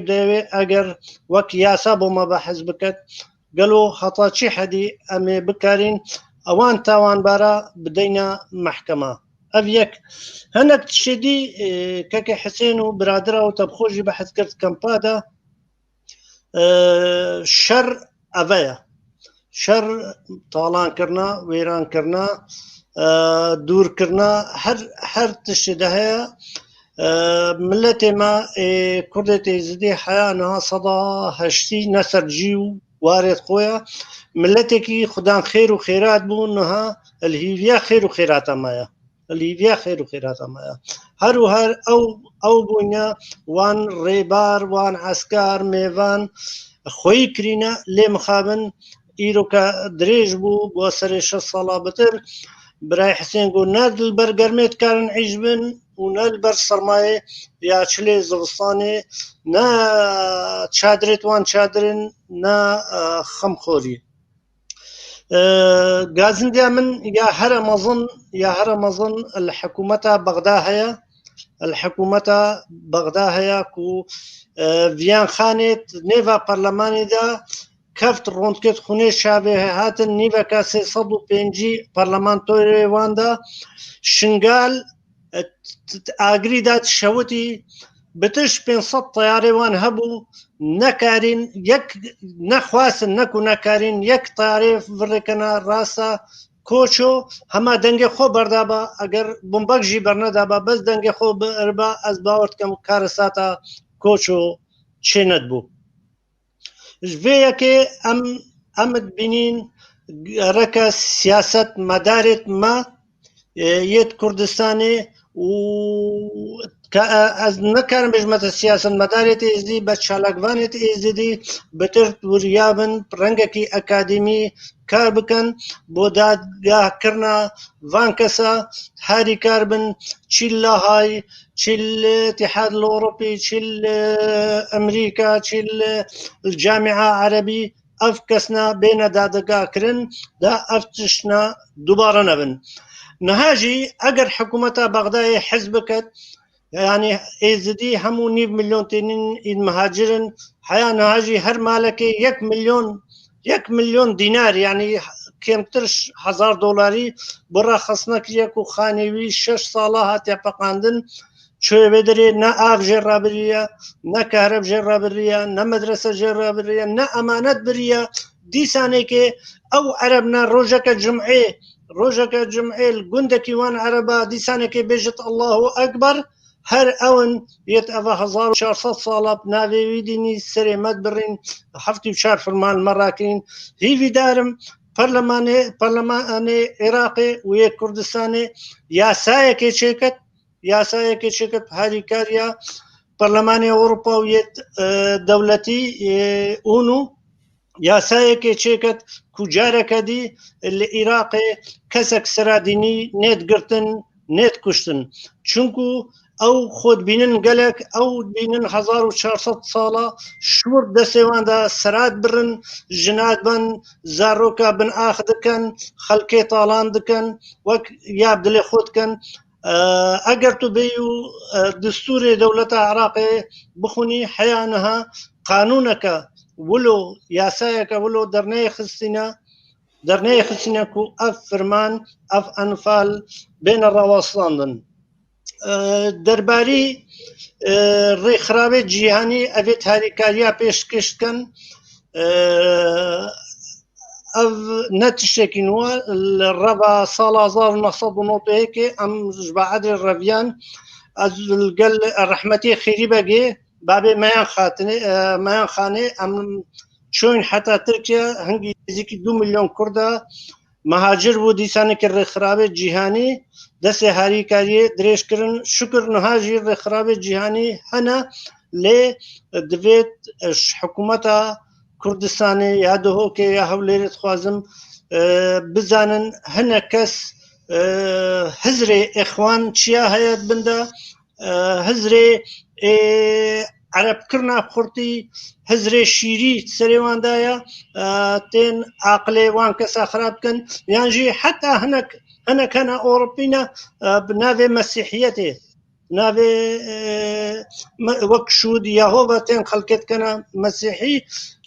بدەیەوێ ئەگەر وەک یاسا بۆ مە بەحەز بکات گەلۆ هەتا چی حەدی ئەمێ بکارین ئەوان تاوانبارە بدەینە محکەمە ئەف یەک هەندێک تشێدی کەکە حسێن و برادرە و تەبخۆشی بەحەز کرد کەمپادا شەر ئەڤەیە شەر تاڵانکردنا وێرانکردنا دوورکردنا هەر تشتێدا هەیە ملەتێ ما کوردێت ێزدی حەیانەها سەدا هەشتی نەسەرجی و وارد خويا ملتكي خدان خير وخيرات بونها الهيفيا خير وخيرات مايا الهيفيا خير وخيرات مايا هر او بونيا وان ريبار وان عسكر ميفان خوي كرينا لي مخابن إيروكا دريج بو سر 6 سالا بتر براي حسين قول ناد البرقرميت كان عجبن وناد البر سرماي يا تشلي زبستاني نا تشادرت وان تشادرن نا خمخوري قازن دي من يا هرمزن الحكومة بغداد هيا كو فيان خانت نيفا برلماني دا كفت روندكت خونه شابه هاتن نيفا كاسي صدو بينجي برلمانتوري واندا شنغال آگری داد شوتی بتش 500 طياري وان هبو نكارين يك نخواسن نكو نكارين يك طياري فركنا راسا کوچو هما دنگ خو بردابا اگر بمبک جی برندابا بس دنگ خو بربا از باورت کم کار ساتا کوچو چند بو جویا که امد بینین رکا سیاست مدارت ما یت کردستانی و از نکارم بجمت سیاست مدارت ازدی بچالکوانت ازدی بتر وریابن رنگکی اکادمی کار بکن بۆ دادگاهکردنا وان کەسە هاری کار بن چی لاهای چی الاتحاد الأوروبي چی ئەمریکا چی الجامعة عربی ئەف کەسنا بێنە دادگاهکردن دا ئەف تشتنا دووبارە نەبن نەهاژی ئەگەر حکوومەتە بەغدای حەز بکەت يعني ازدي همو 9 مليون تنين مهاجرن حيا نهاجي هر مالكي 1 مليون دينار يعني كمترش $1000 برا خصنا كيكو خانوي 6 صالة هاتي بقاندن شو بدري نا آف جرى بريا نا كهرب جرى بريا نا مدرسة جرى بريا نا أمانات بريا دي سانيكي أو عربنا روجك جمعي الجندكي وان عربا دي سانيكي بيجت الله أكبر هر اون يتأفى 1400 صالة بناوي ويديني سريمات برين حفتي بشار فرمان مراكين هي في دارم برلماني عراقي ويا كردستاني ياسايا كي شيكت هاري كاريا برلماني اوروبا ويا دولتي اونو ياسايا كي شيكت كجارك دي العراقي كسك سراديني نيت قرتن نيت كشتن چونكو او خود بینن گلک او بینن 1400 ساله شور دسوان دا سراد برن جناد بن زاروکا بن آخ دکن خلقی طالان دکن وک یاب دل خود کن اگر تو بیو دستور دولت عراقی بخونی حیانها قانونك ولو ياسايك ولو درني خصنا كو اف فرمان اف انفال بين الرواسلاندن درباری ڕێکخراوێت جیهانی ئەبێت هاریکاریە پێشکەشتکەن ئەو نەتشتێکی نووە لە ڕەبا ساڵ 1990 ئەم ژبعەدی ڕەڤیان ئەزگەل ڕەحمەتی خێری بەگێ بابێ مایان خانێ ئەم چۆین حتا ترکیە هەنگی نزیکی 2 ملیۆن کوردە مهاجر بوو دیسانێکی ڕێکخراوێت جیهانی دەسێ هاریکاریە درێژکردن شکر نهاژی ڕێکخراوێت جیهانی هەنە لێ دەبێت حکوومەتە کوردستانی یا دهۆکێ یا هەولێرت خوازم بزانن هەنە کەس هزرێ ئێخوان چیا هەیەت بندە هزرێ عربکردنا قورتی هزرێ شیری سەرێواندایە تێن عاقلێ وان کەسا خراپ بکەن یانژی حتا هەنەک هەنە ئۆڕۆپینە بناوێ مەسیحیەتێ ناوێ وەک شود یاهۆڤە تێن خەڵکێتکەنە مەسیحی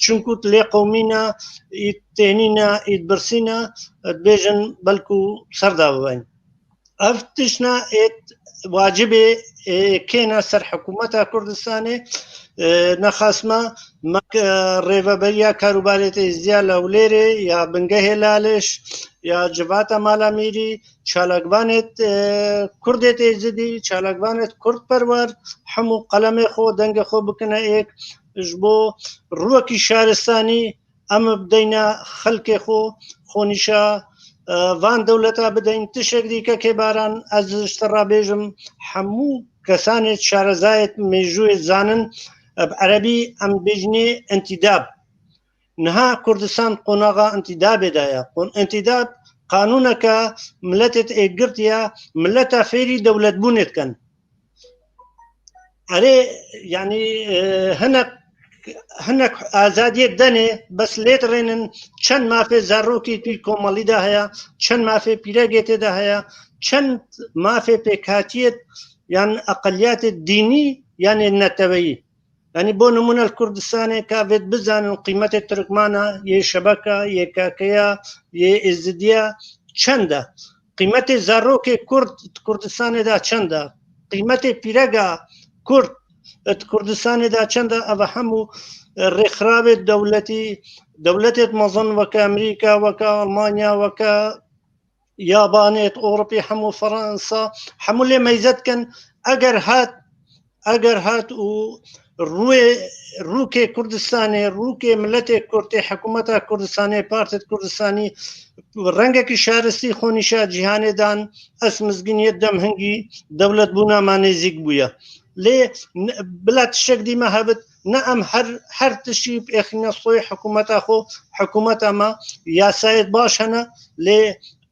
چونکوت لێ قەومینە ئیت تێنینە ئیت برسینە بێژن بەلکو سەردا ببین ئەف تشنا ئێت واجبێ کێنە سەر حکوومەتە کوردستانێ نەخاسمە ڕێڤەبەریە کاروبارێتی زیاد لە هەولێرێ یا بنگەهێ لالش یا جڤاتە مالامیری چالاکبانێت کوردێت ئێزدی چالاکبانێت کورد پەروەر هەموو قەلەمێ خۆ دەنگە خۆ بکنە ئێک ji bo ڕووەکی شارستانی ئەمە بدەینە خەڵکێ خۆنیشە وان دەولەتا بدەین تشێک دیکە کێباران ئەزشتە ڕابێژم هەموو کەسانێت شارەزایەت مێژووێ زانن عەرەبی ئەم بێژنێ ئەنتیداب نها کوردستان قۆناغا ئەنتیدابێدایە ئەنتیداب قانونەکە ملەتێت ئێگرتیە ملەتە فێری دەولەت بوونێتکەن ئەرێ یعنی هەنێک ئازادیەت دەنێ بەس لێت ڕێنن چەند مافێ زارۆکی توی کۆمەڵیدا هەیە چەند مافێ پیرەگێ تێدا هەیە چەند مافێ پێکهاتیەت یان ئەقلیاتێت دینی یانێ نەتەوەیی ینی بۆ نمونە کوردستانێک کاوێت بزانن قیمەتی ترکمانە یە شەبەکە یە کاکەیە یە ئێزدیە چەندە قیمەتی زارۆکێ کورد کوردستانێدا چەندە قیمەتی پیرەگە کورد کوردستانێدا چەندە ئەوە هەموو ڕێکخراوێت دەولەتێت مەزن وەکە ئەمریکا وەکە ئەڵمانیا وەکە یابانێت ئۆڕۆپی هەموو فەڕەنسا هەموو لێ مەیزەتکەن ئەگەر هات و ڕووکێ کوردستانی ڕووکێ ملەتێ کورتێ حکوومەتە کوردستانی پارتێت کوردستانی ڕەنگێکی شارستی خۆنیشا جیهانێدان ئەس مزگینیت دەم هەنگی دەولەت بوونامان نێزیک بووە لێ بلا تشتێک دیمە هەبت نە ئەم هەر تشی ئێخینە سۆی حکوومەتە خۆ حکوومەتەمە یاسایەت باش هەنە لێ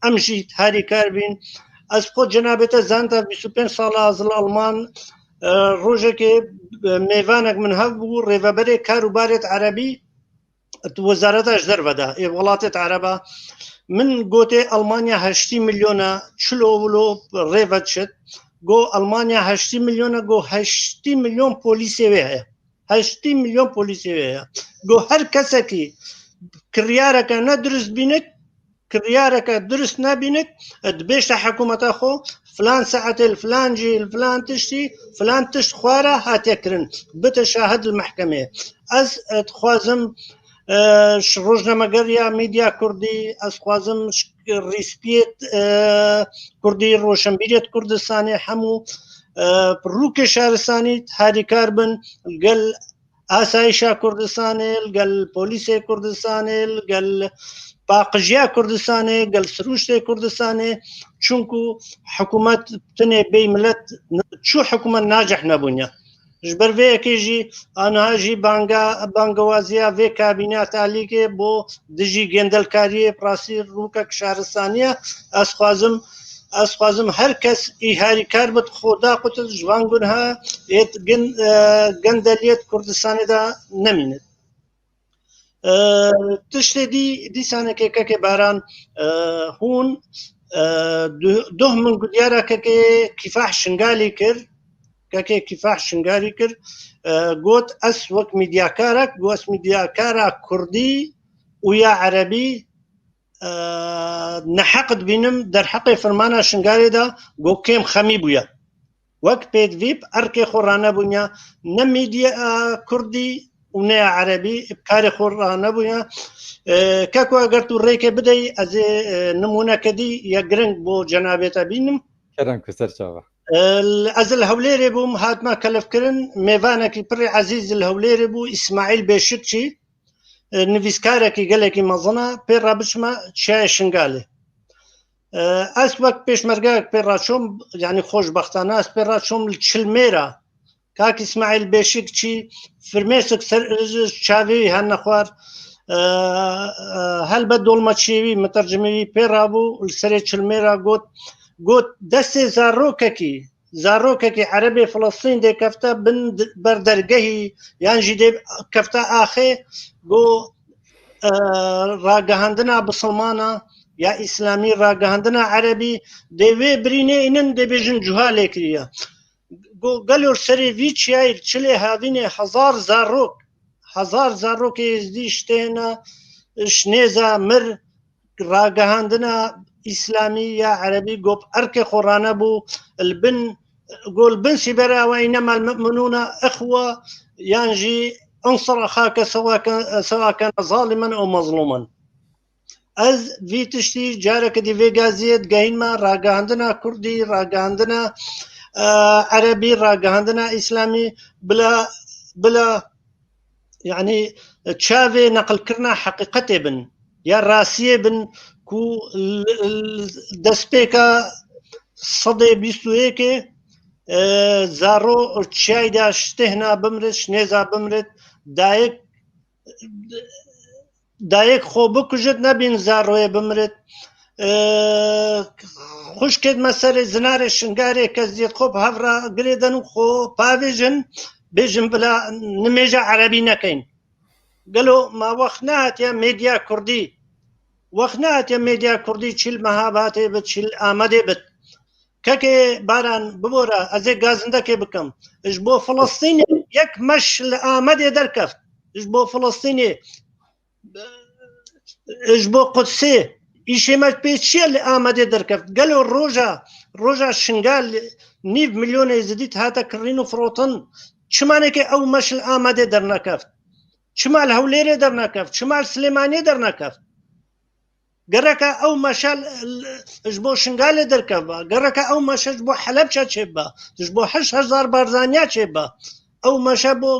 ئەمژی هاری کار بین ئەس خۆ جەنابێتە زانتە 25 ساڵە ئازڵ ئەڵمان ڕۆژێکێ میێوانێک من هەبوو ڕێڤەبەرێک کاروبارێت عەرەبی وەزارەتەش دەربەدا وڵاتێت عەرەبە من گۆتێ ئەڵمانیا 80 میلیۆنە چلۆ ڕێڤەت شت گۆ ئەڵمانیا 80 میلیۆنە گۆ 80 میلیۆن پۆلیسێوێ هەیە 80 میلیۆن پۆلیسێوێ هەیە گۆ هەر کەسێکی کڕیارەکە نەدروست بینێت کڕیارەکە درست نبینێت دبێشتە حکوومەتە خۆ فلان سەعەتێ فلانجی فلان تشتی فلان تشت خوارە هاتێکردن بتە شاهد المحکەمێ ئەس خوازم ڕۆژنەمەگەر یا میدیا کوردی ئەسخوازم ڕیسپێت کوردی ڕۆشنبیرێت کوردستانی هەموو ڕووکێ شارستانی هاریکار بن گەل ئاسایشا کوردستانی گەل پۆلیسێ کوردستانی گەل باقژیا کوردستانی گەل سروشتێ کوردستانی چونکو حکوومەت تنێ بێ ملەت چوو حکوومەت ناجح نەبوونە ژبەر vêyekê aniha jî bangewaziya vê kabîneya talîkê bo dijî gendelkariyê rasî rûkek şaristanî ez xwazim her kes îharîkar bit xoda qutil ji van gunha êt gendeliyet Kurdistanê da nemînit tiştê dîsanekê kekê baran hûn duh min gudyara kekê kîfah şingalî kir kekê kîfah şingarî kir got ez wek mîdyakarek got ez mîdyakara Kurdî û ya Erebî neheq dibînim derheqê firmana şingarê da got kêm xemî bûye wek pêdivî erkê xwe ranebûye ne mîdya Kurdî û ne ya Erebî karê xwe ranebûye keko eger tu rêkê bideyî ez ê nimûneke dî ya giring bo cenabête bînim kerem ku ser çawa ez li Hewlêrê bûm hatime kelefkirin mêvanekî pirê ezîz li Hewlêrê bû İsmaîl Bêşikçî nivîskarekî gelekî mezin e pê re biçime çiyayê Şingalê ez wek pêşmergeyek pê raçûm yanî xweşbextane ez pê raçûm li Çilmêra kak İsmaîl Bêşikçî firmêsek ser çavê hene xwar helbet dolmaçîvî mitercimî pê rabû li serê Çilmêra got destê zarokekî Erebê Filistîn dê kefte bin ber dergehî yan jî dê kefte axê got ragihandina bisilmana ya İslamî ragihandina Erebî dê wê birînê înin dêbêjin cuhalê kiriye got gelo serê vî çiyayê Çilê havînê hezar zarokê Êzidî ji têne şnêza mir ragihandina İslamî ya Erebî got erkê xwe ranebû li bin sîbera we înnema l-mu'minûne ixwe yan jî انصر اخاك سواء كان ظالما او مظلوما ez vî tiştî carekê dî vê gaziyê digehînme ragihandina Kurdî ragihandina Erebî ragihandina İslamî bila yanî چاوێ نەقلکردنا حقیقەتێ بن یا ڕاستیە بن کو دەستپێکە 121 زارۆ چیایدا شتێهنا بمرت شنێزا بمرت دایەک خۆ بکوژت نەبین زارۆیە بمرت خوشکێت مەسەرێ زنارێ شنگارێ کەس دیێت خۆ هەڤرا گرێدەن و خۆ پاوێژن بێژن بلا نمێژە عەرەبی نەکەین گەلۆ ما وەخت نهاتیە مێدیا کوردی وەخت نهاتیە مێدیا کوردی چیل مەهاباتێ بت چیل ئامەدێ بت کەکێ باران ببۆرە ئەزێ گازندەکێ بکەم اش بۆ فڵەستینێ یەک مەش لە ئامەدێ دەرکەفت اش بۆ فڵەستینێ اش بۆ قودسێ ئیشێمەت پێ چییە لە ئامەدێ دەرکەفت گەلۆ ڕۆژە شنگال 9 ملیۆنێ زدیت هاتە کڕین و فرۆتن چمانێکی ئەو مەشل ئامەدێ دەرنەکەفت چمال هەولێرێ دەرنەکەفت چمال سلێمانێ دەرنەکەفت گەڕەکە ئەو مەشەل بۆ شنگالێ دەرکەوە گەڕەکە ئەو مەشەش بۆ حەلەبچە چێبە دش بۆ 8,000 بارزانیا چێبە ئەو مەشە بۆ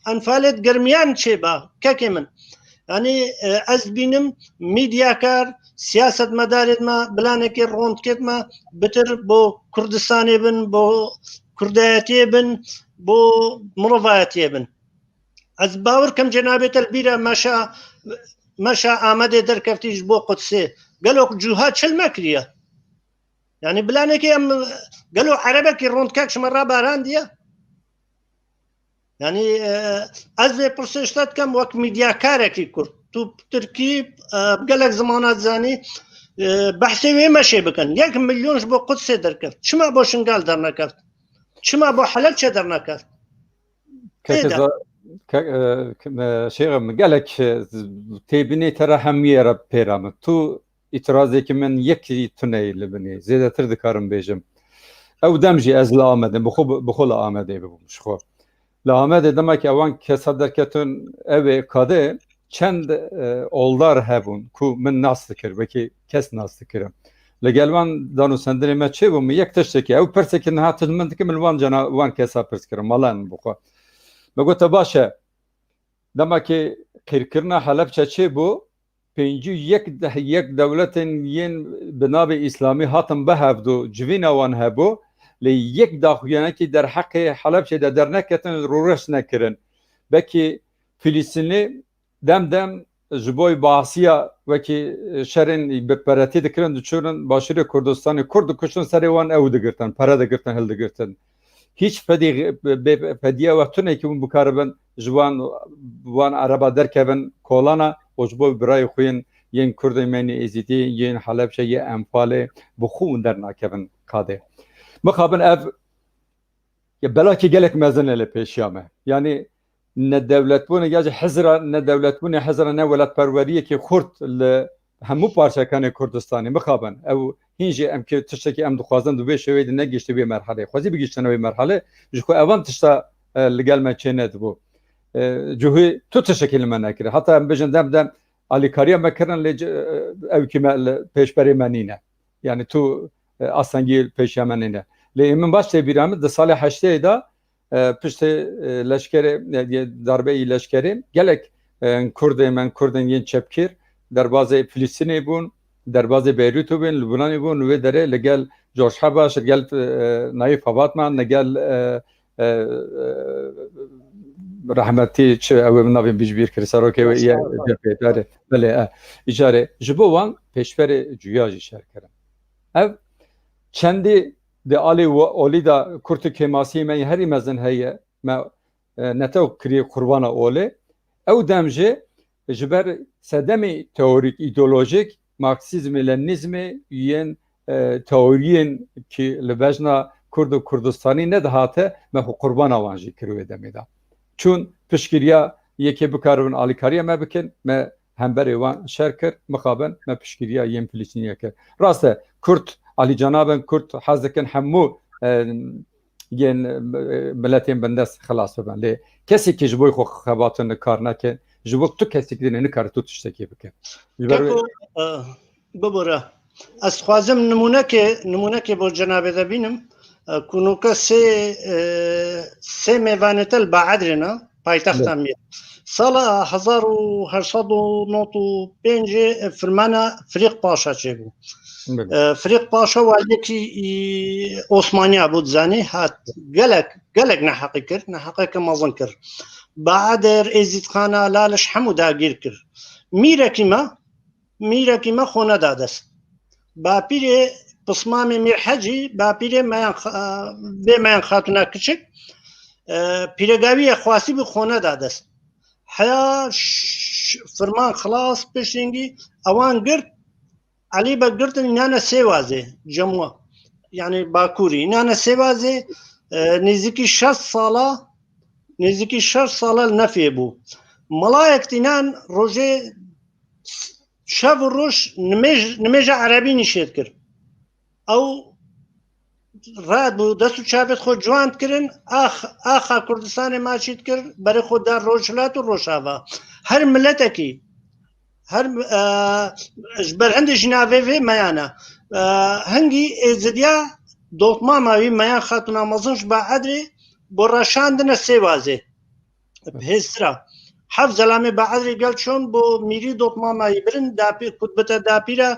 ئەنفالێت گرمیان چێبە کەکێ من ئەنی ئەس بینم میدیاکار سیاست مەدارێتمە بلانێکی ڕۆندکێتمە بتر بۆ کوردستانێ بن بۆ کوردایەتێ بن بۆ مرۆڤایەتێ بن ئەس باور کەم جەنابێتە بیرە مەشە ئامەدێ دەرکەفتیش بۆ قودسێ گەلۆک جوها چل مەکریە یعنی بلانێکی ئەم گەلۆ عەرەبێکی ڕۆندکەکشمە ڕاباراندیە یعنی ئەس بێ پرسێشتت کەم وەک میدیاکارێکی کورد تو ترکی گەلێک زمانات زانی بەحسێ وێ مەشێ بکەن 1 ملیۆنش بۆ قودسێ دەرکەفت چما بۆ شنگال دەرنەکەفت چما بۆ حەلەبچە دەرنەکەفت شێغم gelek têbinê te re hemiyê re pêra min tu îtirazekî min yekî tuneyê li binê zêdetir dikarim bêjim ew dem jî ez li Amedê bixwe li Amedê bibûm ji xwe li Amedê demekî ewan kesa derketin ew ê kadê çend oldar hebûn ku min nas dikir wekî kes nas dikirim li gel wan danûsendinê me çê bûm yek tiştekî ew pirsekî niha tu min dikim li wan cana wan kesa pirs kirim malan bixwe me gote baş e demekî qîrkirina Helepçe çê bû pêncî yek dewletên yên bi navê îslamî hatin bihevd û civîna wan hebû lê yek daxuyanekî derheqê Helepçê de derneketin rûreş nekirin bekî Filîstînî demdem ji bo bahsiya wekî şerên birperetî dikirin diçûnin başûrê Kurdistanê Kurd dikuştin serê wan ew digirtin pere digirtin hildigirtin hiç pediya ve tunekî hûn bikaribin ji wan ereba derkevin kolana û ji bo birayê xwe yên Kurdê menî êzîdî yên Helepçe yê Enfalê bi xwe hûn dernakevin kadê mixabin ev belakî gelek mezin e li pêşiya me yanî nedewletbûnê ya jî hezra nedewletbûnê hezra ne welatperweriyekî xurt li hemû parçekanê Kurdistanê mixabin ew hîn jî em ki tiştekî em dixwazin di vê şewê de negihîşte vê merhelê xwezî bigihîştine vê merhelê ji xwe evan tişta li gel me çê nedibû cihû tu tiştekî li me nekiriye heta em bijin dem alîkariya me kirin lê ew kî me li pêşberê me nîne yani tu asengî pêşiya me nîne lê min baş tê bîra min di salê heşteyê de piştê leşkerê darbeyî leşkerê gelek Kurdê me Kurdên yên çepkîr derbazê Filîstînê bûn derbazê Beyrûtê bûn li Bunanê bûn wê derê li gel George Hebaş li gel Naif Habatman li gel rehmetî çi ew min navê bijbîr kir serokê wê ye cepêdarê belê îcarê ji bo wan pêşverê cuya jî şerkirin ev çendî di alê olî da Kurd û Kemasî me herî mezin heye me netew kiriye qurbana olê ew dem jî ji ber sedemê teorîk îdeolojik Marksîzmê Leninîzmê yên teoriyên ki li bejna Kurd û Kurdistanî nedihate me xwe qurbana wan jî kir wê demê da çûn piştgiriya yekê bikaribin alîkariya me bikin me hemberê wan şer kir mixabin me piştgiriya yên Filîstînî kir rast e Kurd alî canabên Kurd hez dikin hemû yên miletên bindest xilas bibin lê kesekî ji bo xwe xebatin li kar neke ji bo tu kesekî nikare tu tiştekî bike bibûre ez dixwazim nimûnekê bo cenabê de bînim kunûka sê mêvanê te li Baedrê ne پایتەختە مێر ساڵە 1995 فرمانە فریق پاشا چێبوو فریق پاشا والیەکی ئۆسمانیا بوو دزانێ هات گەلک نەحەقی کرد نەحەقەکە مەزن کرد بەعادر ئێزیدخانە لالش هەموو داگیر کرد میرەکی مە خۆ نەدا دەست باپیرێ پسمامێ میرحەجی باپیرێ بێ مایان خاتونە کچک پیرەگاویە خواسی بوو خۆ نەدا دەست حیا فرمان خلاص پشتنگی ئەوان گرت علی بە گرتن نانە سێوازێ جەمووە یعنی باکووری نانە سێوازێ نزیکی 6 ساڵە نەفێ بوو مەڵایەکتینان ڕۆژێ شەو ڕۆژ نمێژە عەرەبی نیشێت کرد ئەو ڕاد بوو دەست و چاپێت خۆ جوانتکردن ئاخا کوردستانی ماچیت کرد بەرە خۆدا ڕۆژهلات و ڕۆژاوا هەر ملەتێکی هەر بەرهەندێکی ناوێ مەیانە هەنگی ئێزدیا دۆڵما ماوی مەیان خاتونە مەزنش بە عەدرێ بۆ ڕەشاندنە سێوازێ هێزرا حەف زەلامێ بە عەدرێ گەل چۆن بۆ میری دۆڵما ماوی برن کوتبەتە داپیرە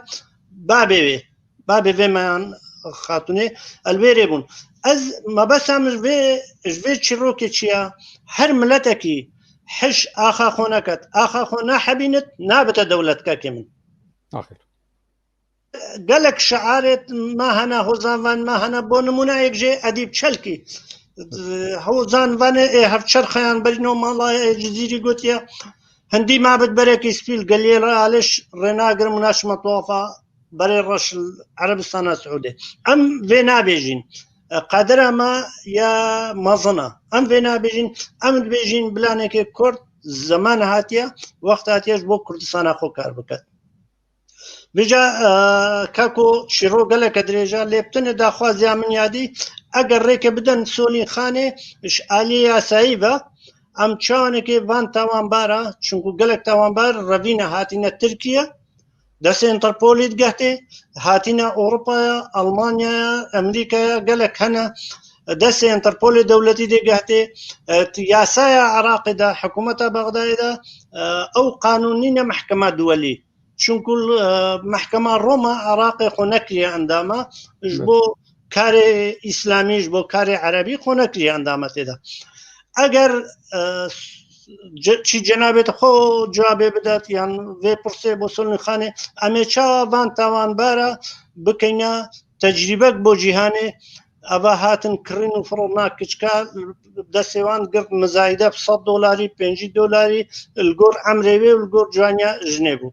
بابێ مەیان خاتونێ ئەلوێرێ بوون ئەز مەبەسام ژێ چیرۆکێ چییە هەر ملەتێکی حش ئاخا خۆ نەکەت ئاخا خۆ ناحەبینت نابێتە دەولەتکەکێ من گەلک شعارێت ما هەنا هۆزانوان ما هەنا بۆ نمونایەک ژێ ئەدیب چەلکی هەوزانوانە هەفچەر خەیان بەرینەوە ماڵایە جزیری گوتیە هەندی مابەت بەرێکی سپیل گەلێ ڕالش ڕێناگرم و ناشمە تۆفا بەرێ ڕەش عەرەبستانە سعودێ ئەم وێ نابێژین قادرەمە یا مەزنە ئەم وێ نابێژین ئەم بێژین بلانێکی کورد زەمان هاتیە وەخت هاتیەش بۆ کوردستانە خۆ کار بکات بجا کاکۆ شیرۆ گەلێکە درێژە لێبتنە داخوازیا من یادی ئەگەر ڕێکە بدەن سۆلی خانێ عالی یاسایی بە ئەم چاوانێکی وان تاوانبارە چونکو گەلێک تاوانبار ڕەڤینە هاتینە ترکیە دەست ئینتەرپۆلیت گەهتێ هاتینە ئۆروپایە ئەڵمانیایە ئەمریکایە گەلێک هەنە دەست ئینتەرپۆلی دەوڵەتی دێگەهتێ یاسایە عراقیدا حکوومەتە بەغدایدا ئەو قانونینە محکەمە دووەلی چونکو محکەمە ڕۆمە عراقی خۆ نەکریە ئەندامە بۆ کارێ ئیسلامیش بۆ کارێ عەرەبی خۆ نەکریە ئەندامە تێدا ئەگەر چی جەنابێت خۆ جوابێ بدات یان وێ پرسێ بۆ سۆلنی خانێ ئەمێ چاوان تاوانبارە بکەینە تەجریبەک بۆ جیهانێ ئەوە هاتن کڕین و فڕۆنا کچکە دەسێوان گرت مزایدە $100 $5 لگۆر ئەمرێوێ و لگۆر جوانیا ژنێ بوو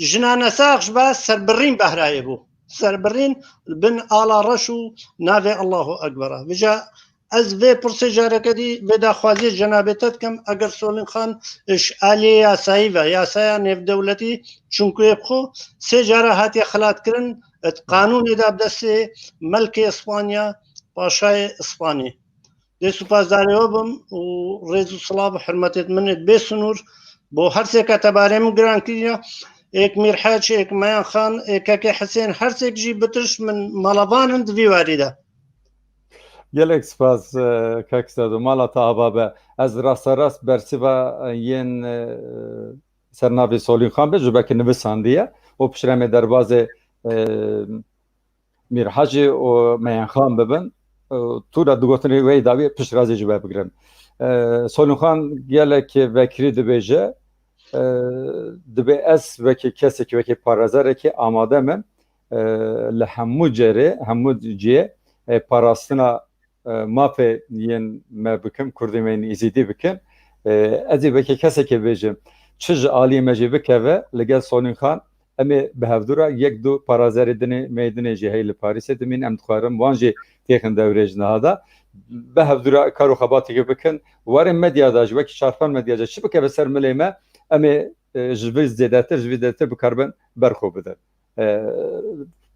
ژنانە ساخش بە سەربڕین بەهرایە بوو سەربڕین بن ئاڵا ڕەش و ناوێ ئەڵڵاهو ئەکبەرە بجا ئەس vê pirsê jareketî vê daxwaziyê cenabête dikim eger Solîn Xan aliyê yasayî ve yasaya nêvdewletî çûnkû xwe sê cara hatiye xilatkirin qanûnê da bi destê Melkê İspanya Paşayê İspanî dê supazdarê bim û rêz û silav û hirmetê min bê sunûr bo her sêke tebarê min giran kiriye êk Mîrheç êk Meyan Xan êkekê Hisên her sêk jî bitiş min melevanin di vî warî de gelek spas kakstadu mala ta avabe ez rastarast bersiva yên sernavê Solîn Xan be ji bekî nivisandiye û pişremê derbazê Mîrhecî û Meyan Xan bibin tûra digotinê wê dawî piştrazê ji we bigirin Solîn Xan gelekê vekirî dibêje dibe ez wekî kesekî wekî parêzerekî amade min li hemû cerê hemû ciyê parastina mafê yên me bikim Kurdê me îzîdî bikin ez ê vekî kesekê bêjim çi ji aliyê me jî bikeve li gel Solîn Xan em ê bi hevdûra yek du parazerê dinê meydinê jî hey li Parîsê dimîn em dixwarin wan jî têxin devrê ji niha da bi hevdûra kar û xebatekê bikin warê medyada ji wekî çarpan medyaca çi bikeve ser milê me em ê ji vê zêdetir ji vê zêdetir bikarbin berxwe bidin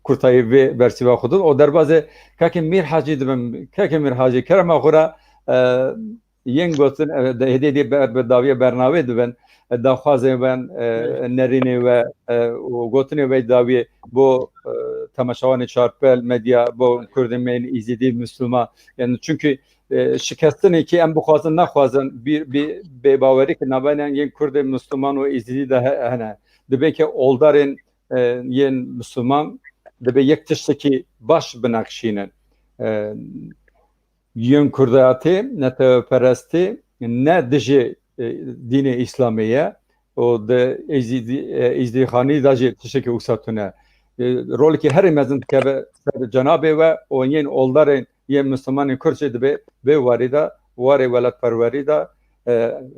kurtayî vê bersîva xwe o derbazê kakê Mîrhecî dibin kakê Mîrhecî kerema xwe re yên gotin hêdî bi dawiya bernavê dibin daxwazê ben nerînê we û gotinê we dawiyê bo تماشاوان چارپل مدیا با کردمین ایزیدی مسلمان یعنی چونکه شکستنی که ام بخوازن نخوازن به باوری که نباین یک کرد مسلمان و ایزیدی ده هنه دبی که اولدارن یک مسلمان دبی یک تشتکی باش بنقشینن یک کرداتی نت پرستی نه دژی دین اسلامیه و د ایزدی خانی دژی تشتکی اوساتونه رولی که هر مزن که جنابه و این اولدارن یه مسلمان کرچه دبی به واریدا واری ولد پروریدا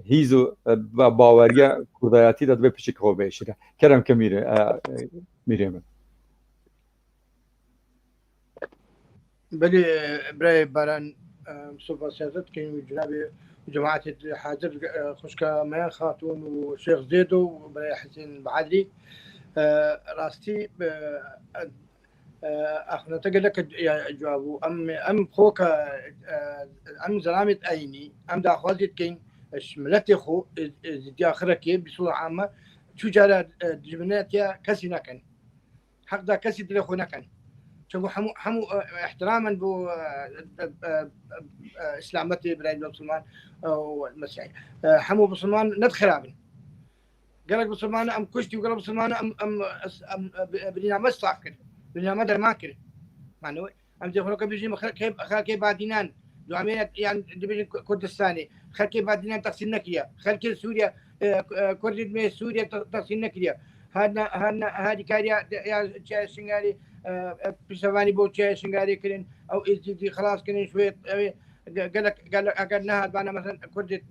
هیزو باوریا کردایاتی داد به پیش که بهشیده کرم که میره بلي براي باران مصطفى سيادت كاين جنابي جماعة حاضر خشكا ما خاتون وشيخ زيدو وبراي حسين بعدلي راستي اخنا تقول لك يا جوابو ام خوكا ام زلامه ايني ام دا خوازت كاين شملتي خو زي اخرك بصوره عامه شو جرى جبنات يا كسينا كان حق دا كسي دي خونا كان شو حمو احتراما بو اسلامتي براي مسلمان والمسيحي حمو مسلمان ندخرابن قال لك مسلمان ام كشتي وقال مسلمان ام بدينا مستعكر بدينا مدر ماكر معنوي ام دي خلوك بيجي خلكي بعدينان دوامين يعني دبي كردستاني خلكي بعدينان تقسيم نكريا خلكي سوريا كرد من سوريا تقسيم نكريا هذه كاريا يا شنغاري بسواني بو شنغاري كرين او ازدي خلاص كرين شويه قال لك اكلناها بانا مثلا كردت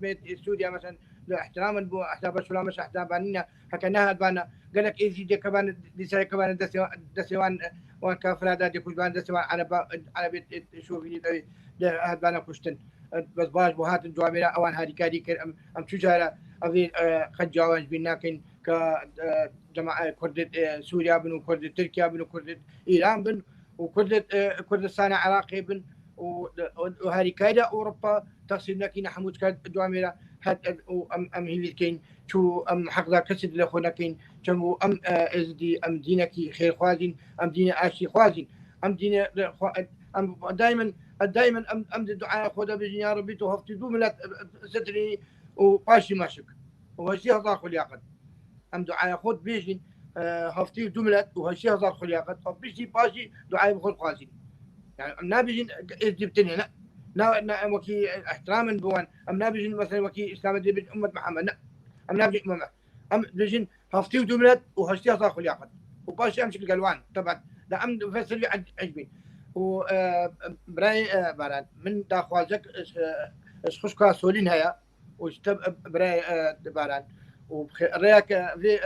سوريا مثلا احتراما بو احزاب السلام مش احزابنا حكيناها بانا قال لك ازدي كمان دي كمان دسوان وكافر هذا دي كوجبان دسوان على بيت شوفي ده بانا كشتن بس باش بو هات الجوامير اوان هذه كاري ام تجاره ابي خجاوج بيناكن كجماعه كرد سوريا بن وكرد تركيا بن وكرد ايران بن وكرد كردستان عراقي بن وهذه كايدا اوروبا تصير لكن حمود كاد دواميرا هاد ام هي كاين شو ام حقدا كسد لخونا كاين شنو ام ازدي ام دينك خير خوازين ام دين اشي خوازين ام دين ام دائما ام الدعاء خذها بجن يا ربي توهفتي دوملات ستري وباشي ماشك وهالشيء هذا خليقت ام دعاء خذ بيجن هفتي دوملات وهالشيء هذا خليقت فبيجي باشي دعاء بخذ خوازين يعني ام نابجن جبتني لا وكي احتراما بوان ام نابجن مثلا وكي اسلام دين امه محمد لا ام نابجن ام بيجن هفتي دوملات وهالشيء هذا خليقت وباشي امشي القلوان طبعا لا ام فسر لي عجبي و براي باران من داخوازك خشكا سولين هيا واشتب براي باران ورياك في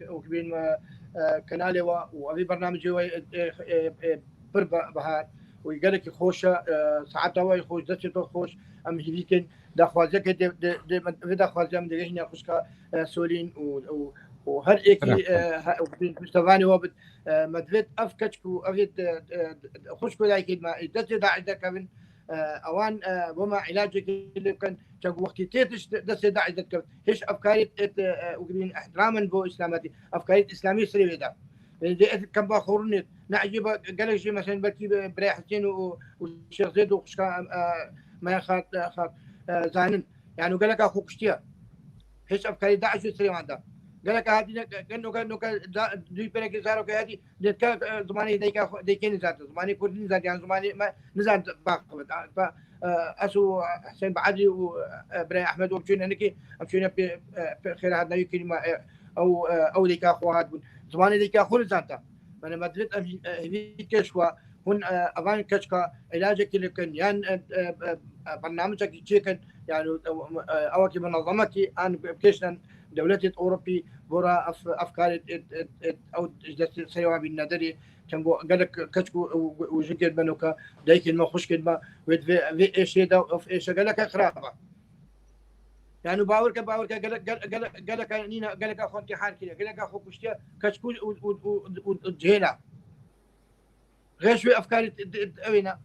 وكبين كنالي وفي برنامج بربا بهار ويقالك خوشة ساعتها ويخوش دستو خوش ام هيكن داخوازك في داخوازك من دغينا خشكا سولين وهر ايكي مستفاني وبد مدفت افكتشكو افيت خشكو لايك ما دت داع دكبن اوان وما علاجك اللي كان تشو وقت تيتش دت داع دكبن هيش افكاري وقبين احتراما بو اسلاماتي افكاري اسلاميه سري دا كم باخورني نعجب قال شيء مثلا بكي براي حسين والشيخ زيد وخشكا ما خاط زانن يعني قال لك اخوك اشتيا هيش افكاري داعش سري ما دا قال لك هذه كانه دوي بريك زارو كهذه دكا زماني ديكين زاد زماني كردين زاد يعني زماني ما نزاد باق اسو حسين بعدي وابراهيم احمد ومشينا هنيك مشينا خير هذا يمكن ما او ديكا اخوات زماني ديكا اخو زادتا انا ما درت هذيك شوا هون افان كشكا علاجك اللي كان يعني برنامجك كان يعني او كي منظمتي ان بكيشن دولة أوروبي برا أفكار أو سيوا بالنادري كان قالك كشكو وجنكر بنوكا دايك ما خوش كلمة في إيش هذا وفي إيش قالك خرابة يعني باورك قالك نينا قالك أخوانك حال كذا قالك أخوك وشتى كشكو وجهلا غير شوي أفكار أوينا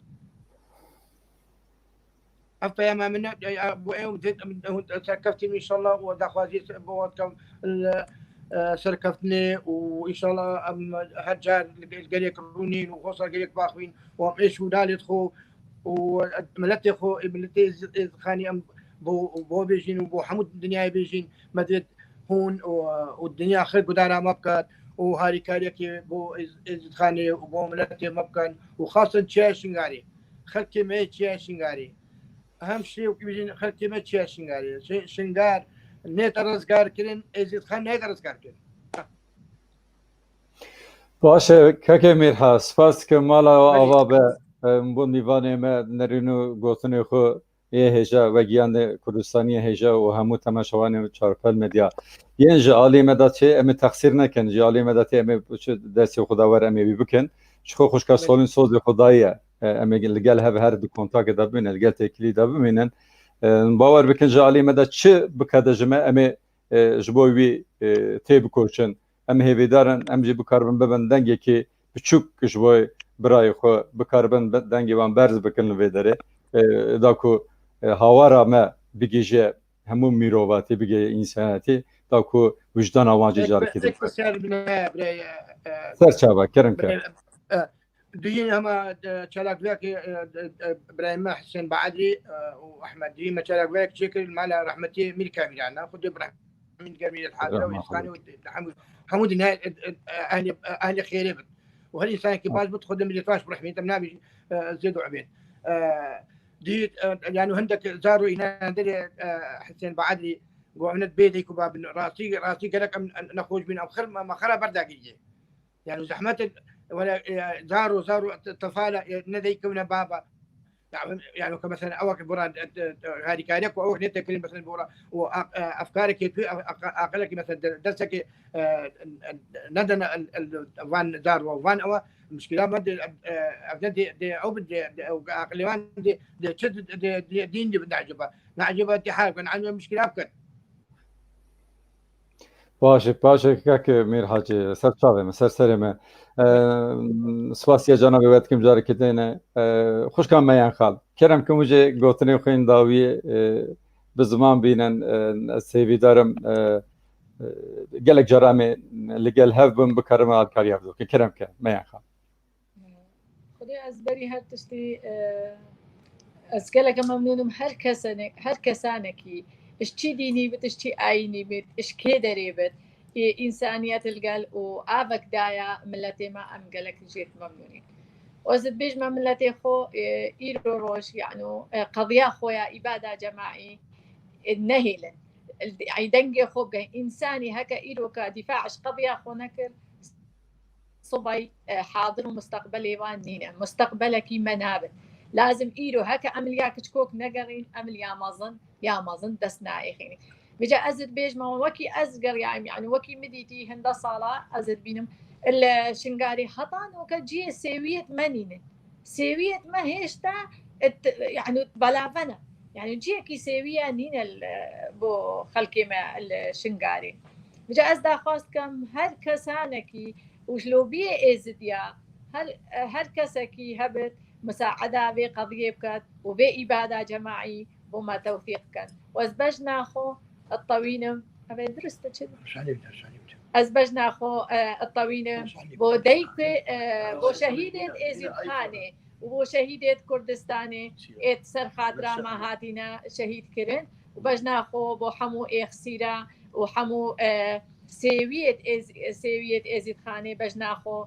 أفيا ما منا أبو أيوم تركبتني إن شاء الله ودخوازي بواتكم سركفتني وان شاء الله ام هجار القريك رونين وخصوصا القريك باخوين وام ايش ودالت خو وملتي خو ملتي خاني ام بو بيجين وبو حمود الدنيا بيجين مدريد هون والدنيا خلق ودارها مبكات وهاري كاريكي بو ازد خاني وبو ملتي مبكان وخاصة تشيا شنغاري خلقي ما تشيا شنغاري اهم شيء وكيجين خلقي ما تشيا شنغاري شنغار نيت رزقار كرين ازد خان نيت رزقار كرين باشه که میرها سپاس که مالا آوا به بون میوانه ما نرینو گوتنه خو یه هجا و گیان کردستانی هجا و همو تماشاوان چارپل مدیا ین جالی مدته ام تقصیر نکن جالی مدته ام دست خداور ام بی بکن چخو خوشکا سولین سوز خدایه ام لگل هر دو کنتاک دبین لگل تکلی دبینن باور بکن جالی مدت چه بکده جمع ام جبوی تیب کوچن ام هیویدارن ام جی بکاربن ببن دنگی که بچوک جبوی برای خو بکاربن دنگی وان برز بکن ویداره داکو هاوارا ما بگیجه همون میروواتی بگی انسانیتی داکو وجدان آوانجی جاری کده سرچاوه کرن که دين هما تشالك ذاك ابراهيم حسين بعدري واحمد ديما تشالك ذاك شكل مال رحمتي من كامل يعني خذ ابراهيم من كامل الحاله ويسخاني حمود اهل خير وهالانسان كيفاش بتخدم اللي فاش برحمه تمنابي زيدوا عبيد دي يعني عندك زاروا هنا حسين بعدري وعند بيتي كباب راسي قالك نخرج من اخر ما خرب برداقيه يعني زحمه ولا زاروا الطفاله نديك من بابا يعني كمثلا اوك برا هذه كاريك او نت كلمه مثلا برا وافكارك اقلك مثلا درسك ندنا الفان دار وفان او مشكله ما دي او بدي عقليان دي تشد دين دي نعجبها دي حال كان عنده مشكله افكار باشه که میر حاجی سرچاوه سرسرمه سپاسیا جناب وقت کم جاری کدینه خوش کام میان خال کرم که مجھے گوتنی خوین داوی به زمان بینن سیوی دارم گلک جرامه لگل هف بم بکرم آد کاری افزو که کرم که میان خال خدای از بری هر تشتی از گلک ممنونم هر کسانکی اشتي ديني بت اشتي عيني بت اش كدري بت انسانيات القل وابك دايا ملتي ما ام قالك جيت ممنونين وزد بيج ما ملتي خو ايرو روش يعني قضيه خويا اباده جماعي النهيل يدنجي خو انساني هكا ايرو كدفاعش قضيه خو نكر صبي حاضر ومستقبلي وانينا مستقبلك منابت لازم ايرو هكا عمل كشكوك نقرين عمل يا مازن دسنا يخيني بجا ازد بيج ما وكي ازقر يعني وكي مديتي هندا صاله ازد بينم الشنغاري حطان وكجي سويت منين سويت ما هيشتا يعني بلافنا يعني جيكي سويه نين بو خلكي ما الشنغاري بجا ازدا خاص كم هر كسانكي وشلو بيه ازديا هر كسكي هبت مساعدة بقضية بكت وبإبادة جماعي وما توثيق كان وازبجنا خو الطوينم أبي درست كذا ازبجنا خو الطوينم بوديك بو شهيدة إزيد خانة وبو شهيدة كردستاني إت سرخاترا ما هاتينا شهيد كرن وبجنا خو بو حمو إخسيرا وحمو سيوية إزيد خانة بجنا خو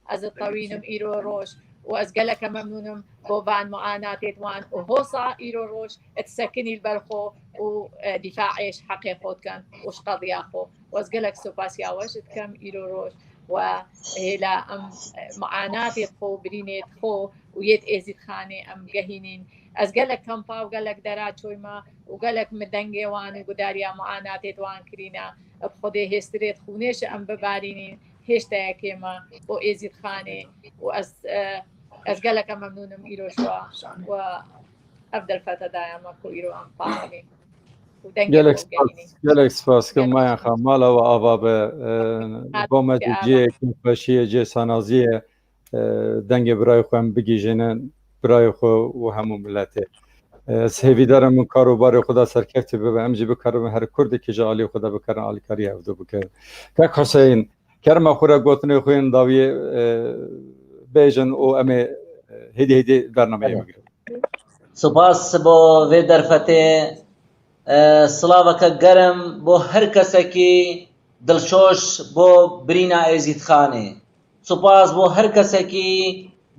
از الطوينم إيرو روش وأزقلك ممنونم بوبان معاناتي توان وهوصا إيرو روش تسكني البرخو ودفاعيش حقي خود كان وش قضية خو وأزقلك سوباسيا وشت كم إيرو روش وهلا أم معاناتي خو برينيت خو ويت إزيد خاني أم جهينين أزقلك كم باو قالك درات شوي ما وقالك مدنجي وان وداريا معاناتي توان كرينا بخدي هستريت خونيش أم ببارينين هشتا كيما وإزيد خاني وأزقلك ممنونم إيرو شوا وأفضل فتى دايما كو إيرو أنفاني گلک سپاس که ما خمالا و آواب بومد جی کنفشی جی سانازی دنگ برای خو هم بگیجنن برای خو و همون ملته سهویدار من کاروبار خدا سرکفت به ام جی بکرم هر کردی که جالی خدا بکرن علی کاری افدو بکر که حسین کرم خورا گوتنی خوین داوی بیجن او ام هدی برنامه میگیرم سپاس بۆ وێ دەرفەتێ سڵاوەکە گەرم بۆ هەر کەسێکی دڵشۆش بۆ برینا ئێزیدخانێ سوپاس بۆ هەر کەسێکی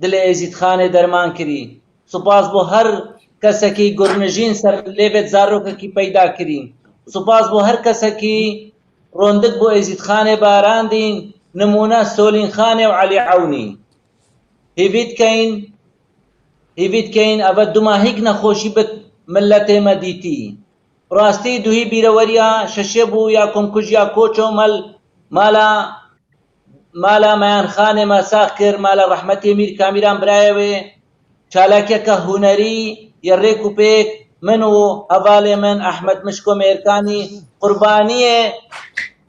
دلێ ئێزیدخانێ دەرمان کردی سوپاس بۆ هەر کەسێکی گورنژین سەر لێبێت زارۆکێکی پەیدا کردی سوپاس بۆ هەر کەسێکی ڕۆندک بۆ ئێزیدخانێ باراندین نمونە سۆلینخانێ و عەلی عەونی هیوید کەین ئەvە دوماهیک نەخۆشی بت ملەتێ مەدیتی ڕاستی دوهی بیرەوەریە شەشێ بوو یا کۆمکوژ یا کۆچۆ مالا مەیانخانێ مەساق کرد مالە ڕەحمەتی میر کامیران برایەوێ چالاکێکە هونەری یەڕێک و پێک من و هەڤاڵێ من ئەحمەد مشکۆ مێرکانی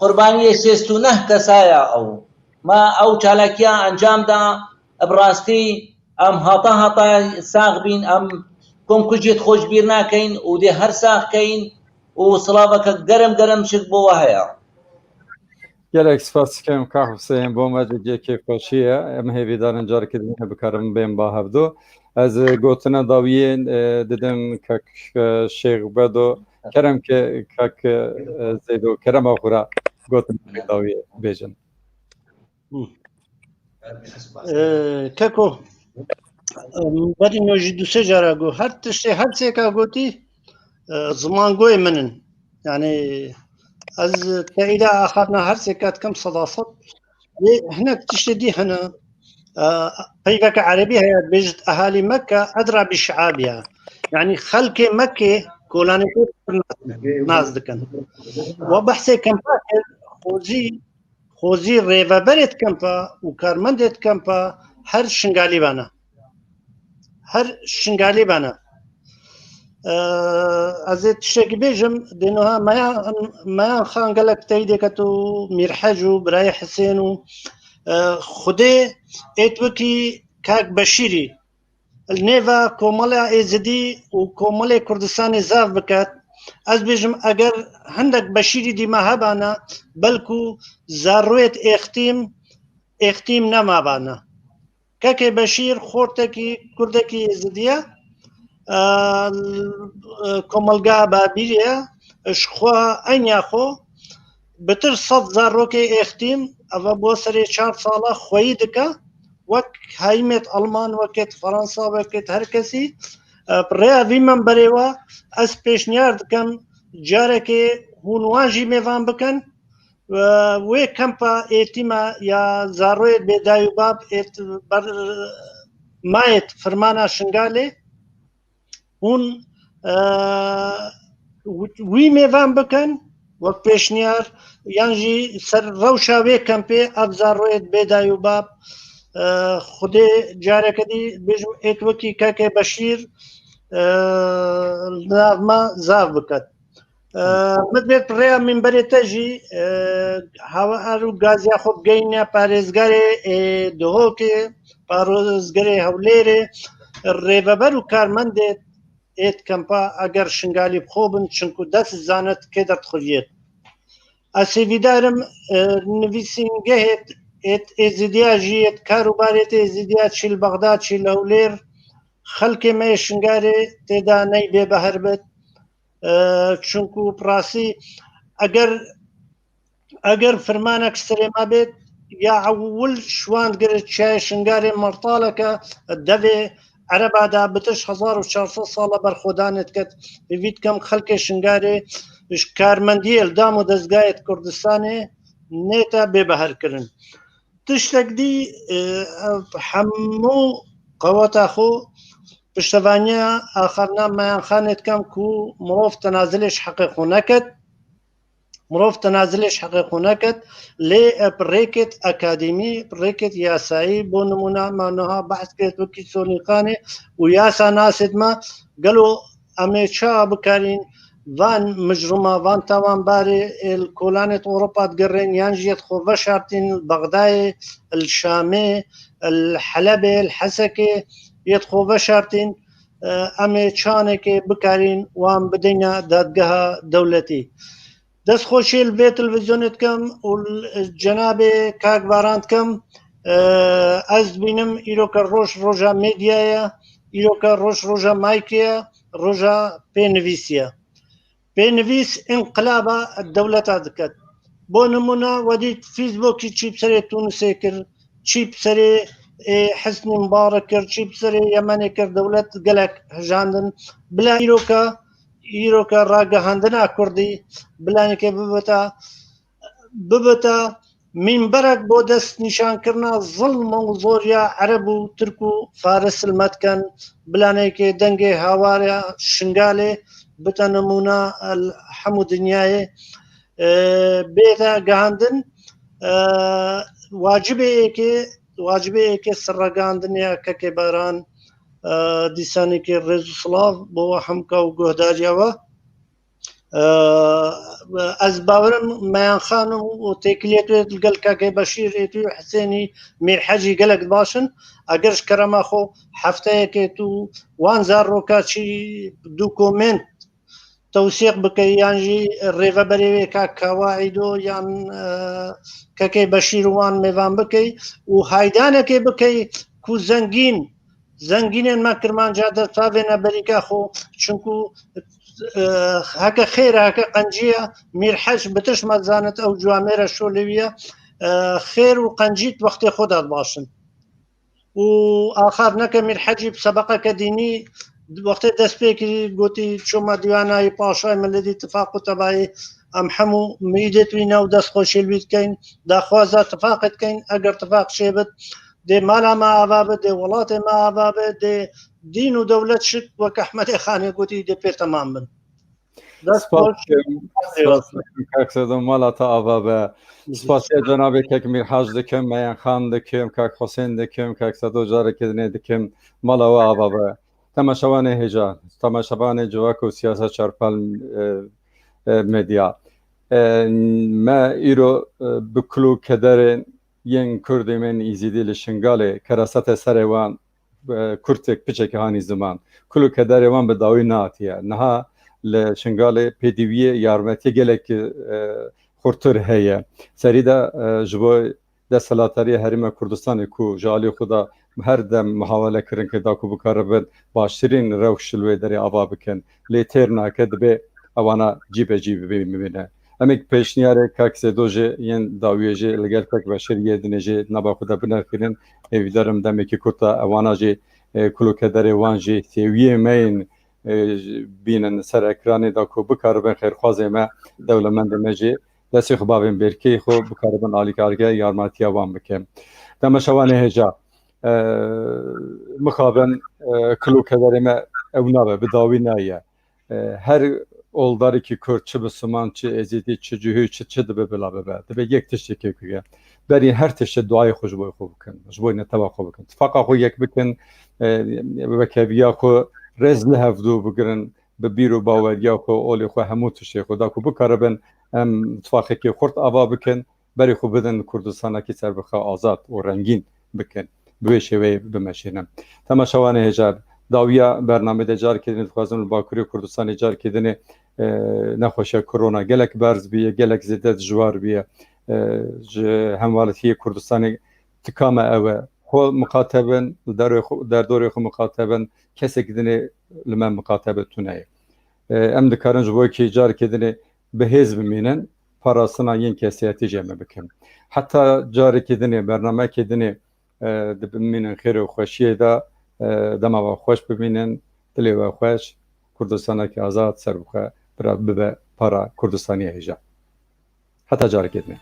قوربانیە 69 کەسایە ئەو چالاکیە ئەنجامدا بڕاستی ئەم هەڵتا ساغ بین ئەم کۆمکوژێت خۆشبیر ناکەین و دێ هەر ساغکەین و سڵاوەکە گەرم شک بۆوە هەیە gelek spas dikim ka Hüseyin bo me cekê xweşî ye em hêvîdarin carekê dibîne bikarim bên ba hevdo ez gotina dawiyên didim kek Şêx Bedo kerem kek Zeydo kerema xura gotin dawiyê bêjin keko berî no jî du sê cara got her tiştê her sêka gotî zimangoyê min in yani از تأیید آخرنا هر سکات کم صداصت هناك تشتدي هنا هيك عربي هي بيجت أهالي مكة أدرى بشعابها يعني خلق مكة كولاني ناس دكان وبحثي كمبا خوزي ريفا بريت كمبا وكارمندت كمبا هر شنغالي بانا از تشتكي بيجم دينوها ما خان قالك تيديكتو ميرحجو براي حسينو خدي اتوكي كاك بشيري النيفا كومالا ازدي وكومالا كردستان زاف بكات از بيجم اگر هندك بشيري دي ما هبانا بلكو زارويت اختيم نما بانا كاكي بشير خورتكي كردكي ازديا کۆمەلگا بابیریە شخوا ئەنیاخۆ بتر 100 زارۆکێ ئێختیم ئەوە بۆ سەرێ 4 ساڵە خۆیی دکە وەک هایمێت ئەڵمان وەکێت فەڕەنسا وەکێت هەر کەسی ڕێیاوی من بەرێوە ئەس پێشنیار دکەم جارێکێ هونواژی میێوان بکەن وێ کەمپە ئێتیمە یا زارۆیت بێدای و باب مایەت فرمانە شنگالێ هون وی میوان بکن وەک پێشنیار یانجی سەر ڕەوشا وێ کەمپێ ئەبزارڕۆیت بێدای و باب خودێ جارێکەدی بێژم ئێتوەکی کاکێ بەشیر ناومە زاف بکات مدبێت ڕێیا منبەرێتەژی هاوار و گازیا خۆ بگەینە پارێزگارێ دهۆکێ پارۆزگەرێ هەولێرێ ڕێڤەبەر و کارمەندێت ئێت کەمپا ئەگەر شنگالی بخۆ بن چونکو دەست زانت کێ دەرتخوریێت ئەسێویدارم نویسینگەهێت ئێزیدیا ژیەت کاروبارێت ئێزیدیا چیل بەغدا چی لەولێر خەلکێ مە شنگارێ تێدا نەی بێ بەهەر بێت چونکو پراسی ئەگەر فرمانێک سرێما بێت یا ئەول شواندگرت چای شنگارێ مەرتاڵەکە دەبێ عربادا بتش 1400 ساڵە بەرخۆدانت کرد بوید کەم خەلکێ شنگارێ کارمەندی ئەلدام و دەستگایەت کوردستانێ نێتە بێبەهەرکردن تشتێک دی هەموو قەوەتا خۆ پشتەوانیە ئاخرنا مەیانخانێت کەم و مرۆڤ تەنازلێش حەقیقو نەکرد مرۆڤ تەنازلێش حەقیقو نەکرد لێ ڕێکێت ئەکادمی ڕێکێت یاسایی بۆ نمونە مانەها بەحث کرێت وەکی سۆنیقانێ و یاسا ناسێتمە گەلۆ ئەمێ چا بکارین وان مجرمە وان تاوانبارێ کۆلانێت ئۆڕۆپات گەڕێن یان ژێت خۆڤە شارتین بەغدایێ الشامێ الحەلەبێ الحەسەکێ یەت خۆڤە شارتین ئەمێ چانێکێ بکارین وان بدەینە دادگەها دەولەتی دەستخۆشی بێ تلڤیزیۆنت کەم و جەنابێ کاکباران کەم ئەس بینم ئیرۆکە ڕۆژ ڕۆژە مێدیایە ئیرۆکە ڕۆژ ڕۆژە مایکەیە ڕۆژە پێنویسیە پێنویس ئینقلابە دەولەتا دکات بۆ نمونە وەدیت فیسبۆکی چی بسەرێ تونسێ کرد چی بسەرێ حسنی مبارەک کرد چی بسەرێ یەمەنێ کرد دەولەت گەلک هەژاندن بلا ئیرۆکە ڕاگەهاندنا کوردی بلانێکێ ببێتە مینبەرێک بۆ دەست نیشانکردنا زڵم و زۆریا عەرەب و ترک و فارس سلمەتکەن بلانێکێ دەنگێ هاوارە شنگالێ بتە نمونە هەموو دنیایێ بێتە گەهاندن واجبەیەکێ سڕەگەاندنیا کەکێ باران دیسانێکی ڕێز و سڵاو بۆ هەمکە و گۆهداریەوە ئەس باورم مەیانخانم و تێکلێتێت لەگەڵ کاکەی بەشیرێتی و حسێنی میرحەجی گەلک باشن ئەگەرش کەرەماخۆ هەفتەیەکێت و وانزار ڕۆکاچی دوو کۆمنت تەوسیق بکەی یانژی ڕێڤەبەرێوێ کاک کاواعیدۆ یان کەکەی بەشیر وان میێوان بکەی و هایدانێکێ بکەی کو زەنگینێن مە کرمانجا دەستاوێنە بەریکا خۆ چونکو هەکە خێرە هەکە قەنجیە میرحەج بتش مەزانت ئەو جوامێرە شۆلەویە خێر و قەنجیت وەختێ خۆدات باشن و ئاخار نەکە میرحەجی سەبەقەکە دینی وەختێ دەست پێکردی گوتی چۆمە دیوانایی پاشای ملەتی اتفاق و تەبایی ئەم هەموو میدەتوینە و دەستخۆشی بکەین داخوازە تفاقت کەین ئەگەر تفاق شێبت دێ مالامە ئاوا بێت دێ وڵاتێ ما ئاوا بێت دێ دین و دەولەت شت وەک ئەحمەدی خانێ گوتی دێ پێ تەمام بن مالا تا ئاوا بە سپاسیە جەنابێک میرحاج دکەم مەیانخان دکەم کاک حوسێن دکەم کاک سەدۆ جارێکردنێ دکەم ماڵەوە ئاوا بە تەماشەوانێ هێژا تەماشەوانێ جوواک و سیاسە چارپال مدیا ما ئیرۆ بکلو کەدەرێن یەن کوردی من ئیزیدی لە شنگالێ کەرەسەتە سەرێوان کورتێک پچێکی هانی زمان کلو کەدەرێوان بە داوی ناتیە نەها لە شنگالێ پێدیویە یارمەتی gelek xurtir heye serî de ji bo desthilatariya Herêma Kurdistanê ku ji alî xwe de her dem muhawele kirin ki da ku bikaribin baştirîn rewş li wê derê ava bikin lê têr nake dibe ewana cîbecî bibîne emek pêşniyarê kak Sêdo jê yên dawiyê jê li gel kek beşeriyê dinê jê nava xwe de binekirin hêvîdarim demekî Kurta ewana jê kulûkederê wan jê sêwiyê meyên bînin ser ekranê da ku bikaribin xêrxwazê me dewlemendê me jê destê xwe bavên berkeyê xwe bikaribin alîkarge yarmatiya wan bikin demeşewanê hêja mixabin kulûkederê me ew nabe bi dawî naye her oldarekî Kurd çi bi siman çi êzîdî çi cihû çi dibe bila bibe dibe yek tiştekê ku ye berî her tiştê duayê xwe ji bo xwe bikin ji bo neteba xwe bikin tifaqa xwe yek bikin wekeviya xwe rez lihevdû bigirin bi bîr û baweriya xwe olê xwe hemû tiştê xwe da ku bikaribin em tifaqekê xurt ava bikin berî xwe bidin Kurdistanekî serbixwe azad û rengîn bikin bi wê şêweyê bimeşînin temaşewanê hêjar dawiya bernamede carkirînê dixwazim li Bakurê Kurdistanê carkirînê nexweşiya korona gelek berz biye gelek zêde dijwar biye ji hemwaletiyê Kurdistanê tika me ew e xwe miqatebin derdorê xwe miqatebin kesek dinê li me miqatebe tune em dikarin ji bo yekê carkirînê bi hêz bimînin parastina yên kesiyetî jê me bikin heta carekê dinê bernamekê dinê dibimînin xêr û xweşiyê de dema we xweş bimînin dilê we xweş Kurdistanekî azad serbixwe bibe para Kurdistaniyê hêja heta carekê dinê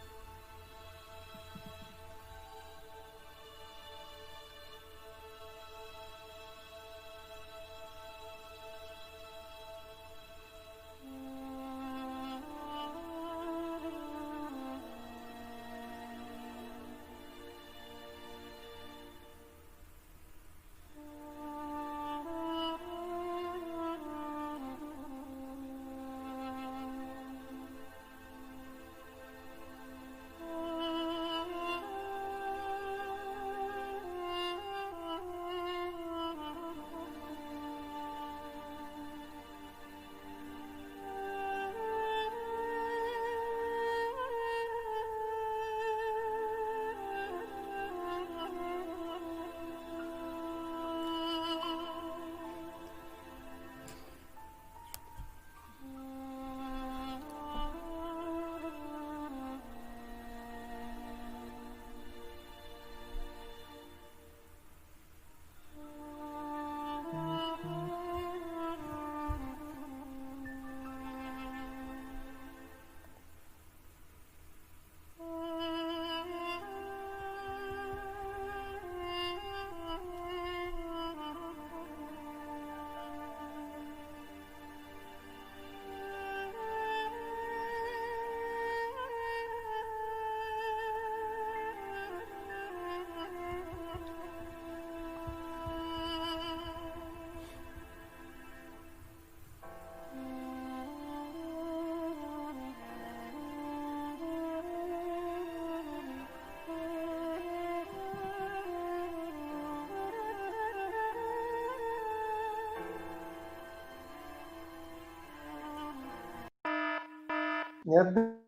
Ya